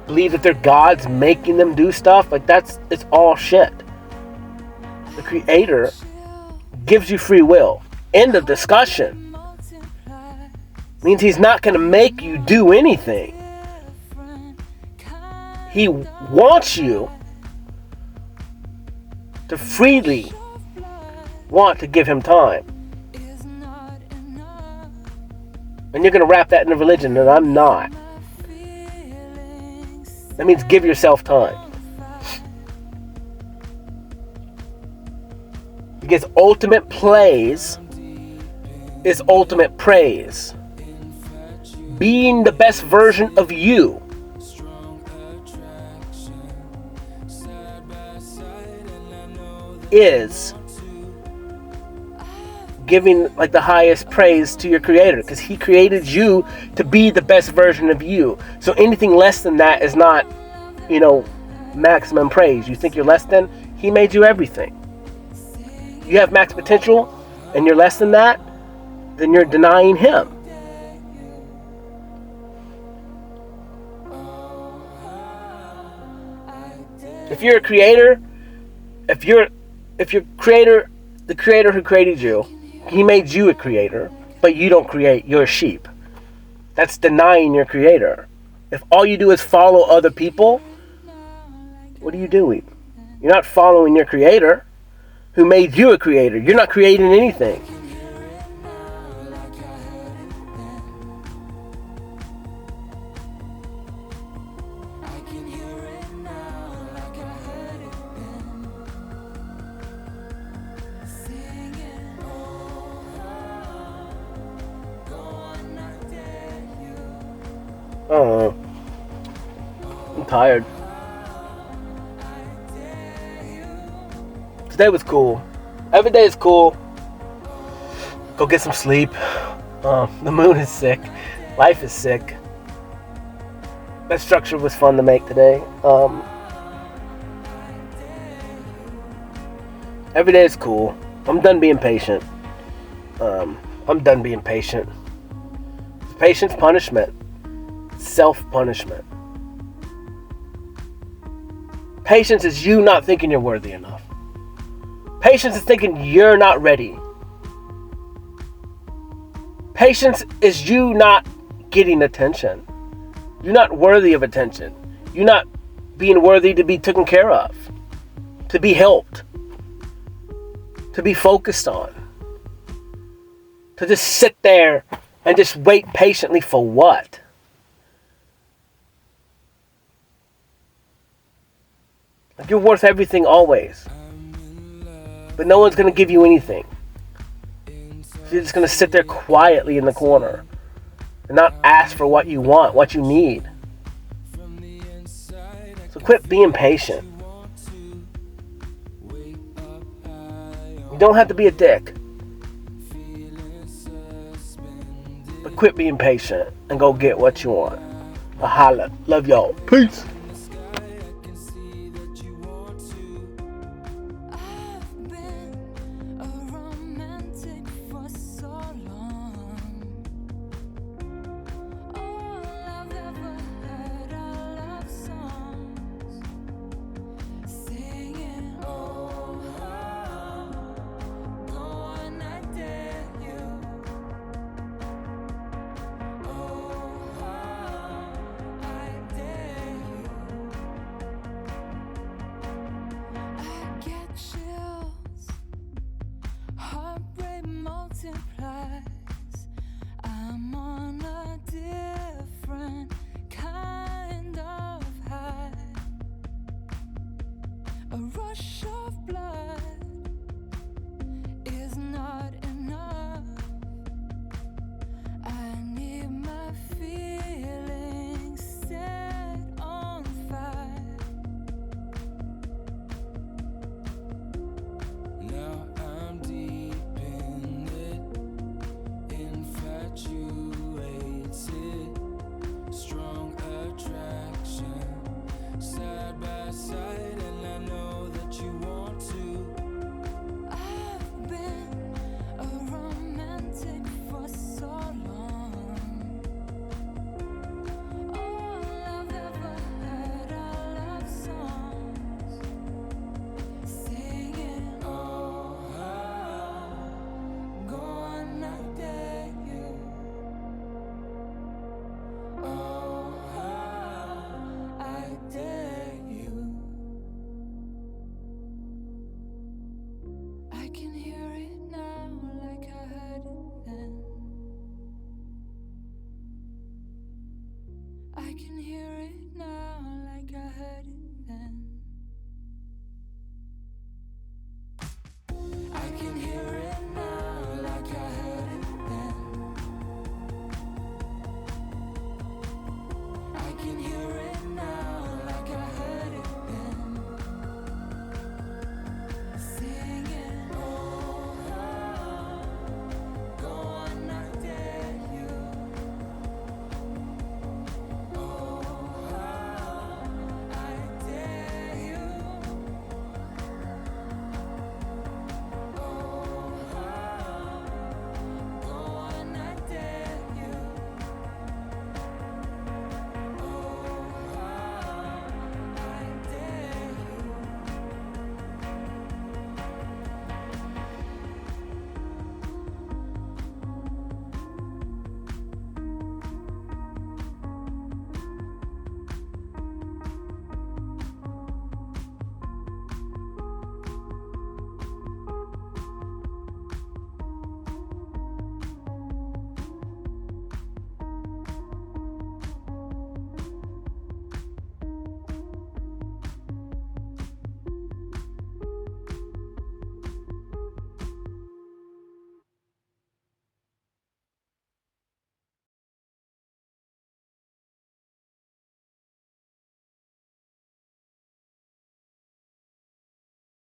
believe that their God's making them do stuff, like it's all shit. The Creator gives you free will. End of discussion. Means He's not going to make you do anything. He wants you to freely want to give Him time. And you're going to wrap that in a religion, and I'm not. That means give yourself time. Because ultimate plays is ultimate praise. Being the best version of you is giving like the highest praise to your Creator, because He created you to be the best version of you. So anything less than that is not, maximum praise. You think you're less than? He made you everything. You have max potential and you're less than that, then you're denying Him. If you're a creator, if you're creator, the Creator who created you, He made you a creator, but you don't create, you're a sheep. That's denying your Creator. If all you do is follow other people, what are you doing? You're not following your Creator who made you a creator. You're not creating anything. I don't know. I'm tired. Today was cool. Every day is cool. Go get some sleep. The moon is sick. Life is sick. That structure was fun to make today. Every day is cool. I'm done being patient. I'm done being patient. Patience, punishment. Self-punishment. Patience is you not thinking you're worthy enough. Patience is thinking you're not ready. Patience is you not getting attention. You're not worthy of attention. You're not being worthy to be taken care of, to be helped, to be focused on, to just sit there and just wait patiently for what? Like, you're worth everything always. But no one's going to give you anything. So you're just going to sit there quietly in the corner and not ask for what you want, what you need. So quit being patient. You don't have to be a dick. But quit being patient and go get what you want. A holla. Love y'all. Peace. a rush